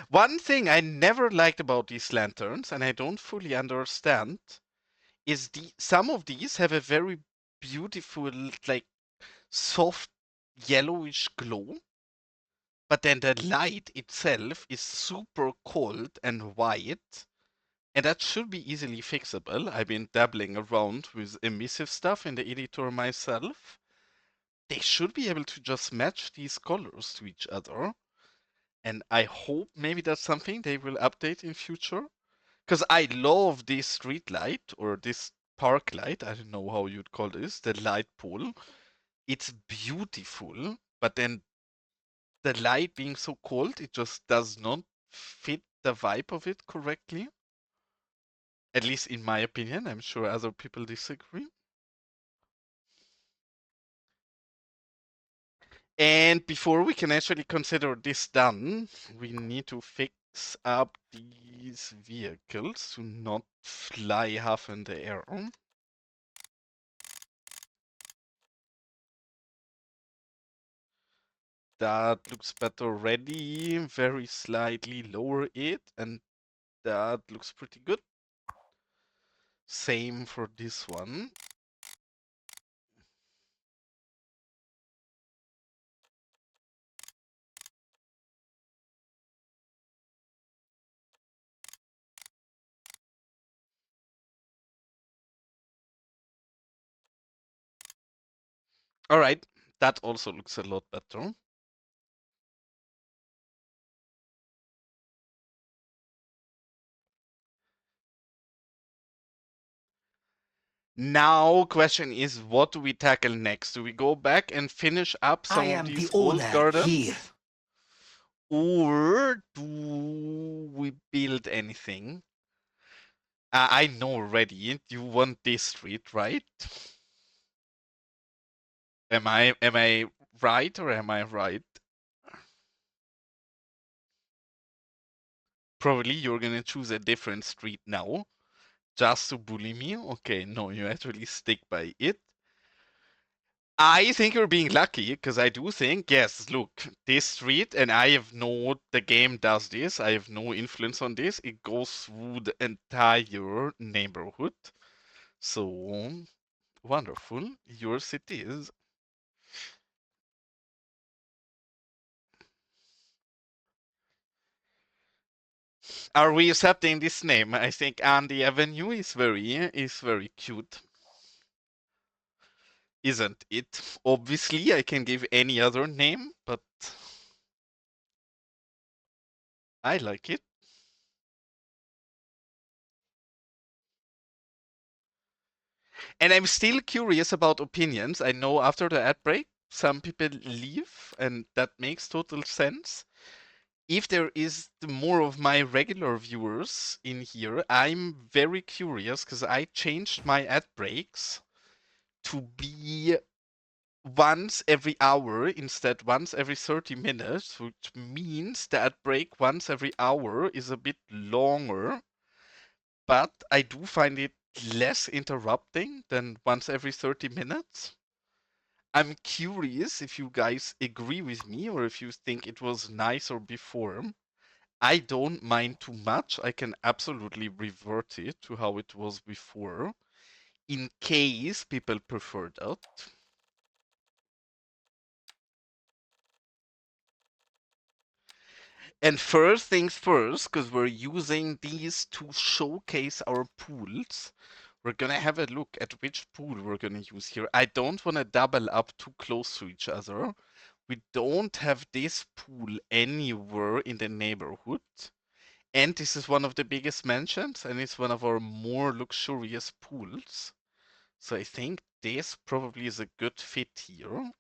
One thing I never liked about these lanterns, and I don't fully understand, is some of these have a very beautiful, like, soft yellowish glow, but then the light itself is super cold and white. And that should be easily fixable. I've been dabbling around with emissive stuff in the editor myself. They should be able to just match these colors to each other. And I hope maybe that's something they will update in future. Because I love this street light or this park light. I don't know how you'd call this, the light pole. It's beautiful, but then the light being so cold, it just does not fit the vibe of it correctly. At least in my opinion. I'm sure other people disagree. And before we can actually consider this done, we need to fix up these vehicles to not fly half in the air. That looks better already. Very slightly lower it, and that looks pretty good. Same for this one. All right, that also looks a lot better. Now, question is, what do we tackle next? Do we go back and finish up some of these old gardens? Or do we build anything? I know already. You want this street, right? Am I right or am I right? Probably you're gonna choose a different street now, just to bully me. Okay, no, you actually stick by it. I think you're being lucky, because I do think, yes, look, this street, and I have the game does this, I have no influence on this, it goes through the entire neighborhood. So, wonderful, your city is. Are we accepting this name? I think Andy Avenue is very cute. Isn't it? Obviously, I can give any other name, but I like it. And I'm still curious about opinions. I know after the ad break, some people leave, and that makes total sense. If there is more of my regular viewers in here, I'm very curious because I changed my ad breaks to be once every hour instead once every 30 minutes, which means the ad break once every hour is a bit longer, but I do find it less interrupting than once every 30 minutes. I'm curious if you guys agree with me or if you think it was nicer before. I don't mind too much. I can absolutely revert it to how it was before in case people prefer that. And first things first, because we're using these to showcase our pools, we're gonna have a look at which pool we're gonna use here. I don't want to double up too close to each other. We don't have this pool anywhere in the neighborhood. And this is one of the biggest mansions, and it's one of our more luxurious pools. So I think this probably is a good fit here.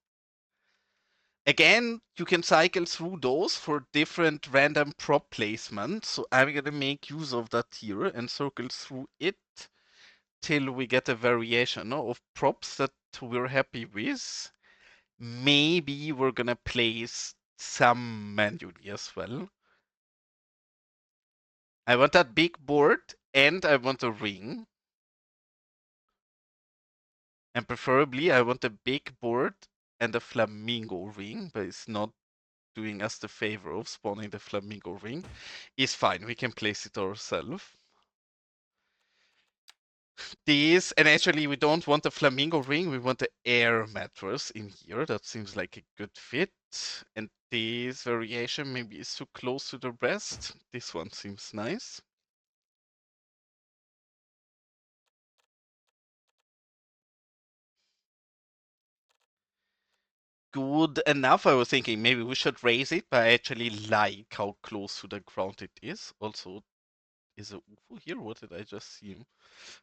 Again, you can cycle through those for different random prop placements. So I'm gonna make use of that here and circle through it till we get a variation of props that we're happy with. Maybe we're gonna place some manually as well. I want that big board and I want a ring. And preferably I want a big board and a flamingo ring, but it's not doing us the favor of spawning the flamingo ring. Is fine, we can place it ourselves. This, and actually we don't want the flamingo ring, we want the air mattress in here. That seems like a good fit. And this variation maybe is too close to the rest. This one seems nice. Good enough. I was thinking maybe we should raise it, but I actually like how close to the ground it is. Also, is a UFO here? What did I just see?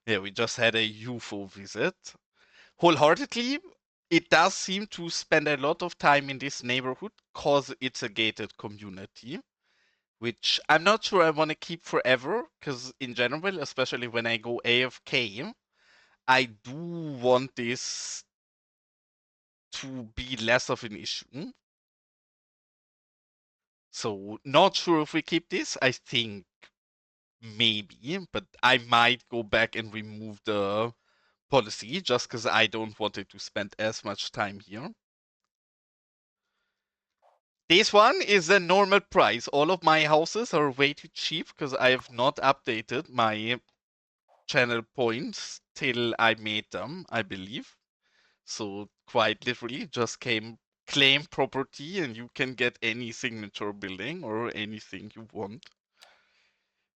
Yeah, we just had a UFO visit. Wholeheartedly, it does seem to spend a lot of time in this neighborhood because it's a gated community, which I'm not sure I want to keep forever, because in general, especially when I go AFK, I do want this to be less of an issue. So, not sure if we keep this. I think maybe, but I might go back and remove the policy just because I don't want it to spend as much time here. This one is the normal price. All of my houses are way too cheap because I have not updated my channel points till I made them, I believe. So quite literally just claim property and you can get any signature building or anything you want,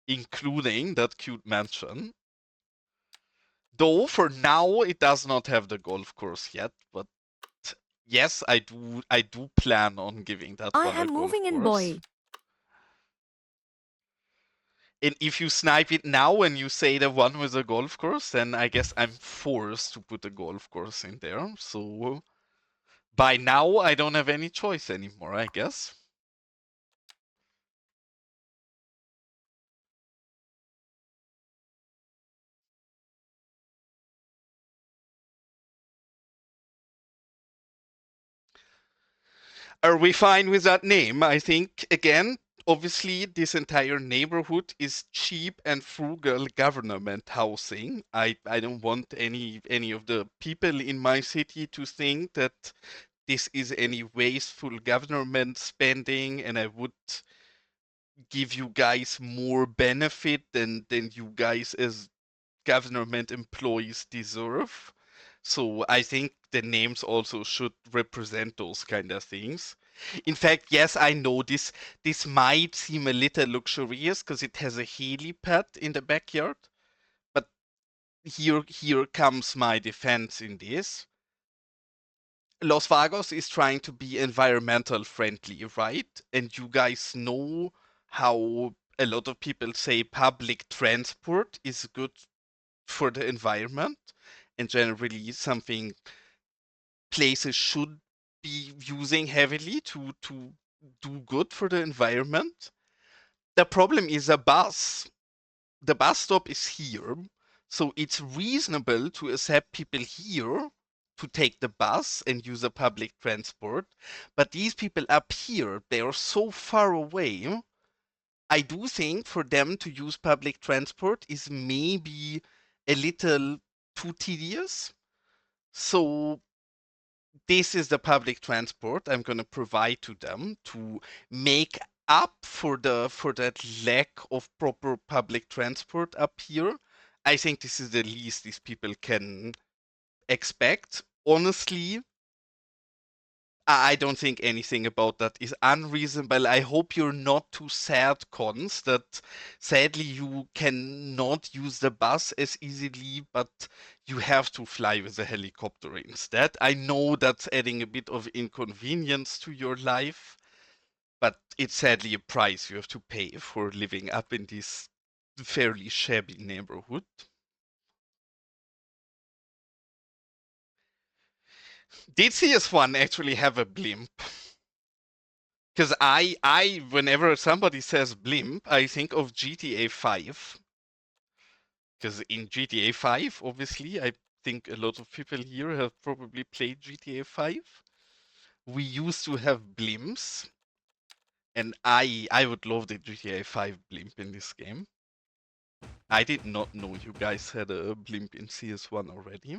including that cute mansion. Though for now it does not have the golf course yet, but yes, I do plan on giving that I one a am golf moving in, course. boy. And if you snipe it now and you say the one with a golf course, then I guess I'm forced to put a golf course in there. So by now, I don't have any choice anymore, I guess. Are we fine with that name? I think, again, obviously, this entire neighborhood is cheap and frugal government housing. I don't want any of the people in my city to think that this is any wasteful government spending, and I would give you guys more benefit than you guys as government employees deserve. So I think the names also should represent those kind of things. In fact, yes, I know this might seem a little luxurious because it has a helipad in the backyard, but here comes my defense in this. Los Vagos is trying to be environmental friendly, right? And you guys know how a lot of people say public transport is good for the environment and generally something places should be using heavily to do good for the environment. The problem is a bus. The bus stop is here, so it's reasonable to accept people here to take the bus and use a public transport. But these people up here, they are so far away. I do think for them to use public transport is maybe a little too tedious. So this is the public transport I'm going to provide to them to make up for that lack of proper public transport up here. I think this is the least these people can expect. Honestly, I don't think anything about that is unreasonable. I hope you're not too sad, cons, that sadly you cannot use the bus as easily, but you have to fly with a helicopter instead. I know that's adding a bit of inconvenience to your life, but it's sadly a price you have to pay for living up in this fairly shabby neighborhood. Did CS1 actually have a blimp? Because whenever somebody says blimp, I think of GTA 5. Because in GTA 5, obviously, I think a lot of people here have probably played GTA 5. We used to have blimps, and I would love the GTA 5 blimp in this game. I did not know you guys had a blimp in CS1 already.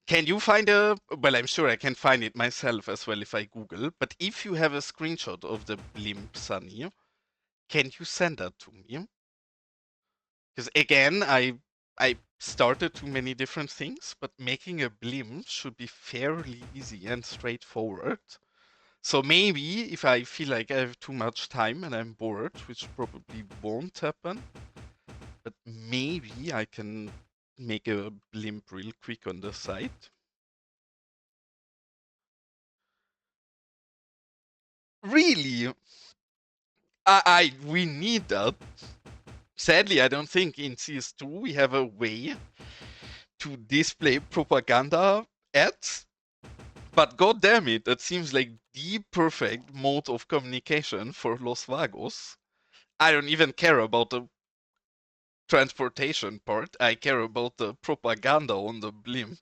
Can you find a... Well, I'm sure I can find it myself as well if I Google, but if you have a screenshot of the blimp, Sunny, can you send that to me? Because again, I started too many different things, but making a blimp should be fairly easy and straightforward. So maybe if I feel like I have too much time and I'm bored, which probably won't happen, but maybe I can make a blimp real quick on the site. Really? We need that. Sadly, I don't think in CS2 we have a way to display propaganda ads. But god damn it, that seems like the perfect mode of communication for Los Vagos. I don't even care about the transportation part, I care about the propaganda on the blimp.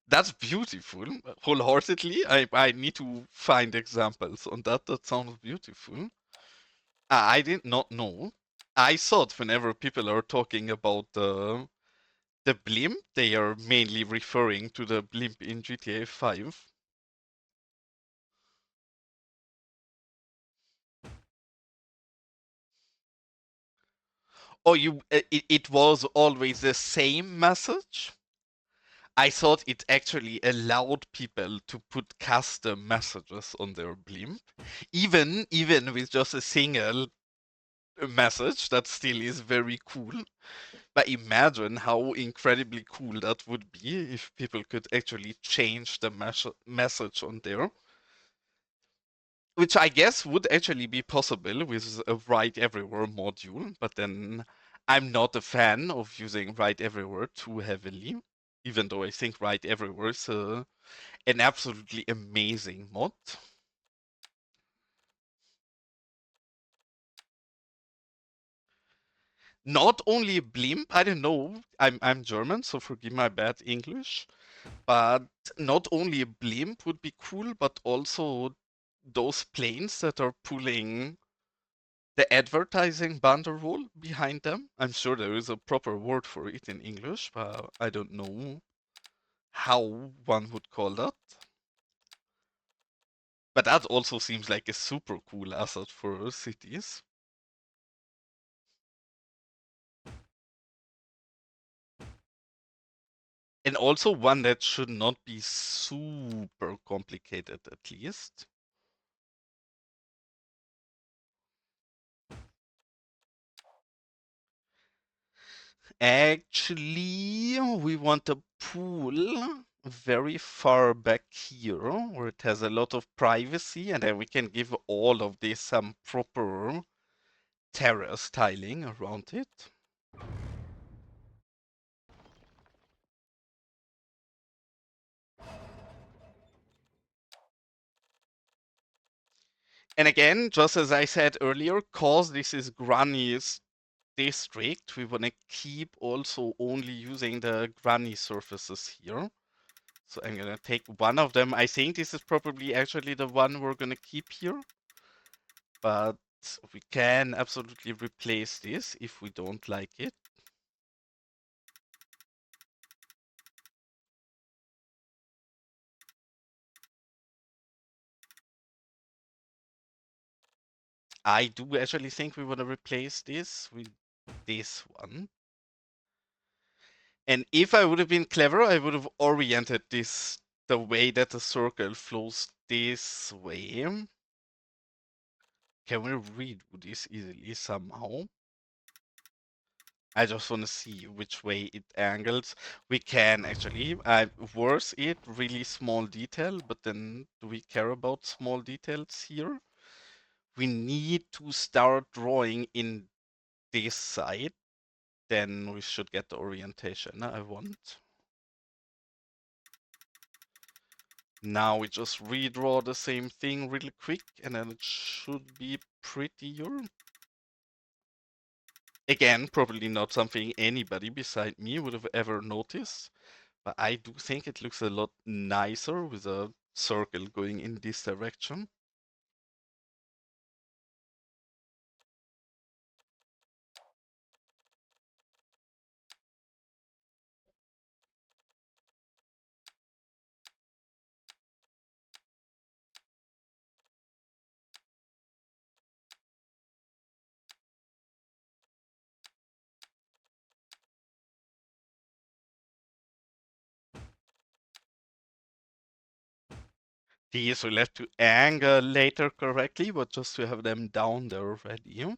That's beautiful. Wholeheartedly, I need to find examples on that. That sounds beautiful. I did not know. I thought whenever people are talking about the blimp, they are mainly referring to the blimp in GTA 5. Oh, it was always the same message? I thought it actually allowed people to put custom messages on their blimp. Even with just a single message, that still is very cool. But imagine how incredibly cool that would be if people could actually change the message on there. which I guess would actually be possible with a Write Everywhere module, but then I'm not a fan of using Write Everywhere too heavily, even though I think Write Everywhere is an absolutely amazing mod. Not only a blimp, I don't know, I'm German, so forgive my bad English, but not only a blimp would be cool, but also those planes that are pulling the advertising banderole behind them. I'm sure there is a proper word for it in English, but I don't know how one would call that. But that also seems like a super cool asset for cities. And also one that should not be super complicated, at least. Actually, we want a pool very far back here, where it has a lot of privacy, and then we can give all of this some proper terrace tiling around it. And again, just as I said earlier, cause this is Granny's district, we want to keep also only using the Granny surfaces here. So I'm gonna take one of them. I think this is probably actually the one we're gonna keep here. But we can absolutely replace this if we don't like it. I do actually think we want to replace this with this one. And if I would have been clever, I would have oriented this the way that the circle flows this way. Can we redo this easily somehow? I just want to see which way it angles. We can actually. Worse it, really small detail, but then do we care about small details here? We need to start drawing in this side. Then we should get the orientation I want. Now we just redraw the same thing really quick, and then it should be prettier. Again, probably not something anybody beside me would have ever noticed, but I do think it looks a lot nicer with a circle going in this direction. These will have to angle later correctly, but just to have them down there already. And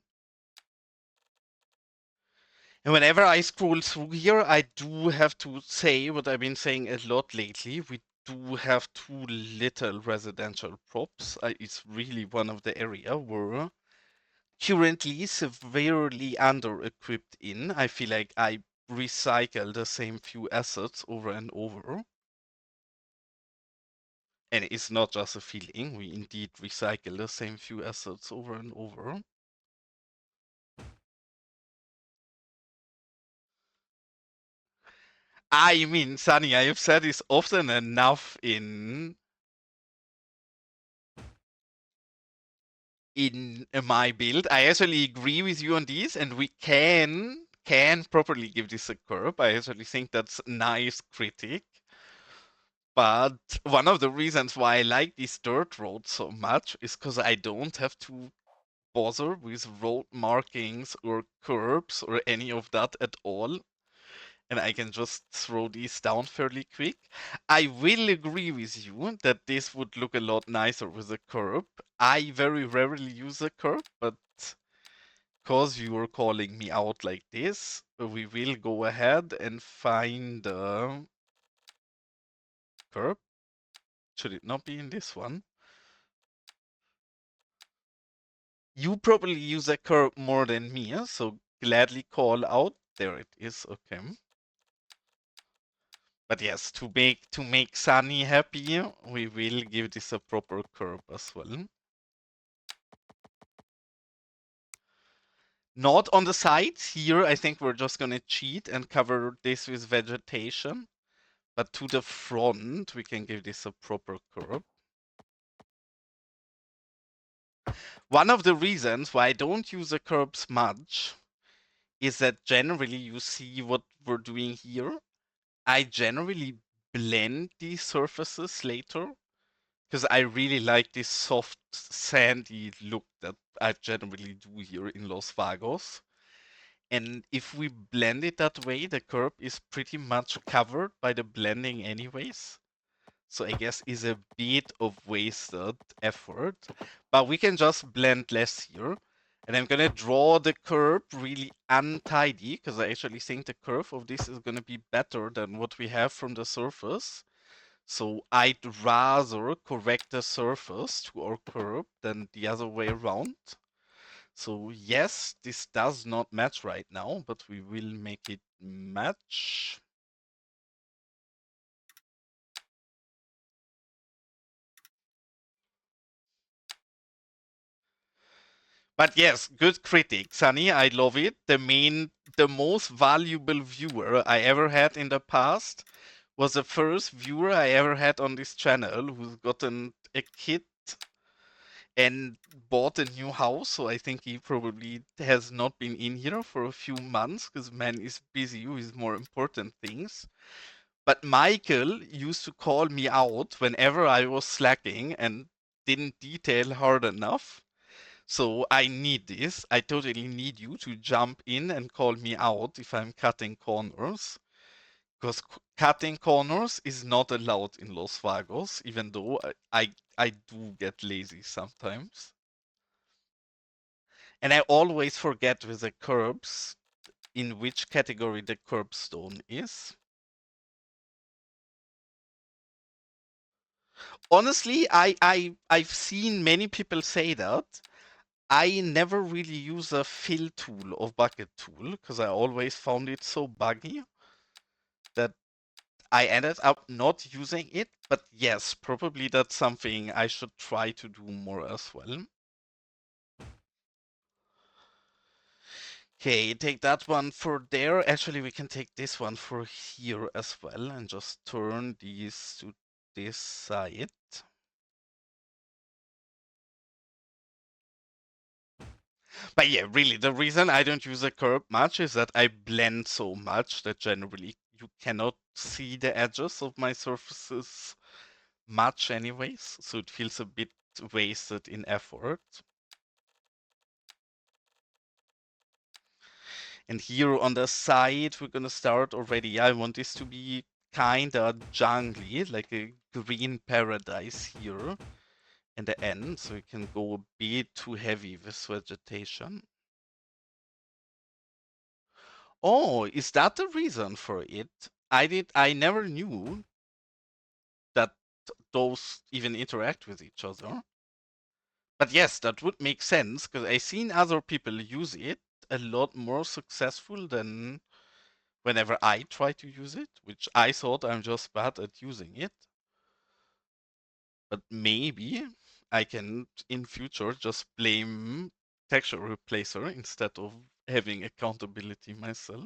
whenever I scroll through here, I do have to say what I've been saying a lot lately. We do have too little residential props. It's really one of the area where currently severely under-equipped in. I feel like I recycle the same few assets over and over. And it's not just a feeling, we indeed recycle the same few assets over and over. I mean, Sunny, I have said this often enough in my build. I actually agree with you on these, and we can properly give this a curb. I actually think that's nice critic. But one of the reasons why I like these dirt roads so much is because I don't have to bother with road markings or curbs or any of that at all. And I can just throw these down fairly quick. I will agree with you that this would look a lot nicer with a curb. I very rarely use a curb, but because you are calling me out like this, we will go ahead and find a curb. Should it not be in this one? You probably use a curb more than me, so gladly call out. There it is, okay. But yes, to make Sunny happy, we will give this a proper curb as well. Not on the sides here. I think we're just gonna cheat and cover this with vegetation. But to the front, we can give this a proper curb. One of the reasons why I don't use the curbs much is that generally you see what we're doing here. I generally blend these surfaces later because I really like this soft sandy look that I generally do here in Los Vagos. And if we blend it that way, the curb is pretty much covered by the blending anyways. So I guess is a bit of wasted effort, but we can just blend less here. And I'm gonna draw the curve really untidy because I actually think the curve of this is gonna be better than what we have from the surface. So I'd rather correct the surface to our curve than the other way around. So yes, this does not match right now, but we will make it match. But yes, good critic, Sunny. I love it. The most valuable viewer I ever had in the past was the first viewer I ever had on this channel who's gotten a kid and bought a new house. So I think he probably has not been in here for a few months because man is busy with more important things. But Michael used to call me out whenever I was slacking and didn't detail hard enough. So I need this. I totally need you to jump in and call me out if I'm cutting corners. Because cutting corners is not allowed in Los Vagos, even though I do get lazy sometimes. And I always forget with the curbs in which category the curbstone is. Honestly, I've seen many people say that. I never really use a fill tool or bucket tool because I always found it so buggy that I ended up not using it. But yes, probably that's something I should try to do more as well. Okay, take that one for there. Actually, we can take this one for here as well and just turn these to this side. But yeah, really, the reason I don't use a curb much is that I blend so much that generally you cannot see the edges of my surfaces much anyways, so it feels a bit wasted in effort. And here on the side, we're gonna start already. I want this to be kinda jungly, like a green paradise here in the end, so we can go a bit too heavy with vegetation. Oh, is that the reason for it? I never knew that those even interact with each other. But yes, that would make sense because I've seen other people use it a lot more successful than whenever I try to use it, which I thought I'm just bad at using it. But maybe I can in future just blame texture replacer instead of having accountability myself.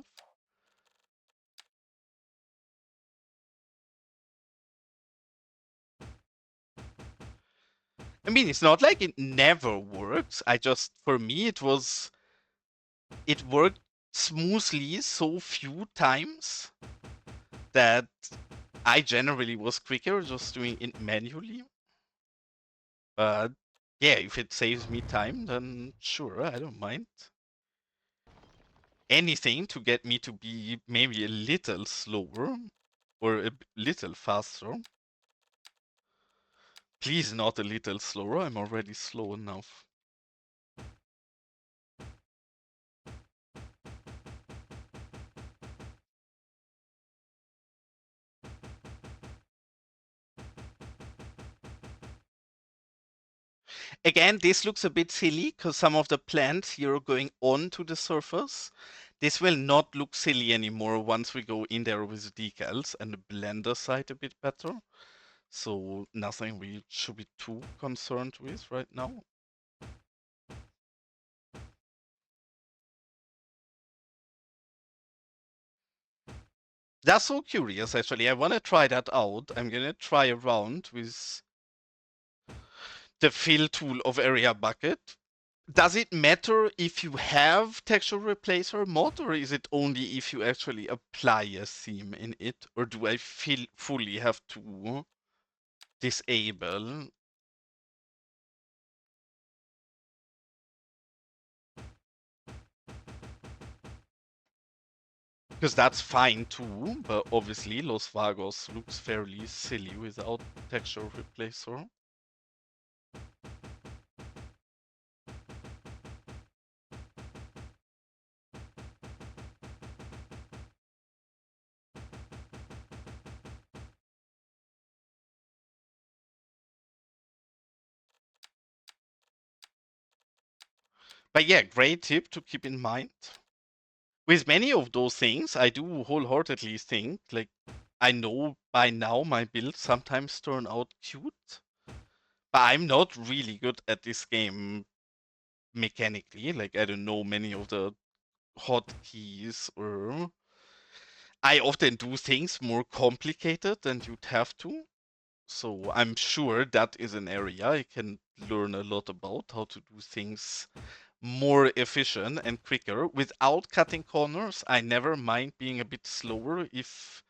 I mean, it's not like it never works. For me, it worked smoothly so few times that I generally was quicker just doing it manually. But yeah, if it saves me time, then sure, I don't mind. Anything to get me to be maybe a little slower or a little faster. Please not a little slower, I'm already slow enough. Again, this looks a bit silly because some of the plants here are going on to the surface. This will not look silly anymore once we go in there with decals and blend the site a bit better. So nothing we should be too concerned with right now. That's so curious, actually. I want to try that out. I'm going to try around with the fill tool of Area Bucket. Does it matter if you have texture replacer mod, or is it only if you actually apply a theme in it? Or do I fully have to disable? Because that's fine too, but obviously Los Vagos looks fairly silly without texture replacer. But yeah, great tip to keep in mind. With many of those things, I do wholeheartedly think, like, I know by now my builds sometimes turn out cute, but I'm not really good at this game mechanically. Like, I don't know many of the hotkeys, or I often do things more complicated than you'd have to. So I'm sure that is an area I can learn a lot about, how to do things more efficient and quicker without cutting corners. I never mind being a bit slower if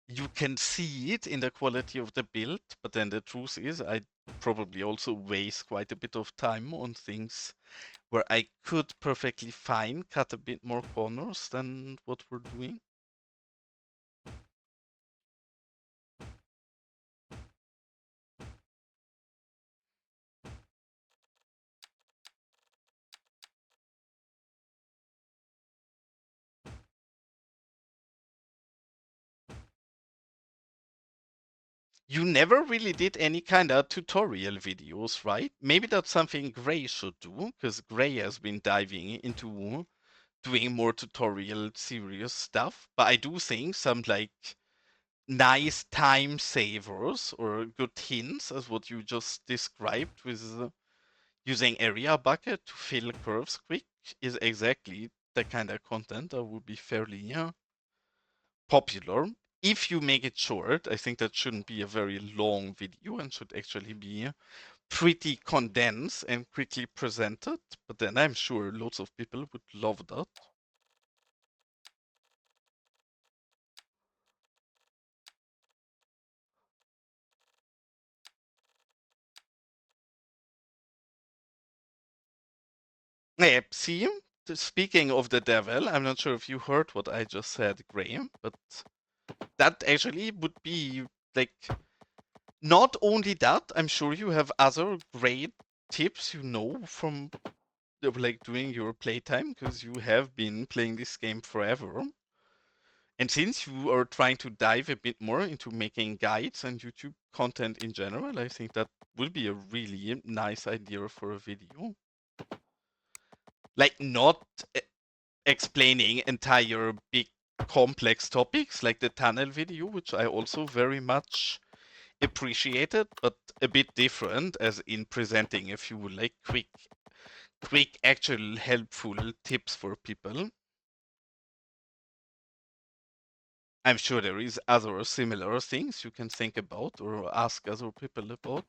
you can see it in the quality of the build, but then the truth is I probably also waste quite a bit of time on things where I could perfectly fine cut a bit more corners than what we're doing. You never really did any kind of tutorial videos, right? Maybe that's something Gray should do, because Gray has been diving into doing more tutorial serious stuff. But I do think some like nice time savers or good hints, as what you just described with using Area Bucket to fill curves quick, is exactly the kind of content that would be fairly popular. If you make it short, I think that shouldn't be a very long video and should actually be pretty condensed and quickly presented. But then I'm sure lots of people would love that. Yeah, see, speaking of the devil, I'm not sure if you heard what I just said, Graham, but that actually would be like not only that, I'm sure you have other great tips you know from like doing your playtime, because you have been playing this game forever. And since you are trying to dive a bit more into making guides and YouTube content in general, I think that would be a really nice idea for a video. Like, not explaining entire big complex topics like the tunnel video, which I also very much appreciated, but a bit different, as in presenting a few like quick actual helpful tips for people. I'm sure there is other similar things you can think about or ask other people about.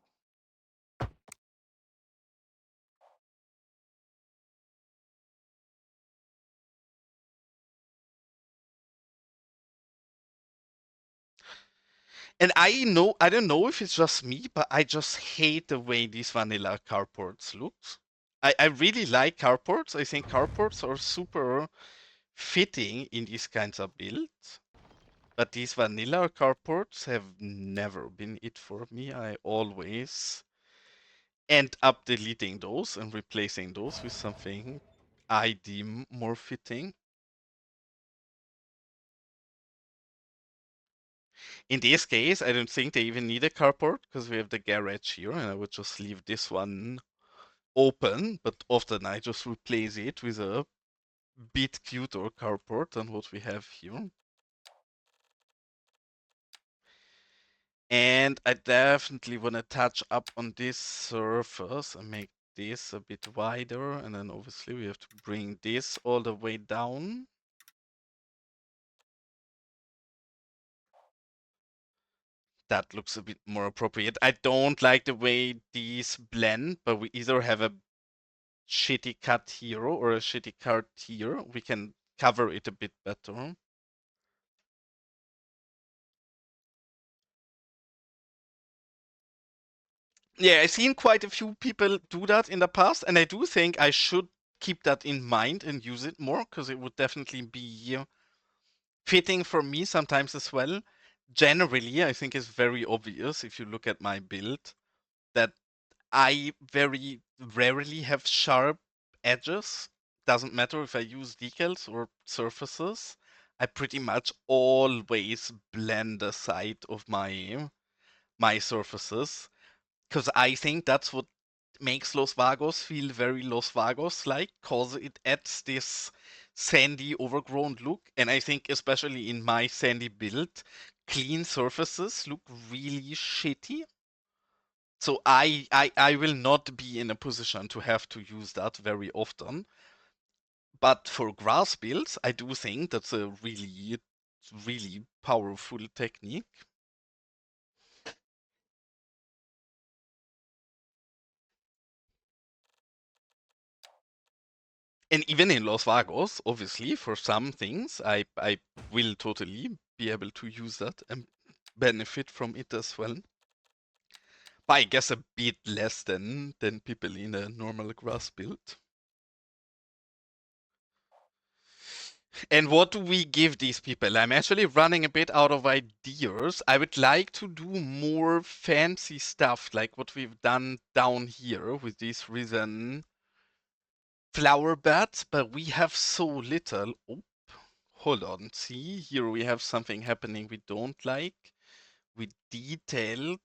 And I don't know if it's just me, but I just hate the way these vanilla carports look. I really like carports. I think carports are super fitting in these kinds of builds. But these vanilla carports have never been it for me. I always end up deleting those and replacing those with something I deem more fitting. In this case, I don't think they even need a carport because we have the garage here, and I would just leave this one open, but often I just replace it with a bit cuter carport than what we have here. And I definitely want to touch up on this surface and make this a bit wider, and then obviously we have to bring this all the way down. That looks a bit more appropriate. I don't like the way these blend, but we either have a shitty cut here or a shitty cut here. We can cover it a bit better. Yeah, I've seen quite a few people do that in the past, and I do think I should keep that in mind and use it more because it would definitely be fitting for me sometimes as well. Generally, I think it's very obvious if you look at my build that I very rarely have sharp edges. Doesn't matter if I use decals or surfaces. I pretty much always blend the side of my surfaces because I think that's what makes Los Vagos feel very Los Vagos like, because it adds this sandy, overgrown look. And I think, especially in my sandy build, clean surfaces look really shitty. So I will not be in a position to have to use that very often. But for grass builds, I do think that's a really, really powerful technique. And even in Los Vagos, obviously, for some things, I will totally be able to use that and benefit from it as well. But I guess a bit less than people in a normal grass build. And what do we give these people? I'm actually running a bit out of ideas. I would like to do more fancy stuff like what we've done down here with these resin flower beds, but we have so little. Oh, hold on. See, here we have something happening we don't like. We detailed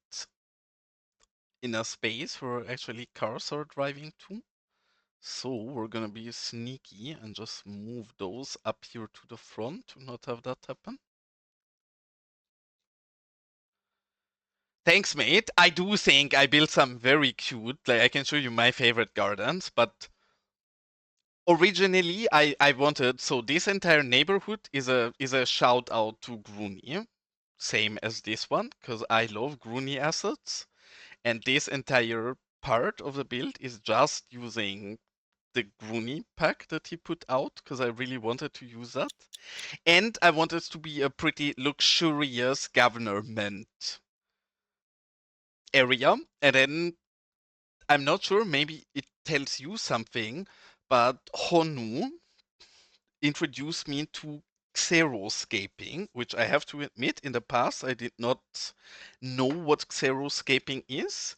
in a space where actually cars are driving to. So we're gonna be sneaky and just move those up here to the front to not have that happen. Thanks, mate. I do think I built some very cute, like I can show you my favorite gardens, but originally I wanted, so this entire neighborhood is a shout out to Groony, same as this one, because I love Groony assets. And this entire part of the build is just using the Groony pack that he put out, because I really wanted to use that. And I wanted to be a pretty luxurious government area. And then I'm not sure, maybe it tells you something, but Honu introduced me to xeroscaping, which I have to admit in the past I did not know what xeroscaping is,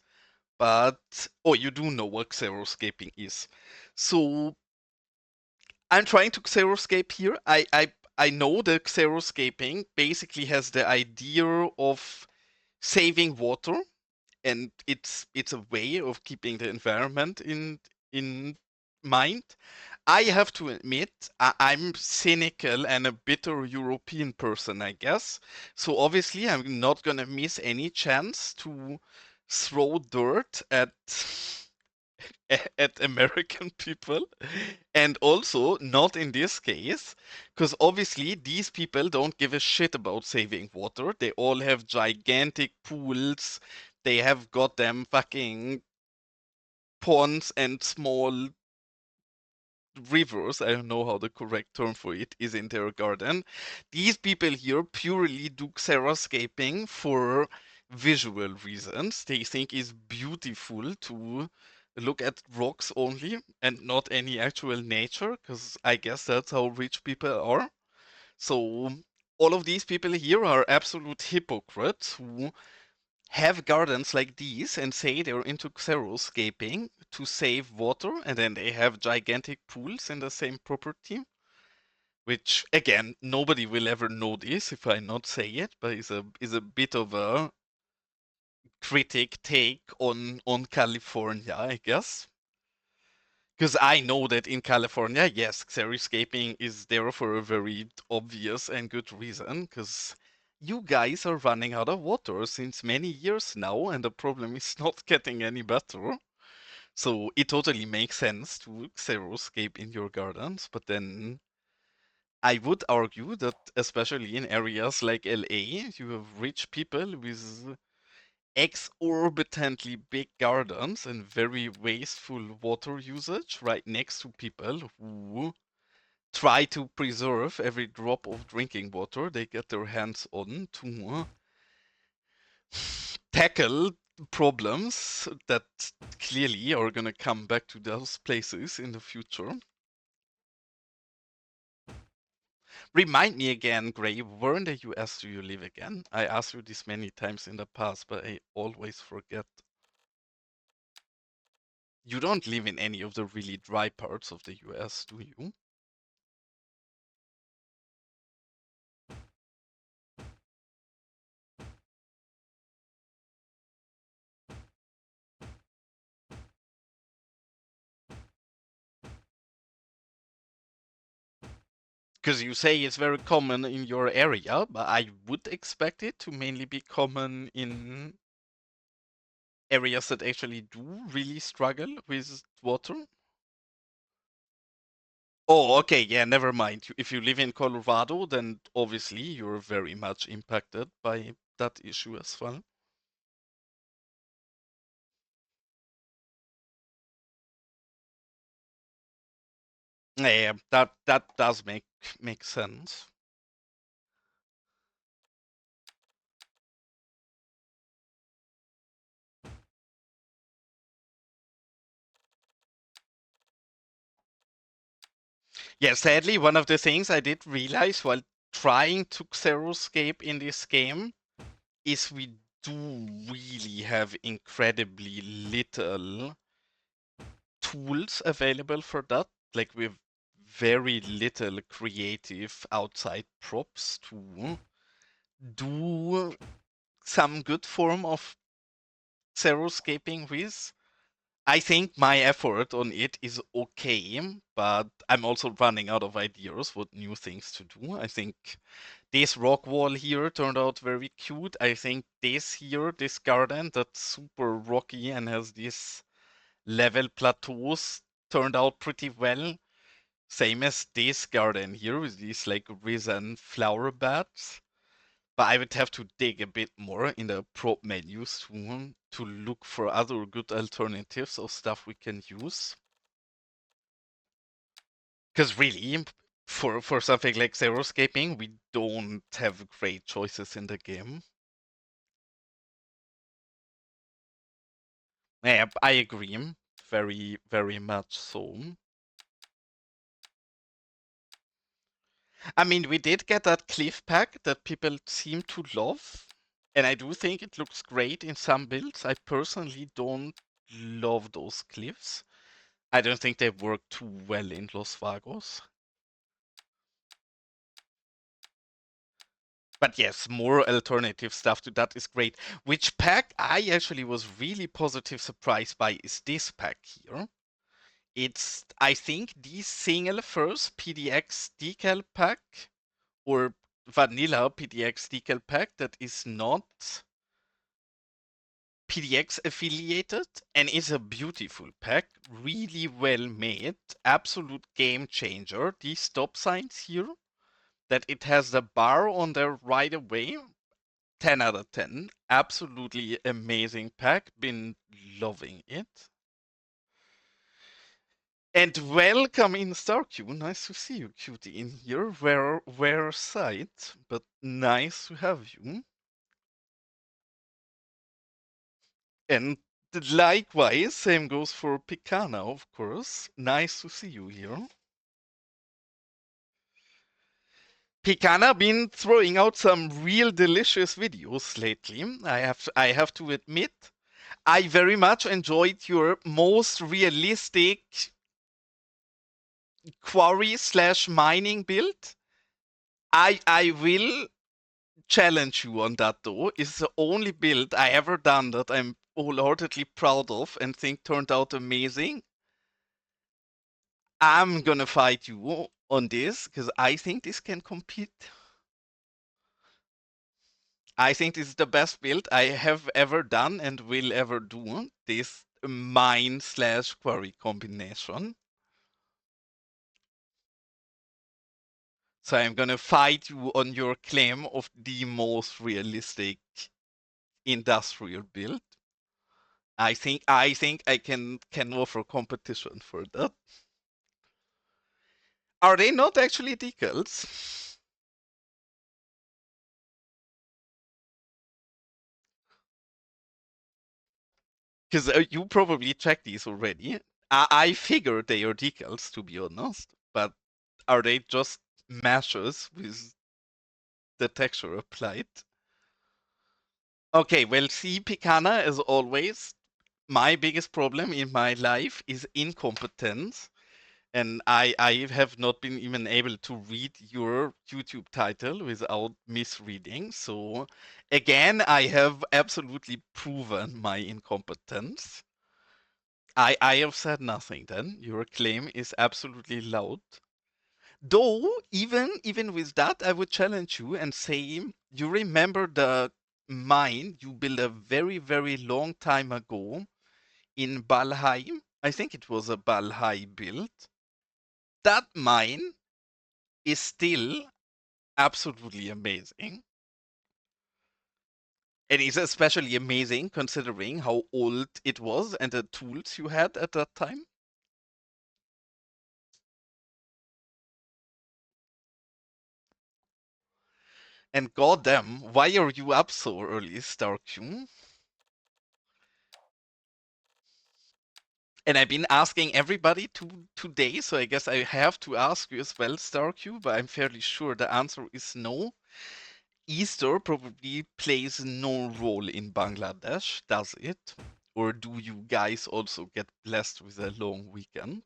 but oh, you do know what xeroscaping is. So I'm trying to xeroscape here. I know that xeroscaping basically has the idea of saving water, and it's a way of keeping the environment in mind. I have to admit, I'm cynical and a bitter European person, I guess. So obviously, I'm not gonna miss any chance to throw dirt at at American people. And also, not in this case, because obviously these people don't give a shit about saving water. They all have gigantic pools. They have got them fucking ponds and small rivers. I don't know how the correct term for it is in their garden. These people here purely do xeriscaping for visual reasons. They think it's beautiful to look at rocks only and not any actual nature, because I guess that's how rich people are. So all of these people here are absolute hypocrites who have gardens like these and say they're into xeriscaping to save water, and then they have gigantic pools in the same property. which again nobody will ever know this if I not say it, but is a bit of a critic take on California, I guess. Because I know that in California, yes, xeriscaping is there for a very obvious and good reason, because you guys are running out of water since many years now, and the problem is not getting any better. So it totally makes sense to xeriscape in your gardens, but then I would argue that especially in areas like LA, you have rich people with exorbitantly big gardens and very wasteful water usage right next to people who try to preserve every drop of drinking water they get their hands on to tackle problems that clearly are going to come back to those places in the future. Remind me again, Gray, where in the US do you live again? I asked you this many times in the past, but I always forget. You don't live in any of the really dry parts of the US, do you? Because you say it's very common in your area, but I would expect it to mainly be common in areas that actually do really struggle with water. Oh, okay, yeah, never mind. If you live in Colorado, then obviously you're very much impacted by that issue as well. Yeah, that does make sense. Yeah, sadly, one of the things I did realize while trying to xeroscape in this game is we do really have incredibly little tools available for that. Like we have very little creative outside props to do some good form of xeroscaping with. I think my effort on it is okay, but I'm also running out of ideas what new things to do. I think this rock wall here turned out very cute. I think this garden that's super rocky and has these level plateaus turned out pretty well. Same as this garden here with these like risen flower beds. But I would have to dig a bit more in the prop menus to look for other good alternatives of stuff we can use. Because really, for something like xeroscaping, we don't have great choices in the game. Yeah, I agree. Very, very much so. I mean, we did get that cliff pack that people seem to love. And I do think it looks great in some builds. I personally don't love those cliffs. I don't think they work too well in Los Vagos. But yes, more alternative stuff to that is great. Which pack I actually was really positive surprised by is this pack here. It's, I think, the single first PDX decal pack or vanilla PDX decal pack that is not PDX affiliated and is a beautiful pack, really well made, absolute game changer. These stop signs here, that it has the bar on there right away, 10 out of 10. Absolutely amazing pack, been loving it. And welcome in StarQ. Nice to see you, cutie, in here. Rare sight, but nice to have you. And likewise, same goes for Picana, of course. Nice to see you here. Picana been throwing out some real delicious videos lately. I have to admit, I very much enjoyed your most realistic quarry slash mining build. I will challenge you on that though. It's the only build I ever done that I'm wholeheartedly proud of and think turned out amazing. I'm gonna fight you on this because I think this can compete. I think this is the best build I have ever done and will ever do. This mine slash quarry combination. So I'm gonna fight you on your claim of the most realistic industrial build. I think I can offer competition for that. Are they not actually decals? Because you probably checked these already. I figured they are decals, to be honest, but are they just meshes with the texture applied? Okay, well, see, Picana, as always, my biggest problem in my life is incompetence. And I have not been even able to read your YouTube title without misreading. So again, I have absolutely proven my incompetence. I have said nothing then. Your claim is absolutely loud. Though, even with that, I would challenge you and say, you remember the mine you built a very, very long time ago in Balheim? I think it was a Balhai build. That mine is still absolutely amazing. And it's especially amazing considering how old it was and the tools you had at that time. And goddamn, why are you up so early, StarQ? And I've been asking everybody today, so I guess I have to ask you as well, StarQ, but I'm fairly sure the answer is no. Easter probably plays no role in Bangladesh, does it? Or do you guys also get blessed with a long weekend?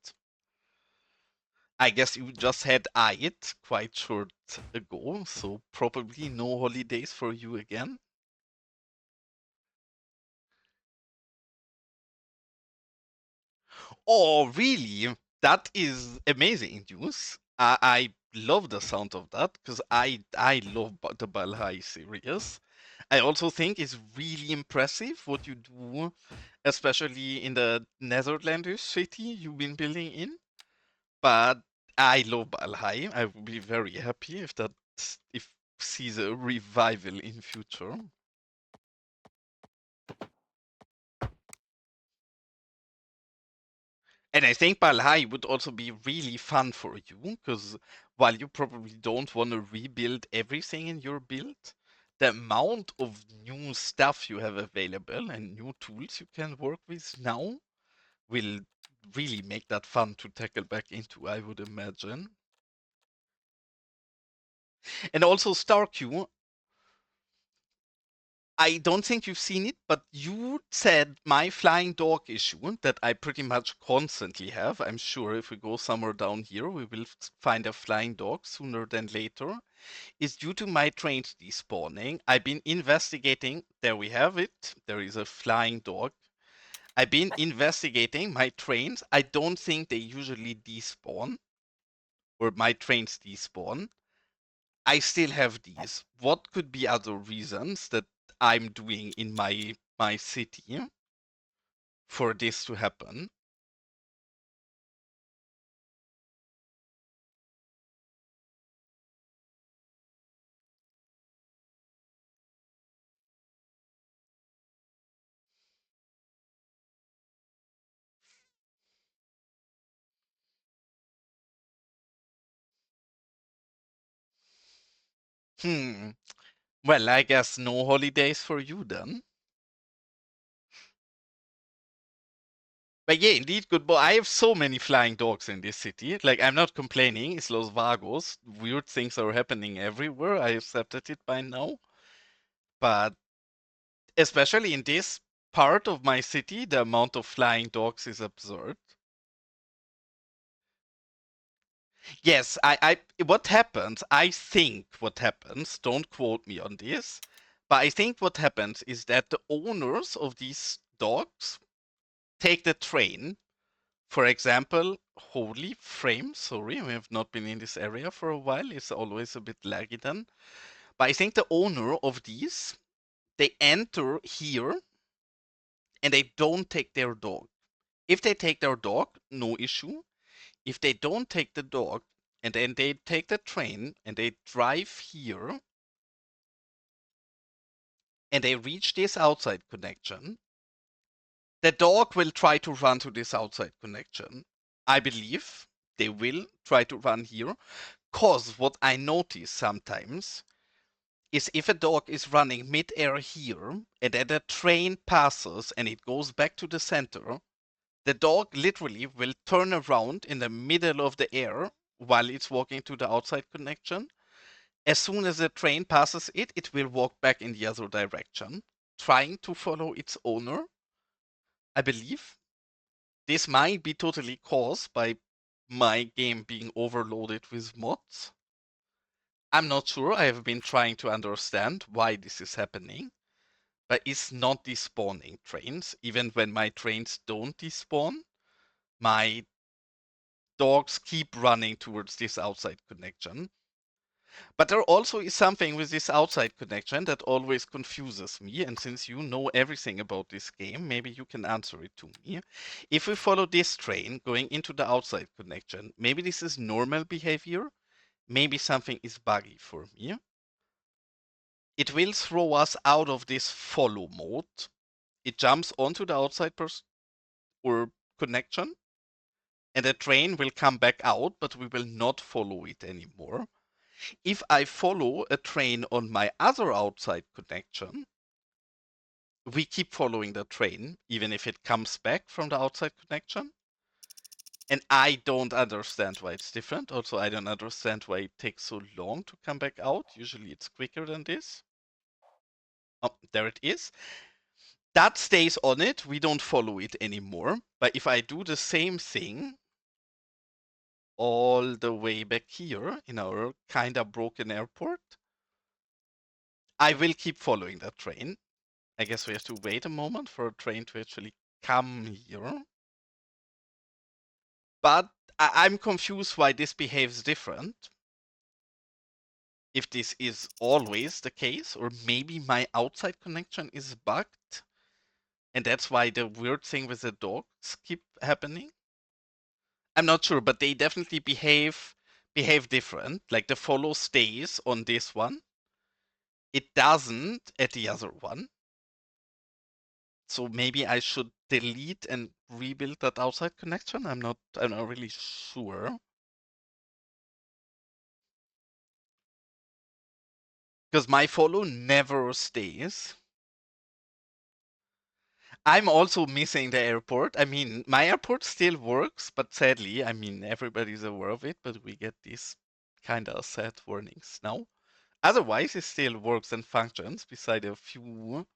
I guess you just had Eid quite short ago, so probably no holidays for you again. Oh, really? That is amazing news. I love the sound of that because I love the Balhai series. I also think it's really impressive what you do, especially in the Netherlandish city you've been building in. But I love Balhai. I would be very happy if sees a revival in future. And I think Balhai would also be really fun for you, because while you probably don't want to rebuild everything in your build, the amount of new stuff you have available and new tools you can work with now will really make that fun to tackle back into, I would imagine. And also StarQ, I don't think you've seen it, but you said my flying dog issue that I pretty much constantly have. I'm sure if we go somewhere down here, we will find a flying dog sooner than later. Is due to my trains despawning. I've been investigating. There we have it. There is a flying dog. I've been investigating my trains. I don't think they usually despawn, or my trains despawn. I still have these. What could be other reasons that I'm doing in my city for this to happen? Hmm. Well, I guess no holidays for you then. But yeah, indeed, good boy. I have so many flying dogs in this city. Like, I'm not complaining. It's Los Vagos. Weird things are happening everywhere. I accepted it by now. But especially in this part of my city, the amount of flying dogs is absurd. Yes, what happens, I think what happens, don't quote me on this, but I think what happens is that the owners of these dogs take the train. For example, holy frame, sorry, we have not been in this area for a while, it's always a bit laggy then. But I think the owner of these, they enter here and they don't take their dog. If they take their dog, no issue. If they don't take the dog and then they take the train and they drive here and they reach this outside connection, the dog will try to run to this outside connection. I believe they will try to run here. Cause what I notice sometimes is if a dog is running mid-air here and then a train passes and it goes back to the center, the dog literally will turn around in the middle of the air while it's walking to the outside connection. As soon as the train passes it, it will walk back in the other direction, trying to follow its owner, I believe. This might be totally caused by my game being overloaded with mods. I'm not sure. I have been trying to understand why this is happening, but it's not despawning trains. Even when my trains don't despawn, my dogs keep running towards this outside connection. But there also is something with this outside connection that always confuses me, and since you know everything about this game, maybe you can answer it to me. If we follow this train going into the outside connection, maybe this is normal behavior, maybe something is buggy for me. It will throw us out of this follow mode. It jumps onto the outside or connection, and the train will come back out, but we will not follow it anymore. If I follow a train on my other outside connection, we keep following the train, even if it comes back from the outside connection. And I don't understand why it's different. Also, I don't understand why it takes so long to come back out. Usually it's quicker than this. Oh, there it is. That stays on it. We don't follow it anymore. But if I do the same thing all the way back here in our kinda broken airport, I will keep following that train. I guess we have to wait a moment for a train to actually come here. But I'm confused why this behaves different. If this is always the case, or maybe my outside connection is bugged, and that's why the weird thing with the dogs keep happening. I'm not sure, but they definitely behave different. Like the follow stays on this one. It doesn't at the other one. So maybe I should delete and rebuild that outside connection. I'm not really sure. Because my follow never stays. I'm also missing the airport. I mean, my airport still works, but sadly, I mean, everybody's aware of it, but we get these kind of sad warnings now. Otherwise, it still works and functions, beside a few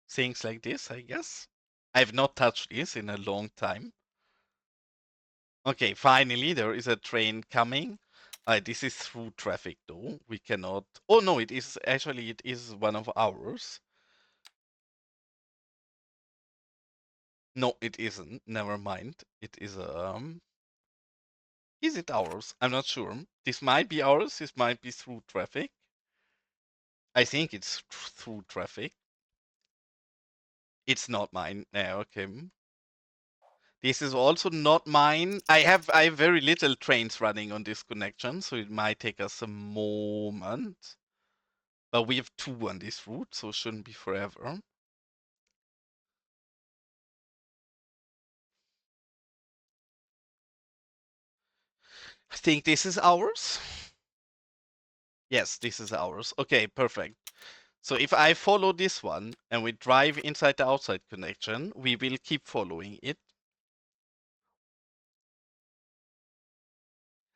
things like this, I guess. I've not touched this in a long time. Okay, finally, there is a train coming. This is through traffic, though. We cannot... Oh, no, it is... Actually, it is one of ours. No, it isn't. Never mind. It is, Is it ours? I'm not sure. This might be ours. This might be through traffic. I think it's through traffic. It's not mine. Yeah, okay. This is also not mine. I have very little trains running on this connection, so it might take us a moment. But we have 2 on this route, so it shouldn't be forever. I think this is ours. Yes, this is ours. Okay, perfect. So if I follow this one and we drive inside the outside connection, we will keep following it.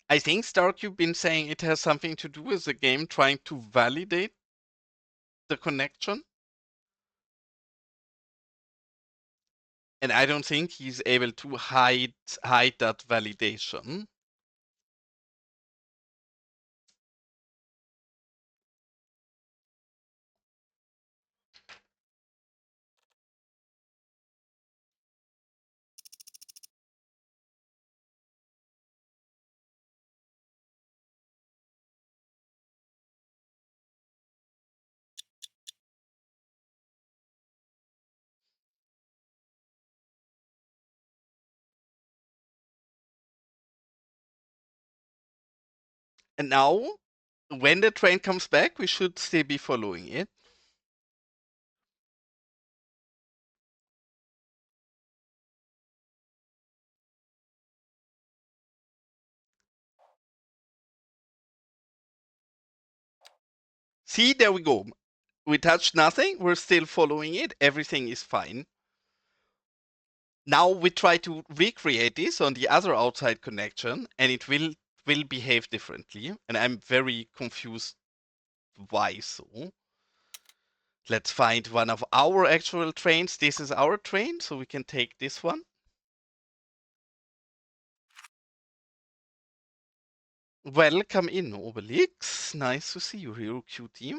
I think Stark, you've been saying it has something to do with the game trying to validate the connection. And I don't think he's able to hide that validation. And now, when the train comes back, we should still be following it. See, there we go. We touched nothing. We're still following it. Everything is fine. Now we try to recreate this on the other outside connection, and it will behave differently. And I'm very confused why so. Let's find one of our actual trains. This is our train, so we can take this one. Welcome in, Obelix. Nice to see you here, cutie.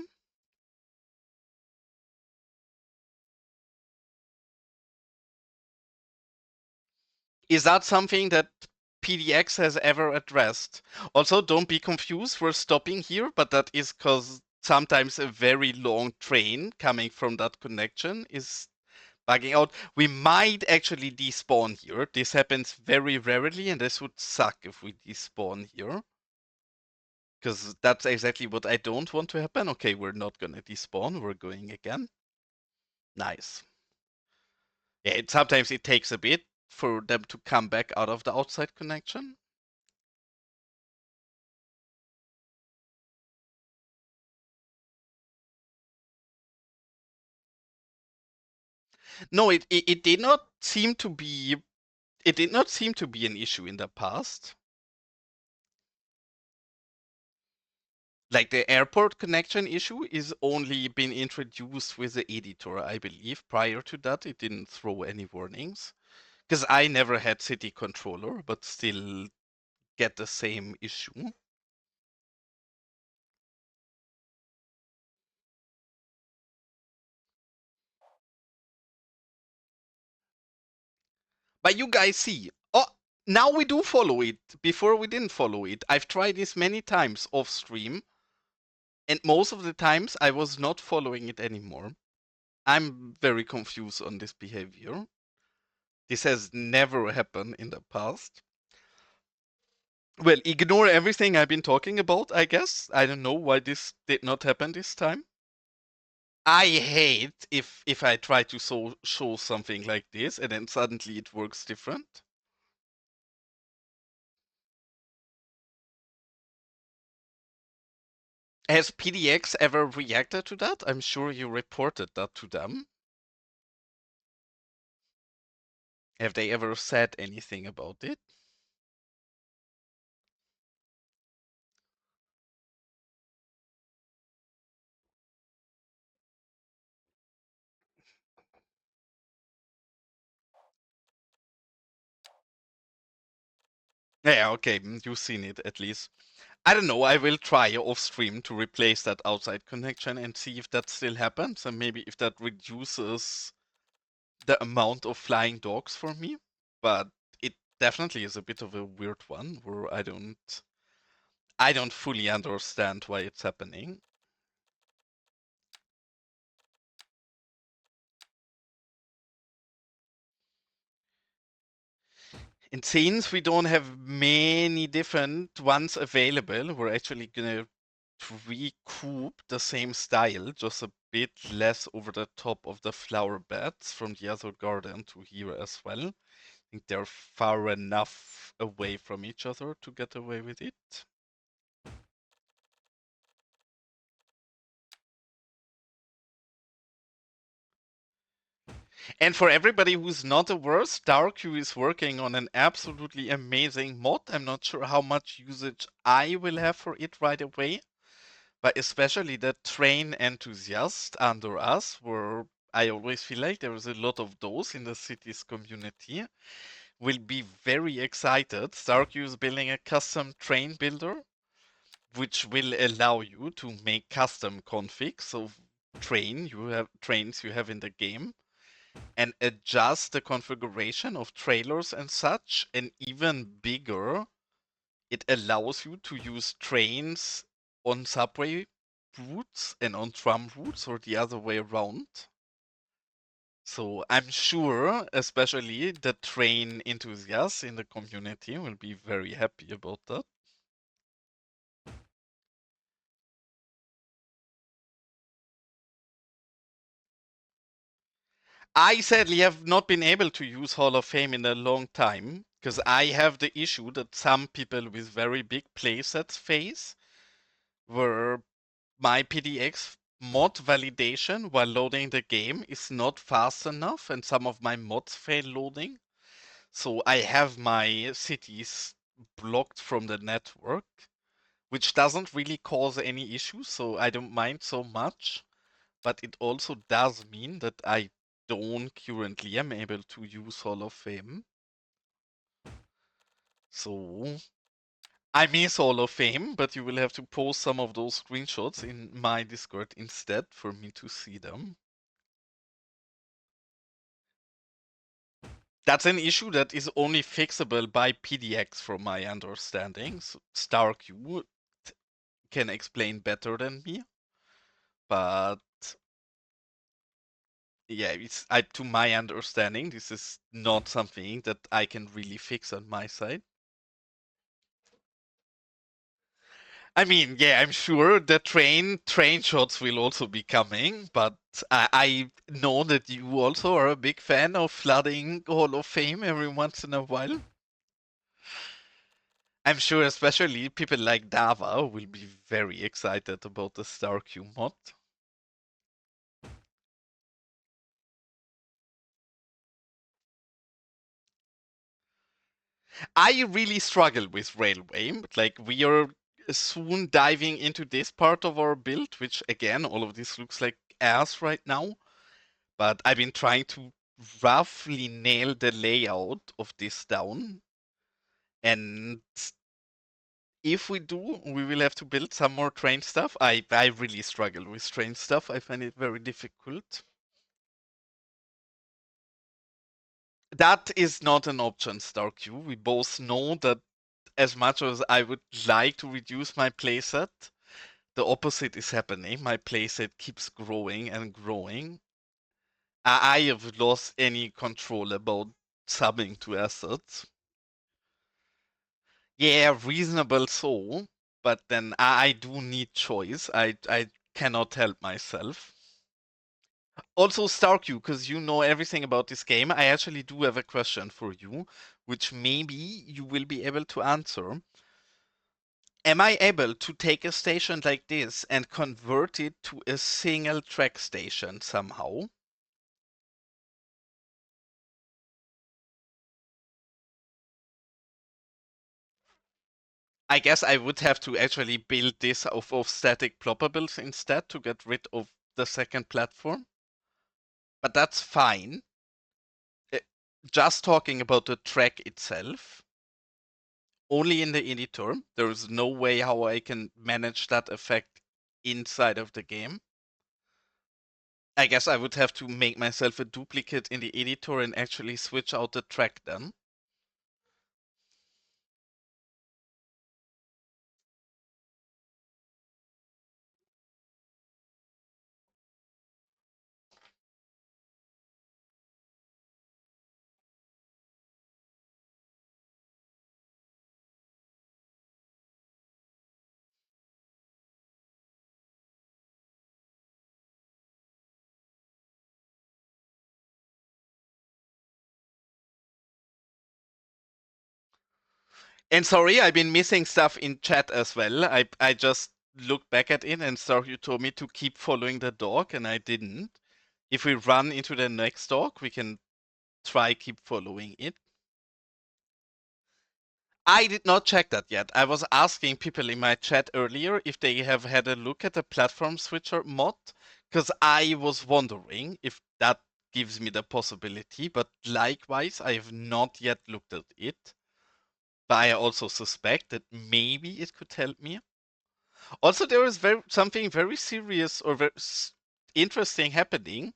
Is that something that PDX has ever addressed? Also, don't be confused, we're stopping here, but that is because sometimes a very long train coming from that connection is bugging out. We might actually despawn here. This happens very rarely, and this would suck if we despawn here. Because that's exactly what I don't want to happen. Okay, we're not gonna despawn, we're going again. Nice. Yeah, sometimes it takes a bit for them to come back out of the outside connection. No, it did not seem to be an issue in the past. Like the airport connection issue is only been introduced with the editor, I believe. Prior to that, it didn't throw any warnings. Because I never had city controller, but still get the same issue. But you guys see, oh, now we do follow it. Before we didn't follow it. I've tried this many times off stream, and most of the times I was not following it anymore. I'm very confused on this behavior. This has never happened in the past. Well, ignore everything I've been talking about, I guess. I don't know why this did not happen this time. I hate if I try to show something like this and then suddenly it works different. Has PDX ever reacted to that? I'm sure you reported that to them. Have they ever said anything about it? Yeah, okay, you've seen it at least. I don't know, I will try off stream to replace that outside connection and see if that still happens and maybe if that reduces the amount of flying dogs for me. But it definitely is a bit of a weird one where I don't fully understand why it's happening. And since we don't have many different ones available, we're actually gonna recoup the same style, just a bit less over the top of the flower beds from the other garden to here as well. I think they're far enough away from each other to get away with it. And for everybody who's not averse, Darku is working on an absolutely amazing mod. I'm not sure how much usage I will have for it right away, but especially the train enthusiasts under us were I always feel like there is a lot of those in the cities community, will be very excited. Starkview is building a custom train builder, which will allow you to make custom configs of trains you have in the game, and adjust the configuration of trailers and such. And even bigger, it allows you to use trains on subway routes and on tram routes, or the other way around. So I'm sure, especially the train enthusiasts in the community will be very happy about that. I sadly have not been able to use Hall of Fame in a long time, because I have the issue that some people with very big playsets face, where my PDX mod validation while loading the game is not fast enough, and some of my mods fail loading. So I have my cities blocked from the network, which doesn't really cause any issues, so I don't mind so much. But it also does mean that I don't currently am able to use Hall of Fame. So I miss Hall of Fame, but you will have to post some of those screenshots in my Discord instead for me to see them. That's an issue that is only fixable by PDX from my understanding. So StarQ can explain better than me. But yeah, to my understanding, this is not something that I can really fix on my side. I mean, yeah, I'm sure the train shots will also be coming, but I know that you also are a big fan of flooding Hall of Fame every once in a while. I'm sure especially people like Dava will be very excited about the StarQ mod. I really struggle with Railway, but like we are soon diving into this part of our build, which again, all of this looks like ass right now. But I've been trying to roughly nail the layout of this down. And if we do, we will have to build some more train stuff. I really struggle with train stuff. I find it very difficult. That is not an option, StarQ. We both know that as much as I would like to reduce my playset, the opposite is happening. My playset keeps growing and growing. I have lost any control about subbing to assets. Yeah, reasonable so, but then I do need choice. I cannot help myself. Also, StarQ, because you know everything about this game, I actually do have a question for you, which maybe you will be able to answer. Am I able to take a station like this and convert it to a single track station somehow? I guess I would have to actually build this of static ploppables instead to get rid of the second platform. But that's fine. Just talking about the track itself, only in the editor. There is no way how I can manage that effect inside of the game. I guess I would have to make myself a duplicate in the editor and actually switch out the track then. And sorry, I've been missing stuff in chat as well. I just looked back at it and saw you told me to keep following the dog, and I didn't. If we run into the next dog, we can try keep following it. I did not check that yet. I was asking people in my chat earlier if they have had a look at the platform switcher mod, because I was wondering if that gives me the possibility, but likewise, I have not yet looked at it. But I also suspect that maybe it could help me. Also, there is something very serious or very interesting happening.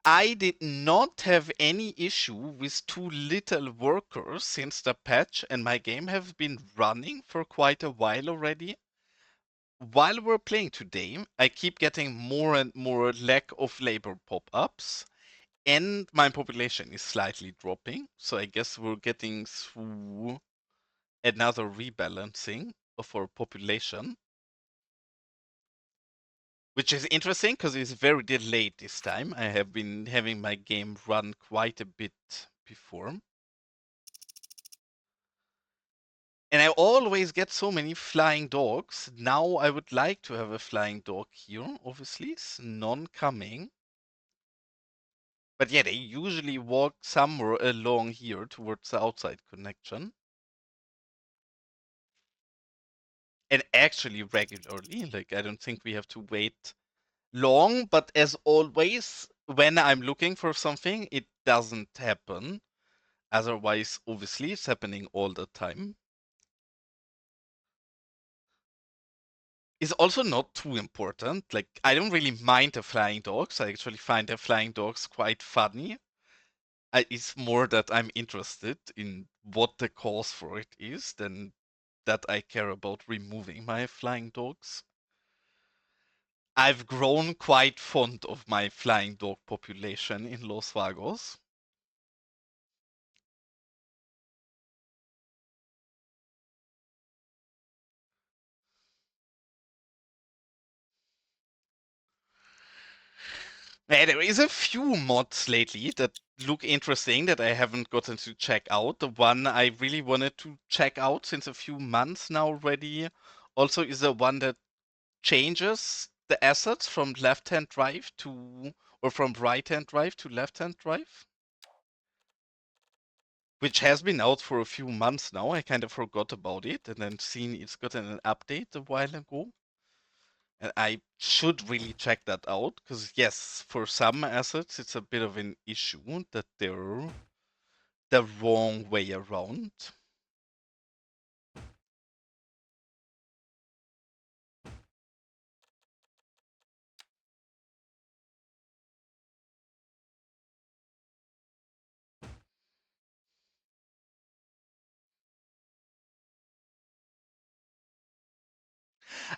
I did not have any issue with too little workers since the patch, and my game has been running for quite a while already. While we're playing today, I keep getting more and more lack of labor pop-ups, and my population is slightly dropping. So I guess we're getting through another rebalancing of our population, which is interesting because it's very delayed this time. I have been having my game run quite a bit before. And I always get so many flying dogs. Now I would like to have a flying dog here. Obviously, it's none coming. But yeah, they usually walk somewhere along here towards the outside connection. And actually regularly. Like, I don't think we have to wait long. But as always, when I'm looking for something, it doesn't happen. Otherwise, obviously, it's happening all the time. Is also not too important. Like, I don't really mind the flying dogs. I actually find the flying dogs quite funny. It's more that I'm interested in what the cause for it is than that I care about removing my flying dogs. I've grown quite fond of my flying dog population in Los Vagos. There is a few mods lately that look interesting that I haven't gotten to check out. The one I really wanted to check out since a few months now already also is the one that changes the assets from left-hand drive to, or from right-hand drive to left-hand drive, which has been out for a few months now. I kind of forgot about it and then seen it's gotten an update a while ago. And I should really check that out because, yes, for some assets, it's a bit of an issue that they're the wrong way around.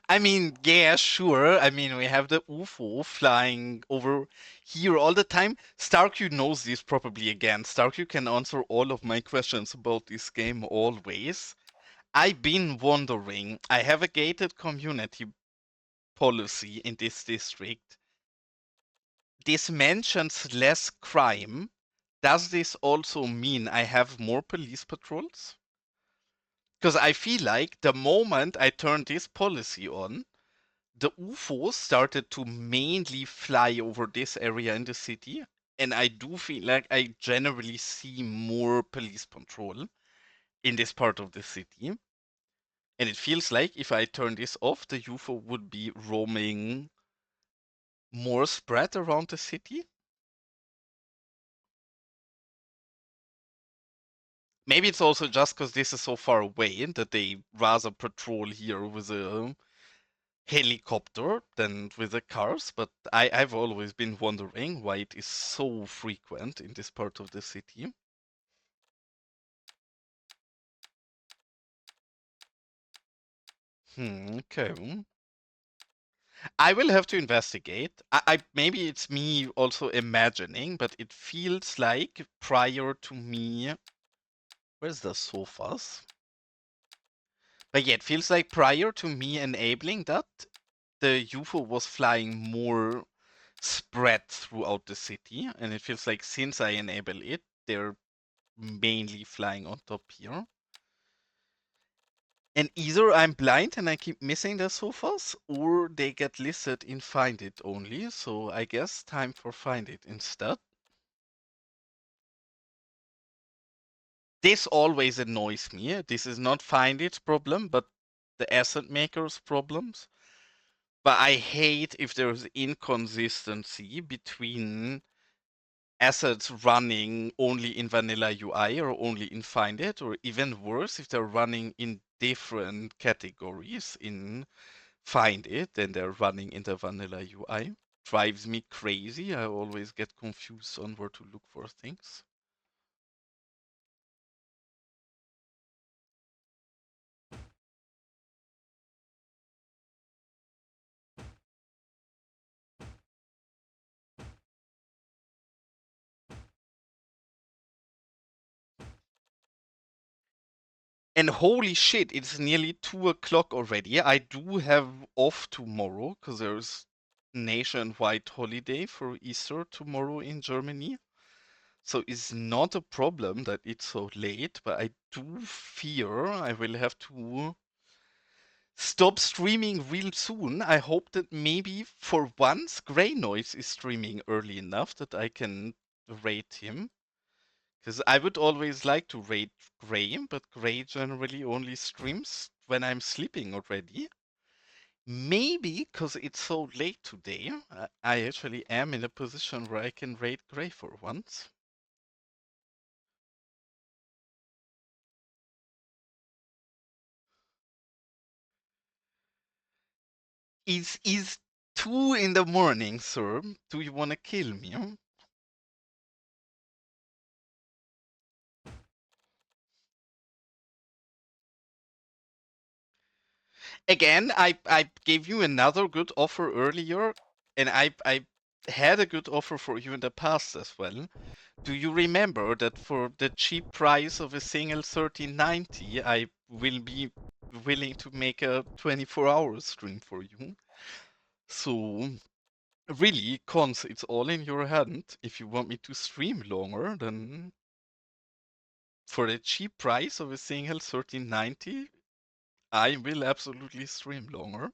I mean, yeah, sure. I mean, we have the UFO flying over here all the time. Starq knows this probably again. Starq can answer all of my questions about this game always. I've been wondering, I have a gated community policy in this district. This mentions less crime. Does this also mean I have more police patrols? Because I feel like the moment I turn this policy on, the UFOs started to mainly fly over this area in the city, and I do feel like I generally see more police patrol in this part of the city. And it feels like if I turn this off, the UFO would be roaming more spread around the city. Maybe it's also just because this is so far away that they rather patrol here with a helicopter than with the cars, but I've always been wondering why it is so frequent in this part of the city. Okay. I will have to investigate. I maybe it's me also imagining, but it feels like prior to me. Where's the sofas? But yeah, it feels like prior to me enabling that, the UFO was flying more spread throughout the city, and it feels like since I enable it, they're mainly flying on top here. And either I'm blind and I keep missing the sofas, or they get listed in find it only. So I guess time for find it instead. This always annoys me. This is not find it's problem, but the asset maker's problems. But I hate if there's inconsistency between assets running only in vanilla UI or only in Find It, or even worse, if they're running in different categories in Find It than they're running in the vanilla UI. Drives me crazy. I always get confused on where to look for things. And holy shit, it's nearly 2 o'clock already. I do have off tomorrow because there's nationwide holiday for Easter tomorrow in Germany. So it's not a problem that it's so late, but I do fear I will have to stop streaming real soon. I hope that maybe for once Grey Noise is streaming early enough that I can rate him. Because I would always like to rate Grey, but Grey generally only streams when I'm sleeping already. Maybe because it's so late today, I actually am in a position where I can rate Grey for once. Is 2 in the morning, sir. Do you want to kill me? Again, I gave you another good offer earlier, and I had a good offer for you in the past as well. Do you remember that for the cheap price of a single 1390, I will be willing to make a 24-hour stream for you? So really, cons, it's all in your hand. If you want me to stream longer, then for the cheap price of a single 1390, I will absolutely stream longer.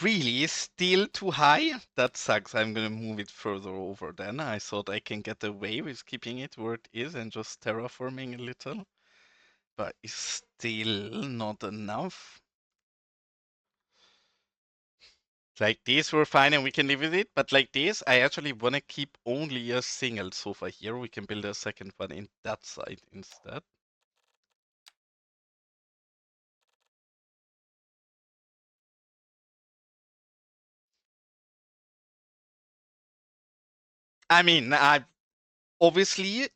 Really, still too high? That sucks. I'm gonna move it further over then. I thought I can get away with keeping it where it is and just terraforming a little. But it's still not enough. Like this, we're fine and we can live with it. But like this, I actually want to keep only a single sofa here. We can build a second one in that side instead. I mean, I obviously,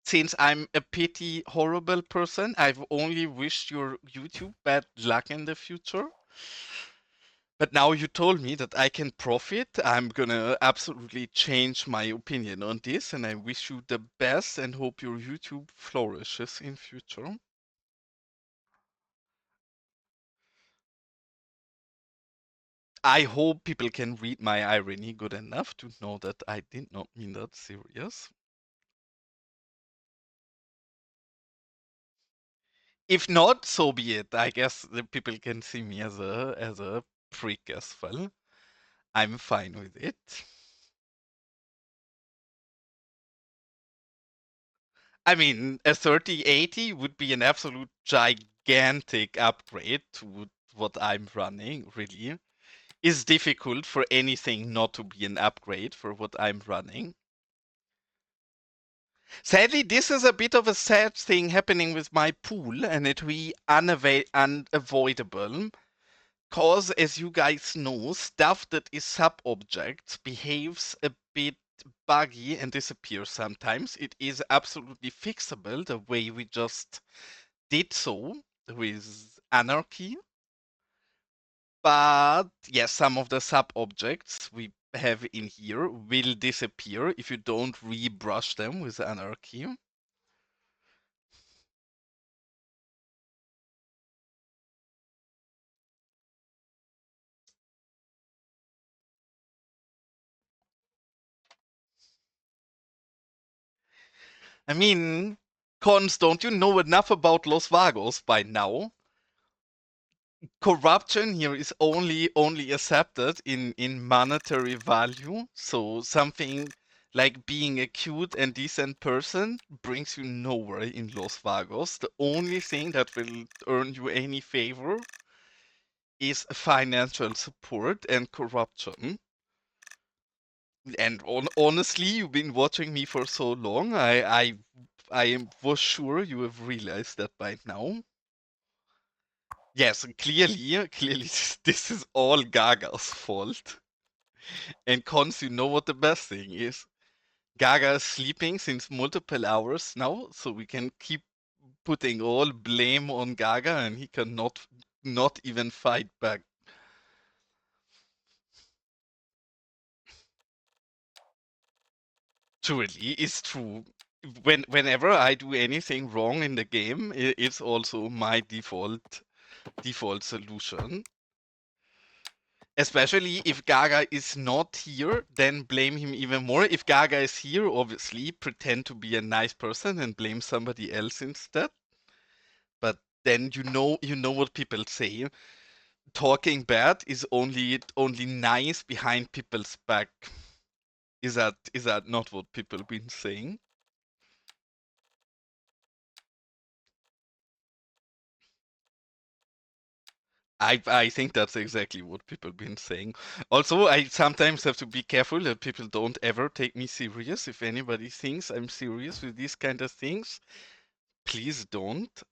since I'm a pity horrible person, I've only wished your YouTube bad luck in the future. But now you told me that I can profit. I'm gonna absolutely change my opinion on this, and I wish you the best and hope your YouTube flourishes in future. I hope people can read my irony good enough to know that I did not mean that serious. If not, so be it. I guess the people can see me as a prick as well. I'm fine with it. I mean, a 3080 would be an absolute gigantic upgrade to what I'm running, really. It's difficult for anything not to be an upgrade for what I'm running. Sadly, this is a bit of a sad thing happening with my pool, and it will be unavoidable. Cause, as you guys know, stuff that is sub-objects behaves a bit buggy and disappears sometimes. It is absolutely fixable the way we just did so with Anarchy. But yes, some of the sub-objects we have in here will disappear if you don't rebrush them with Anarchy. I mean, Cons, don't you know enough about Los Vagos by now? Corruption here is only accepted in monetary value. So something Like being a cute and decent person brings you nowhere in Los Vagos. The only thing that will earn you any favor is financial support and corruption. And honestly, you've been watching me for so long. Was sure you have realized that by now. Yes, clearly, this is all Gaga's fault. And Cons, you know what the best thing is? Gaga is sleeping since multiple hours now, so we can keep putting all blame on Gaga, and he cannot not even fight back. Truly, it's true. Whenever I do anything wrong in the game, it's also my default solution. Especially if Gaga is not here, then blame him even more. If Gaga is here, obviously pretend to be a nice person and blame somebody else instead. But then you know what people say. Talking bad is only nice behind people's back. Is that not what people been saying? I think that's exactly what people been saying. Also, I sometimes have to be careful that people don't ever take me serious. If anybody thinks I'm serious with these kind of things, please don't.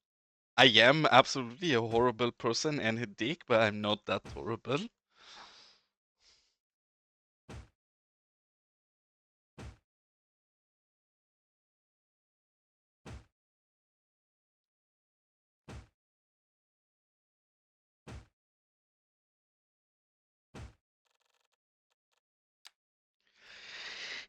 I am absolutely a horrible person and a dick, but I'm not that horrible.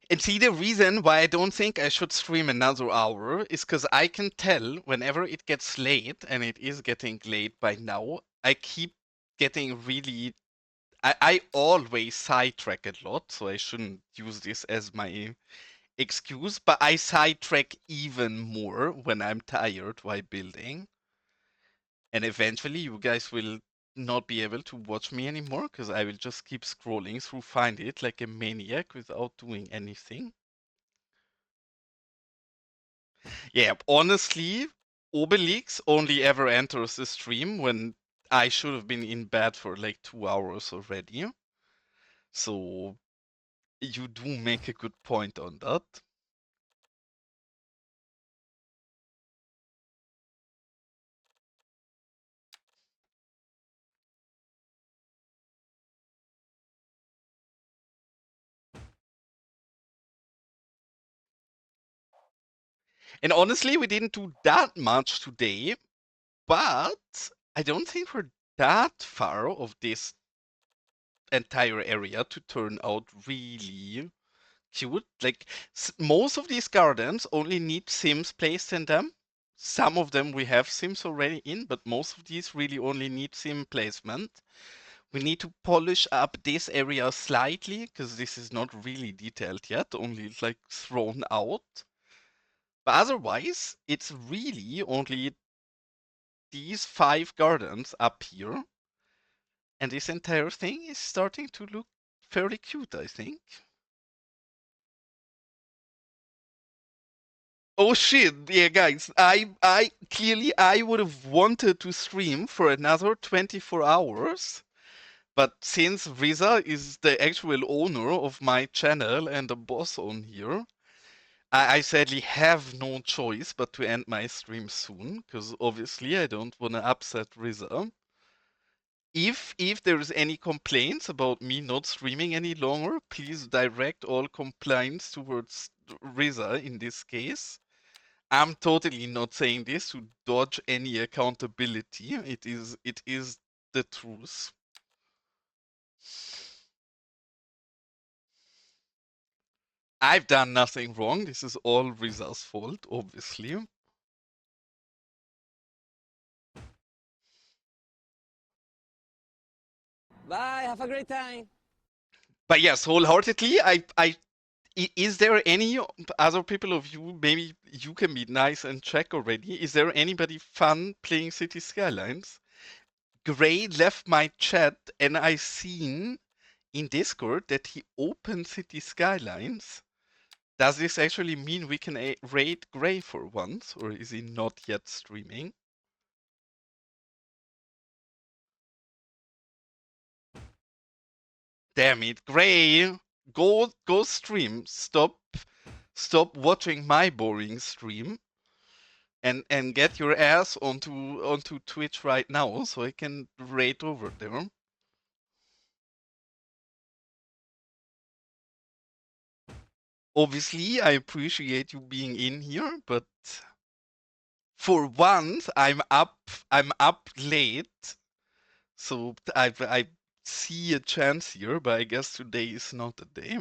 And see, the reason why I don't think I should stream another hour is because I can tell whenever it gets late, and it is getting late by now, I keep getting really. I always sidetrack a lot, so I shouldn't use this as my excuse, but I sidetrack even more when I'm tired while building. And eventually, you guys will not be able to watch me anymore because I will just keep scrolling through Find It like a maniac without doing anything. Yeah, honestly, Obelix only ever enters the stream when I should have been in bed for like 2 hours already. So you do make a good point on that. And honestly, we didn't do that much today, but I don't think we're that far of this entire area to turn out really cute. Like most of these gardens only need Sims placed in them. Some of them we have Sims already in, but most of these really only need Sim placement. We need to polish up this area slightly because this is not really detailed yet, only like thrown out. But otherwise, it's really only these 5 gardens up here. And this entire thing is starting to look fairly cute, I think. Oh shit, yeah guys, I clearly I would have wanted to stream for another 24 hours, but since Riza is the actual owner of my channel and the boss on here, I sadly have no choice but to end my stream soon, because obviously I don't want to upset Riza. If there's any complaints about me not streaming any longer, please direct all complaints towards Riza in this case. I'm totally not saying this to dodge any accountability. It is the truth. I've done nothing wrong. This is all Riza's fault, obviously. Bye, have a great time. But yes, wholeheartedly, is there any other people of you, maybe you can be nice and check already, is there anybody fun playing Cities Skylines? Gray left my chat and I seen in Discord that he opened Cities Skylines. Does this actually mean we can raid Gray for once, or is he not yet streaming? Damn it, Gray! Go stream. Stop watching my boring stream. And get your ass onto Twitch right now so I can raid over there. Obviously, I appreciate you being in here, but for once I'm up late, so I see a chance here, but I guess today is not the day.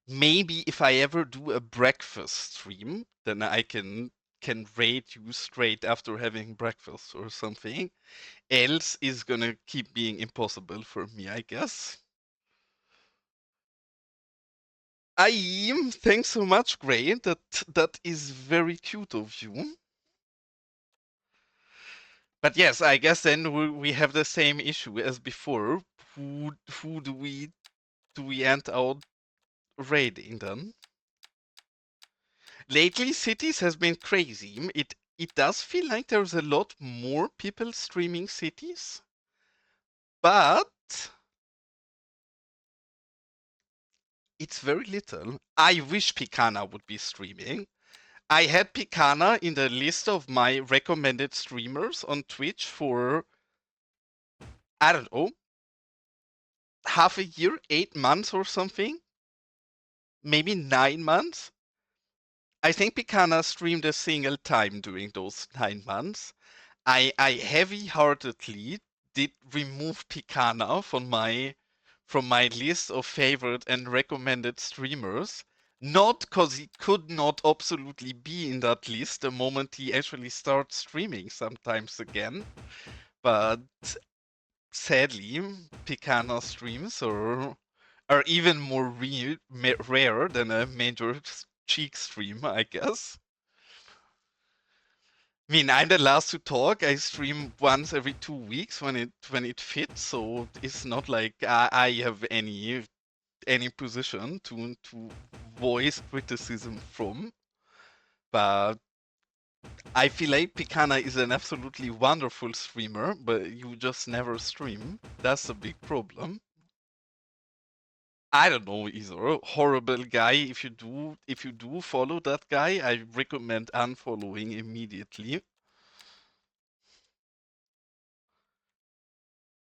Maybe if I ever do a breakfast stream, then I can raid you straight after having breakfast or something. Else is gonna keep being impossible for me, I guess. Thanks so much, Gray. That is very cute of you. But yes, I guess then we have the same issue as before. Who do we end out raiding then? Lately, Cities has been crazy. It does feel like there's a lot more people streaming Cities, but it's very little. I wish Picana would be streaming. I had Picana in the list of my recommended streamers on Twitch for, I don't know, half a year, 8 months or something. Maybe 9 months. I think Picana streamed a single time during those 9 months. I heavy-heartedly did remove Picana from my list of favorite and recommended streamers. Not because he could not absolutely be in that list the moment he actually starts streaming sometimes again, but sadly, Picana streams are even more rare than a MayorCheeks stream, I guess. I mean, I'm the last to talk. I stream once every 2 weeks when it fits, so it's not like I have any position to voice criticism from. But I feel like Picana is an absolutely wonderful streamer, but you just never stream. That's a big problem. I don't know either. Horrible guy. If you do follow that guy, I recommend unfollowing immediately.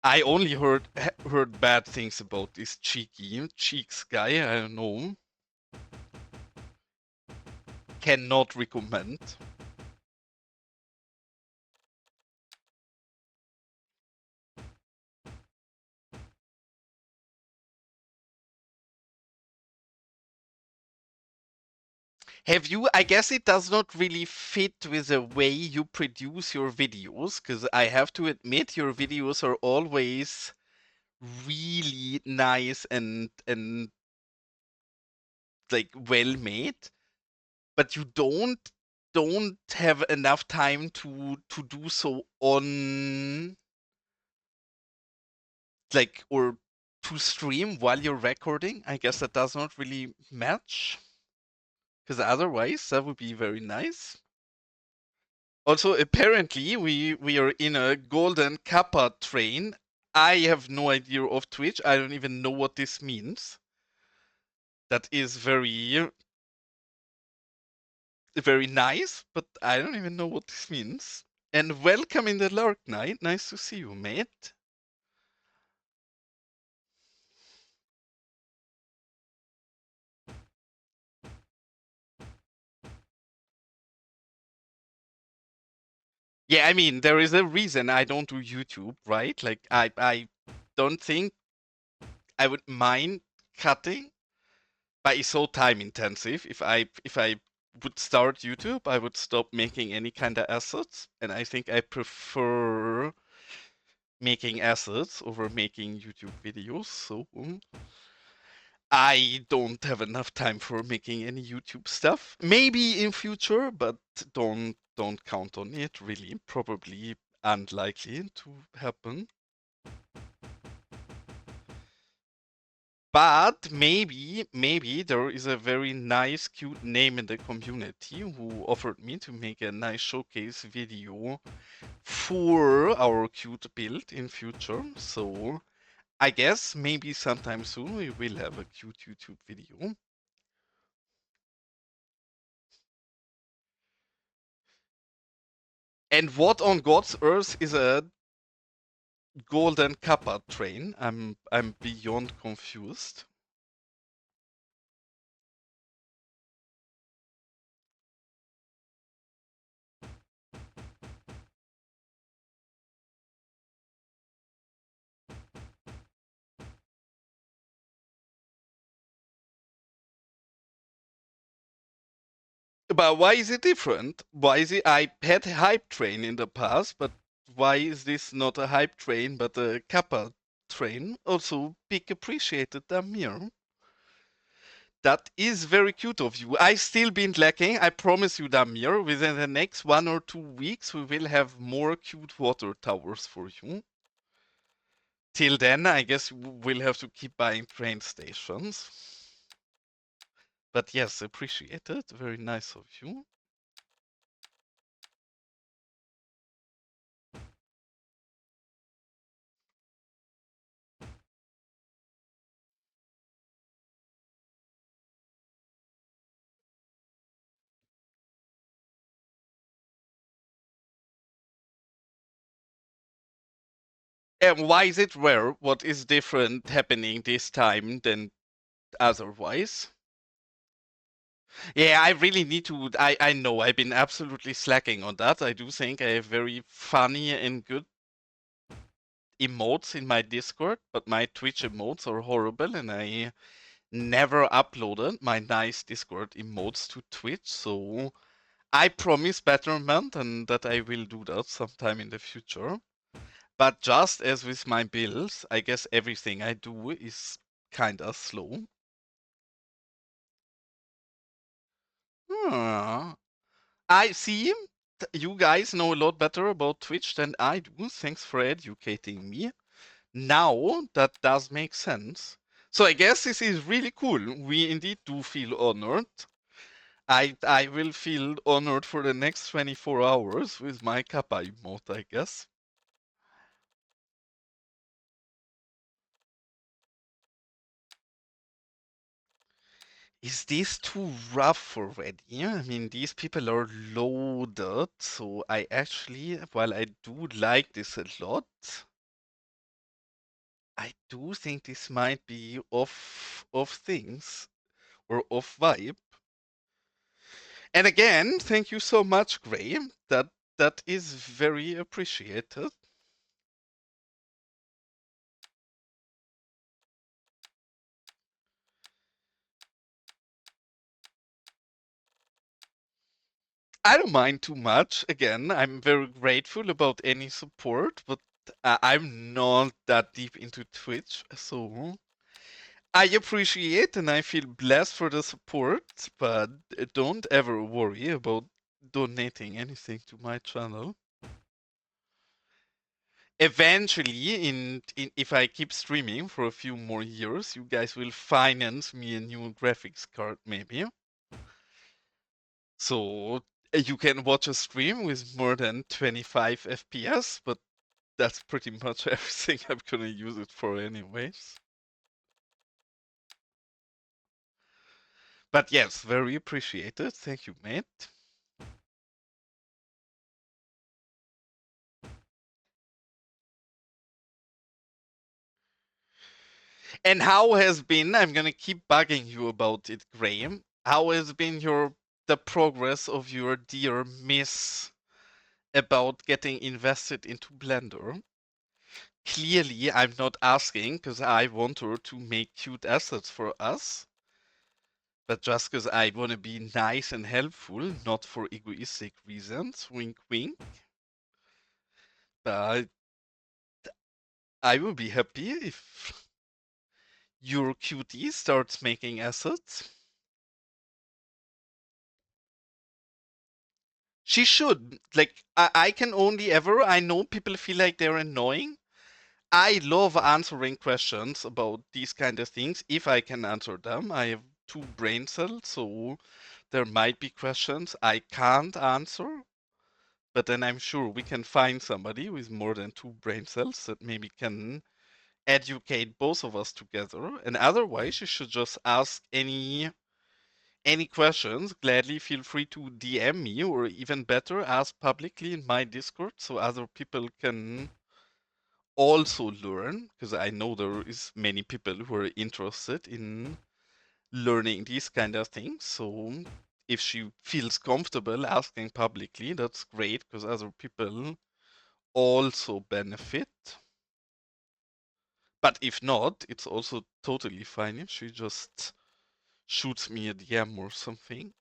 I only heard bad things about this Cheeks guy. I don't know. Cannot recommend. Have you? I guess it does not really fit with the way you produce your videos, because I have to admit your videos are always really nice and like well made, but you don't have enough time to do so on like or to stream while you're recording. I guess that does not really match, because otherwise that would be very nice. Also, apparently we are in a golden kappa train. I have no idea of Twitch. I don't even know what this means. That is very nice, but I don't even know what this means. And welcome in the Lark Knight. Nice to see you, mate. Yeah, I mean, there is a reason I don't do YouTube, right? Like, I don't think I would mind cutting, but it's so time intensive. If I would start YouTube, I would stop making any kind of assets, and I think I prefer making assets over making YouTube videos. So I don't have enough time for making any YouTube stuff. Maybe in future, but don't count on it. Really, probably unlikely to happen. But maybe there is a very nice, cute name in the community who offered me to make a nice showcase video for our cute build in future. So I guess maybe sometime soon we will have a cute YouTube video. And what on God's earth is a golden kappa train? I'm beyond confused. But why is it different? Why is it? I had a hype train in the past, but why is this not a hype train but a kappa train? Also, big appreciated, Damir. That is very cute of you. I still been lacking. I promise you, Damir. Within the next 1 or 2 weeks, we will have more cute water towers for you. Till then, I guess we'll have to keep buying train stations. But yes, appreciated. Very nice of you. And why is it rare? What is different happening this time than otherwise? Yeah, I really need to. I know I've been absolutely slacking on that. I do think I have very funny and good emotes in my Discord, but my Twitch emotes are horrible, and I never uploaded my nice Discord emotes to Twitch. So I promise betterment and that I will do that sometime in the future. But just as with my builds, I guess everything I do is kinda slow. Ah, I see. You guys know a lot better about Twitch than I do. Thanks for educating me. Now that does make sense. So I guess this is really cool. We indeed do feel honored. I will feel honored for the next 24 hours with my Kappa emote, I guess. Is this too rough already? I mean, these people are loaded, so I actually, while I do like this a lot, I do think this might be off things or off vibe. And again, thank you so much, Gray. That is very appreciated. I don't mind too much. Again, I'm very grateful about any support, but I'm not that deep into Twitch, so I appreciate and I feel blessed for the support, but don't ever worry about donating anything to my channel. Eventually, if I keep streaming for a few more years, you guys will finance me a new graphics card, maybe. So you can watch a stream with more than 25 FPS, but that's pretty much everything I'm gonna use it for anyways. But yes, very appreciated. Thank you, mate. And how has been, I'm gonna keep bugging you about it, Graham. How has been the progress of your dear miss about getting invested into Blender? Clearly, I'm not asking because I want her to make cute assets for us, but just because I want to be nice and helpful, not for egoistic reasons. Wink, wink. But I will be happy if your cutie starts making assets. She should. Like, I can only ever, I know people feel like they're annoying. I love answering questions about these kind of things if I can answer them. I have two brain cells, so there might be questions I can't answer, but then I'm sure we can find somebody with more than two brain cells that maybe can educate both of us together. And otherwise, you should just ask any questions. Gladly feel free to DM me, or even better, ask publicly in my Discord so other people can also learn, because I know there is many people who are interested in learning these kind of things. So if she feels comfortable asking publicly, that's great, because other people also benefit. But if not, it's also totally fine if she just shoots me a DM or something.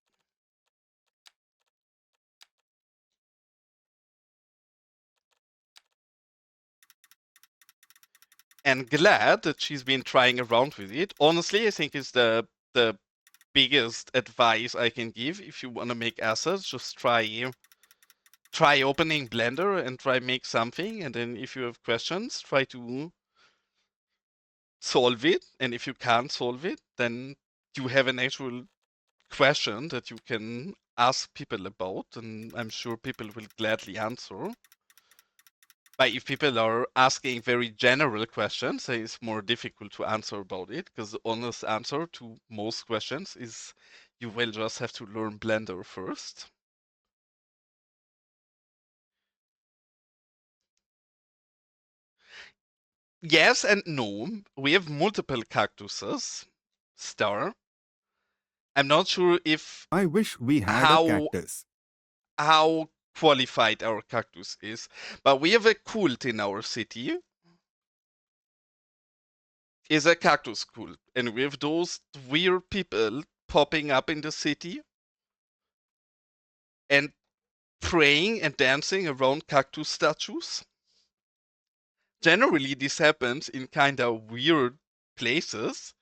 And glad that she's been trying around with it. Honestly, I think it's the biggest advice I can give if you want to make assets. Just try opening Blender and try make something, and then if you have questions, try to solve it. And if you can't solve it, then you have an actual question that you can ask people about, and I'm sure people will gladly answer. But if people are asking very general questions, it's more difficult to answer about it, because the honest answer to most questions is you will just have to learn Blender first. Yes and no. We have multiple cactuses. Star. I'm not sure if I wish we had a how cactus. how qualified our cactus is, but we have a cult in our city. Is a cactus cult, and we have those weird people popping up in the city and praying and dancing around cactus statues. Generally, this happens in kind of weird places.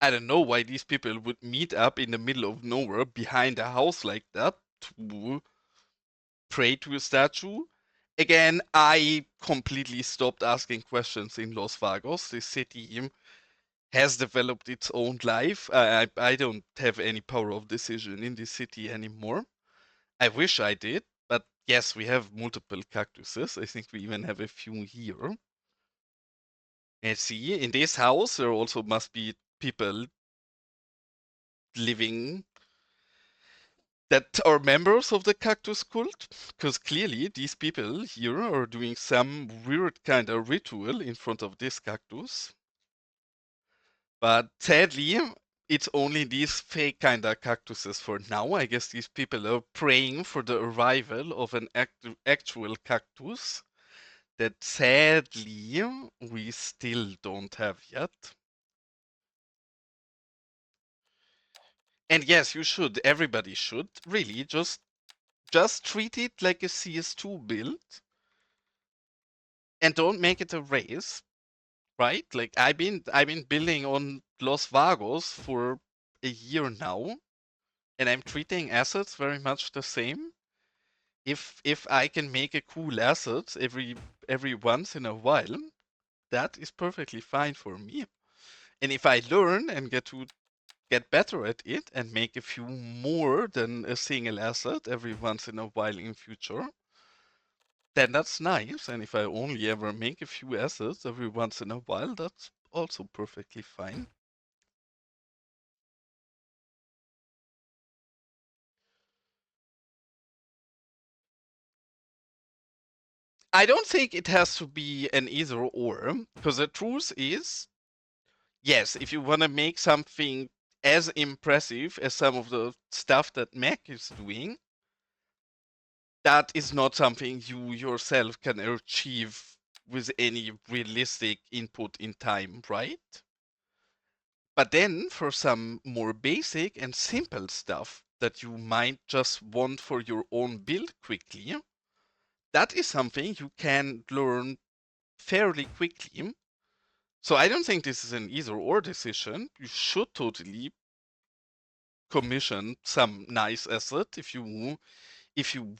I don't know why these people would meet up in the middle of nowhere behind a house like that to pray to a statue. Again, I completely stopped asking questions in Los Vagos. The city has developed its own life. I don't have any power of decision in this city anymore. I wish I did, but yes, we have multiple cactuses. I think we even have a few here. And see, in this house, there also must be people living that are members of the cactus cult, because clearly these people here are doing some weird kind of ritual in front of this cactus. But sadly, it's only these fake kind of cactuses for now. I guess these people are praying for the arrival of an actual cactus that sadly we still don't have yet. And yes, you should, everybody should, really just treat it like a CS2 build and don't make it a race, right? Like I've been building on Los Vagos for a year now, and I'm treating assets very much the same. If I can make a cool asset every once in a while, that is perfectly fine for me. And if I learn and get better at it and make a few more than a single asset every once in a while in future, then that's nice. And if I only ever make a few assets every once in a while, that's also perfectly fine. I don't think it has to be an either or, because the truth is, yes, if you want to make something as impressive as some of the stuff that Mac is doing, that is not something you yourself can achieve with any realistic input in time, right? But then for some more basic and simple stuff that you might just want for your own build quickly, that is something you can learn fairly quickly. So I don't think this is an either or decision. You should totally commission some nice asset if you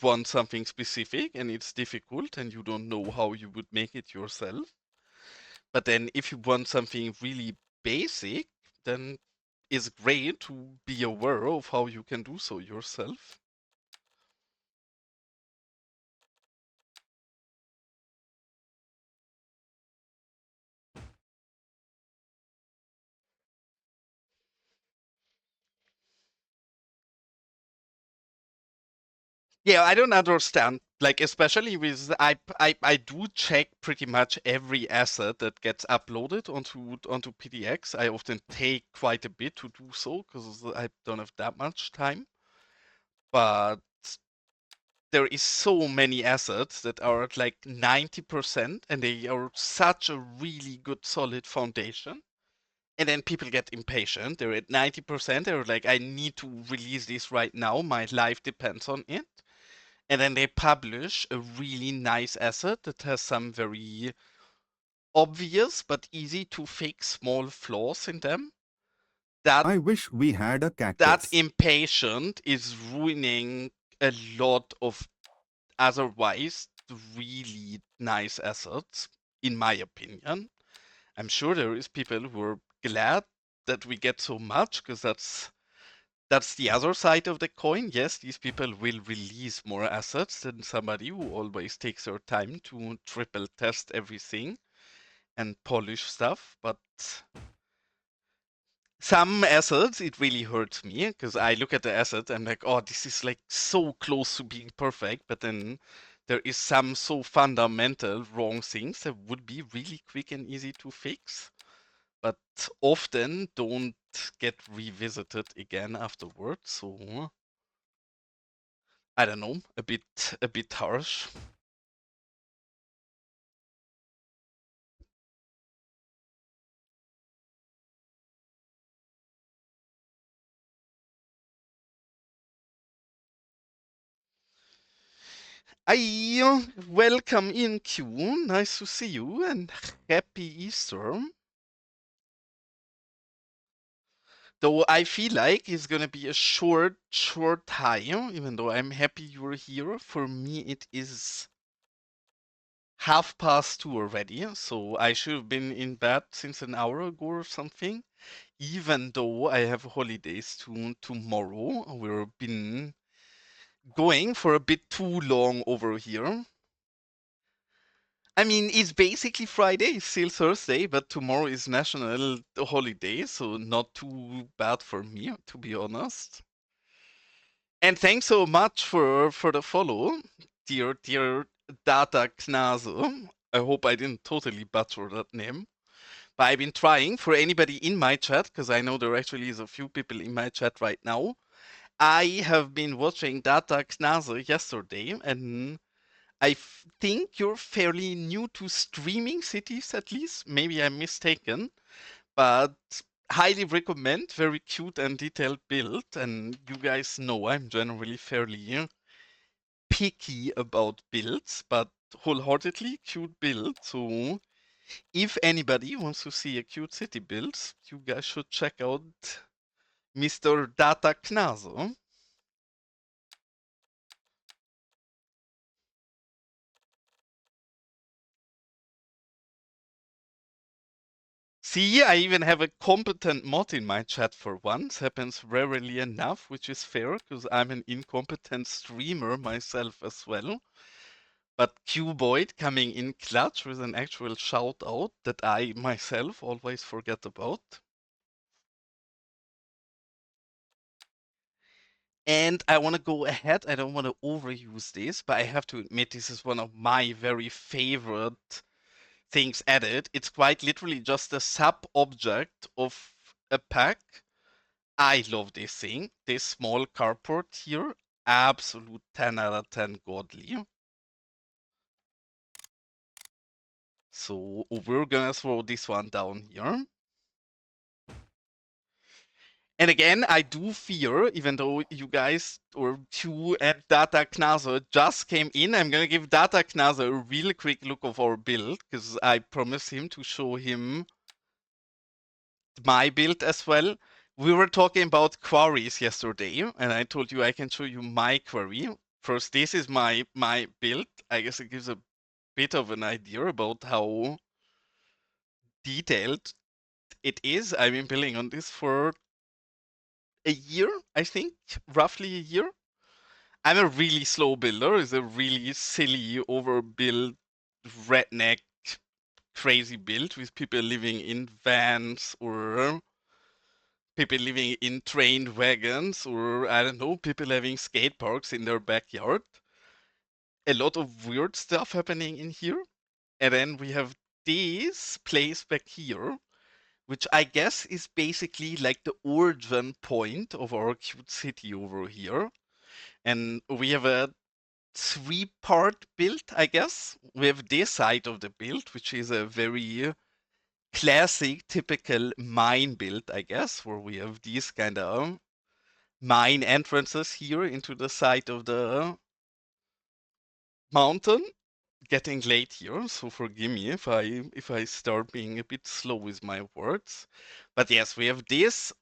want something specific and it's difficult and you don't know how you would make it yourself. But then if you want something really basic, then it's great to be aware of how you can do so yourself. Yeah, I don't understand. Like especially with I do check pretty much every asset that gets uploaded onto PDX. I often take quite a bit to do so because I don't have that much time. But there is so many assets that are at like 90% and they are such a really good solid foundation. And then people get impatient. They're at 90%. They're like, I need to release this right now. My life depends on it. And then they publish a really nice asset that has some very obvious but easy to fix small flaws in them. That I wish we had a that cactus. impatient is ruining a lot of otherwise really nice assets, in my opinion. I'm sure there is people who are glad that we get so much because that's the other side of the coin. Yes, these people will release more assets than somebody who always takes their time to triple test everything and polish stuff. But some assets, it really hurts me because I look at the asset, I'm like, oh, this is like so close to being perfect. But then there is some so fundamental wrong things that would be really quick and easy to fix, but often don't get revisited again afterwards. So I don't know, a bit harsh. I welcome in Q. Nice to see you and happy Easter. Though I feel like it's gonna be a short time, even though I'm happy you're here. For me, it is 2:30 already, so I should have been in bed since an hour ago or something. Even though I have holidays tomorrow, we've been going for a bit too long over here. I mean, it's basically Friday, it's still Thursday, but tomorrow is national holiday, so not too bad for me, to be honest. And thanks so much for the follow, dear Data Knazo. I hope I didn't totally butcher that name. But I've been trying for anybody in my chat, because I know there actually is a few people in my chat right now. I have been watching Data Knazo yesterday, and I think you're fairly new to streaming Cities, at least. Maybe I'm mistaken, but highly recommend. Very cute and detailed build, and you guys know I'm generally fairly picky about builds, but wholeheartedly cute build. So if anybody wants to see a cute city build, you guys should check out Mr. Data Knazo. See, I even have a competent mod in my chat for once. Happens rarely enough, which is fair, because I'm an incompetent streamer myself as well. But Cuboid coming in clutch with an actual shout out that I myself always forget about. And I want to go ahead. I don't want to overuse this, but I have to admit this is one of my very favorite things added. It's quite literally just a sub object of a pack. I love this thing. This small carport here, absolute 10 out of 10 godly. So we're gonna throw this one down here. And again, I do fear, even though you guys or Q and Data Knazo just came in, I'm gonna give Data Knazo a real quick look of our build, because I promised him to show him my build as well. We were talking about queries yesterday, and I told you I can show you my query. First, this is my build. I guess it gives a bit of an idea about how detailed it is. I've been building on this for a year, I think, roughly a year. I'm a really slow builder. It's a really silly, overbuilt, redneck, crazy build with people living in vans or people living in train wagons or I don't know, people having skate parks in their backyard. A lot of weird stuff happening in here. And then we have this place back here, which I guess is basically like the origin point of our cute city over here. And we have a three-part build, I guess. We have this side of the build, which is a very classic, typical mine build, I guess, where we have these kind of mine entrances here into the side of the mountain. Getting late here, so forgive me if I start being a bit slow with my words. But yes, we have this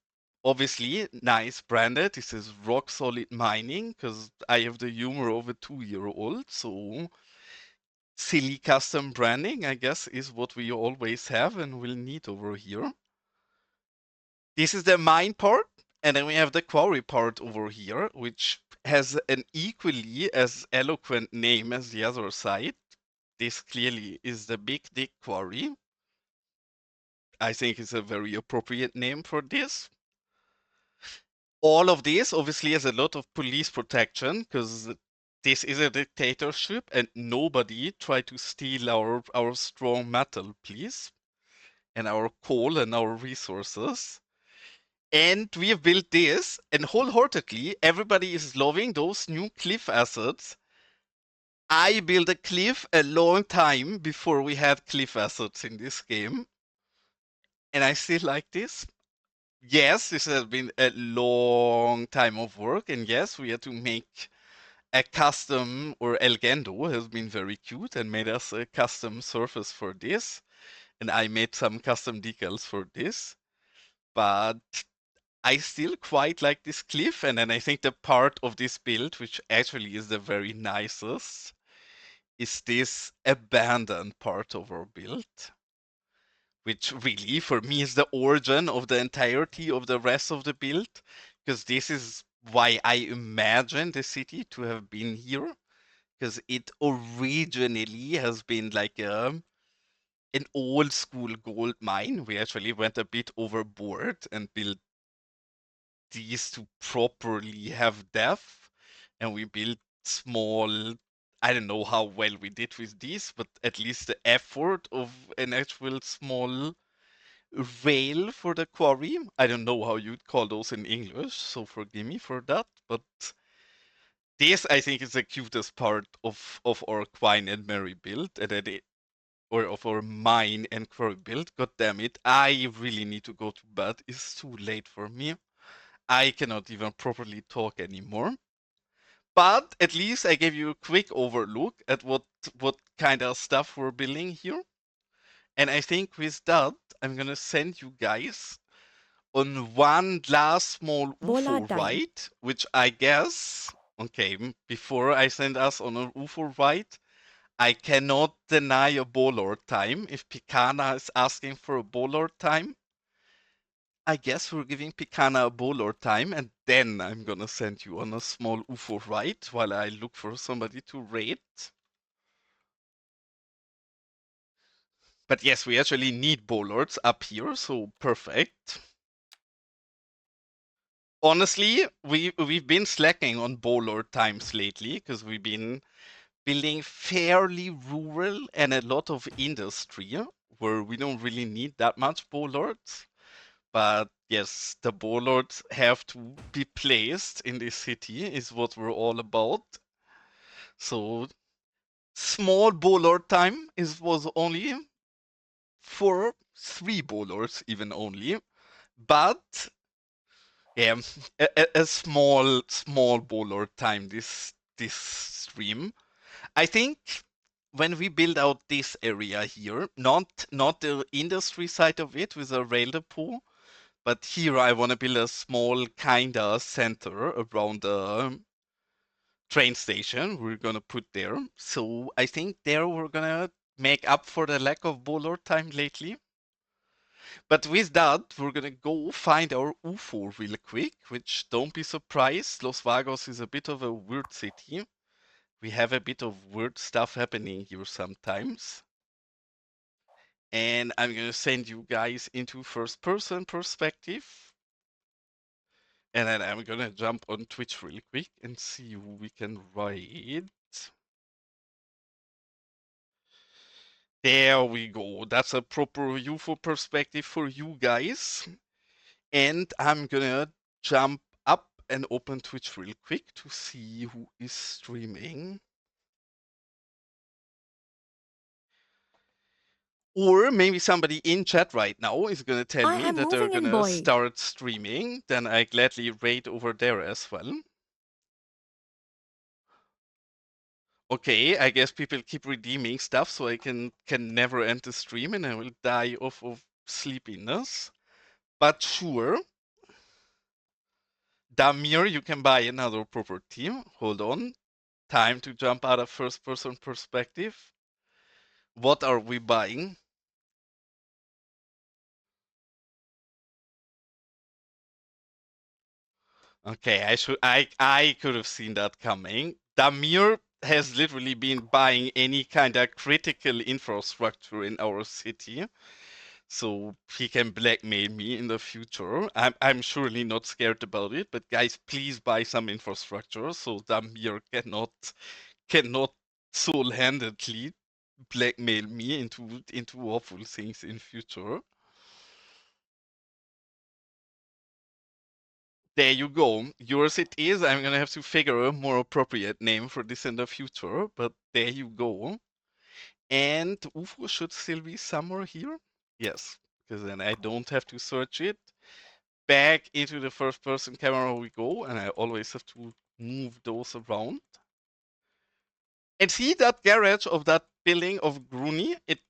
obviously nice branded. This is rock solid mining because I have the humor of a 2-year-old. So silly custom branding, I guess, is what we always have and will need over here. This is the mine part, and then we have the quarry part over here, which has an equally as eloquent name as the other side. This clearly is the Big Dick Quarry. I think it's a very appropriate name for this. All of this obviously has a lot of police protection because this is a dictatorship and nobody try to steal our strong metal, please, and our coal and our resources. And we have built this, and wholeheartedly, everybody is loving those new cliff assets. I built a cliff a long time before we had cliff assets in this game, and I still like this. Yes, this has been a long time of work, and yes, we had to make a custom, or Elgendo has been very cute and made us a custom surface for this, and I made some custom decals for this, but I still quite like this cliff, and then I think the part of this build, which actually is the very nicest, is this abandoned part of our build, which really, for me, is the origin of the entirety of the rest of the build, because this is why I imagine the city to have been here, because it originally has been like an old school gold mine. We actually went a bit overboard and built these to properly have depth, and we built small. I don't know how well we did with these, but at least the effort of an actual small rail for the quarry. I don't know how you'd call those in English, so forgive me for that. But this, I think, is the cutest part of our Quine and Mary build, and or of our mine and quarry build. God damn it! I really need to go to bed. It's too late for me. I cannot even properly talk anymore. But at least I gave you a quick overlook at what kind of stuff we're building here. And I think with that, I'm gonna send you guys on one last small Bola UFO time. ride, which I guess, okay, before I send us on an UFO ride, I cannot deny a Bolor time. If Picana is asking for a Bolor time, I guess we're giving Picana a Bolor time, and then I'm gonna send you on a small UFO ride while I look for somebody to raid. But yes, we actually need Bolords up here, so perfect. Honestly, we've been slacking on Bolord times lately because we've been building fairly rural and a lot of industry where we don't really need that much Bolords. But yes, the Bolords have to be placed in this city is what we're all about. So small Bolord time was only for 3 Bolords even only. But yeah, a small Bolord time this stream. I think when we build out this area here, not the industry side of it with a rail depot, but here I want to build a small kinda center around the train station we're gonna put there. So I think there we're gonna make up for the lack of Bolor time lately. But with that, we're gonna go find our UFO real quick, which don't be surprised, Los Vagos is a bit of a weird city. We have a bit of weird stuff happening here sometimes. And I'm gonna send you guys into first person perspective. And then I'm gonna jump on Twitch really quick and see who we can ride. There we go. That's a proper UFO perspective for you guys. And I'm gonna jump up and open Twitch real quick to see who is streaming. Or maybe somebody in chat right now is gonna tell I me am that they're moving in, gonna boy. start streaming. Then I gladly raid over there as well. Okay, I guess people keep redeeming stuff so I can never end the stream and I will die off of sleepiness. But sure. Damir, you can buy another property. Hold on. Time to jump out of first person perspective. What are we buying? Okay, I could have seen that coming. Damir has literally been buying any kind of critical infrastructure in our city. So he can blackmail me in the future. I'm surely not scared about it, but guys, please buy some infrastructure so Damir cannot sole-handedly blackmail me into awful things in future. There you go. Yours it is. I'm gonna have to figure a more appropriate name for this in the future, but there you go. And UFO should still be somewhere here. Yes, because then I don't have to search it. Back into the first person camera we go, and I always have to move those around. And see that garage of that building of Grooney? It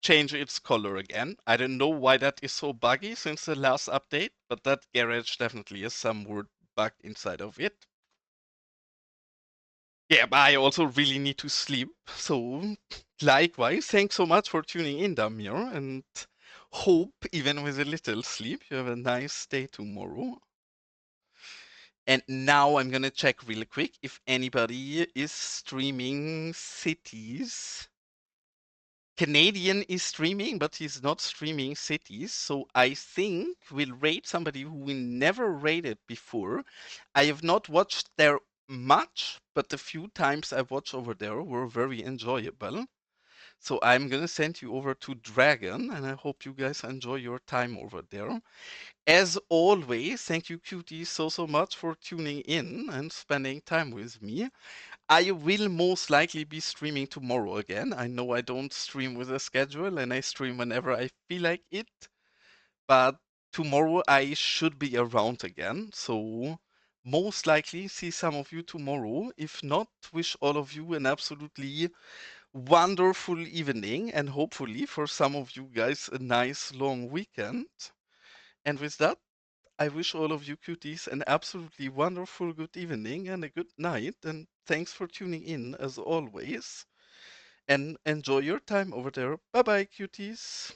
changed its color again. I don't know why that is so buggy since the last update, but that garage definitely has some weird bug inside of it. Yeah, but I also really need to sleep. So, likewise, thanks so much for tuning in, Damir, and hope, even with a little sleep, you have a nice day tomorrow. And now I'm gonna check really quick if anybody is streaming Cities. Canadian is streaming, but he's not streaming Cities, so I think we'll raid somebody who we never raided before. I have not watched there much, but the few times I watched over there were very enjoyable. So I'm gonna send you over to Dragon, and I hope you guys enjoy your time over there. As always, thank you, cuties, so much for tuning in and spending time with me. I will most likely be streaming tomorrow again. I know I don't stream with a schedule and I stream whenever I feel like it, but tomorrow I should be around again. So most likely see some of you tomorrow. If not, wish all of you an absolutely wonderful evening and hopefully for some of you guys a nice long weekend. And with that, I wish all of you cuties an absolutely wonderful good evening and a good night. And thanks for tuning in as always. And enjoy your time over there. Bye bye, cuties.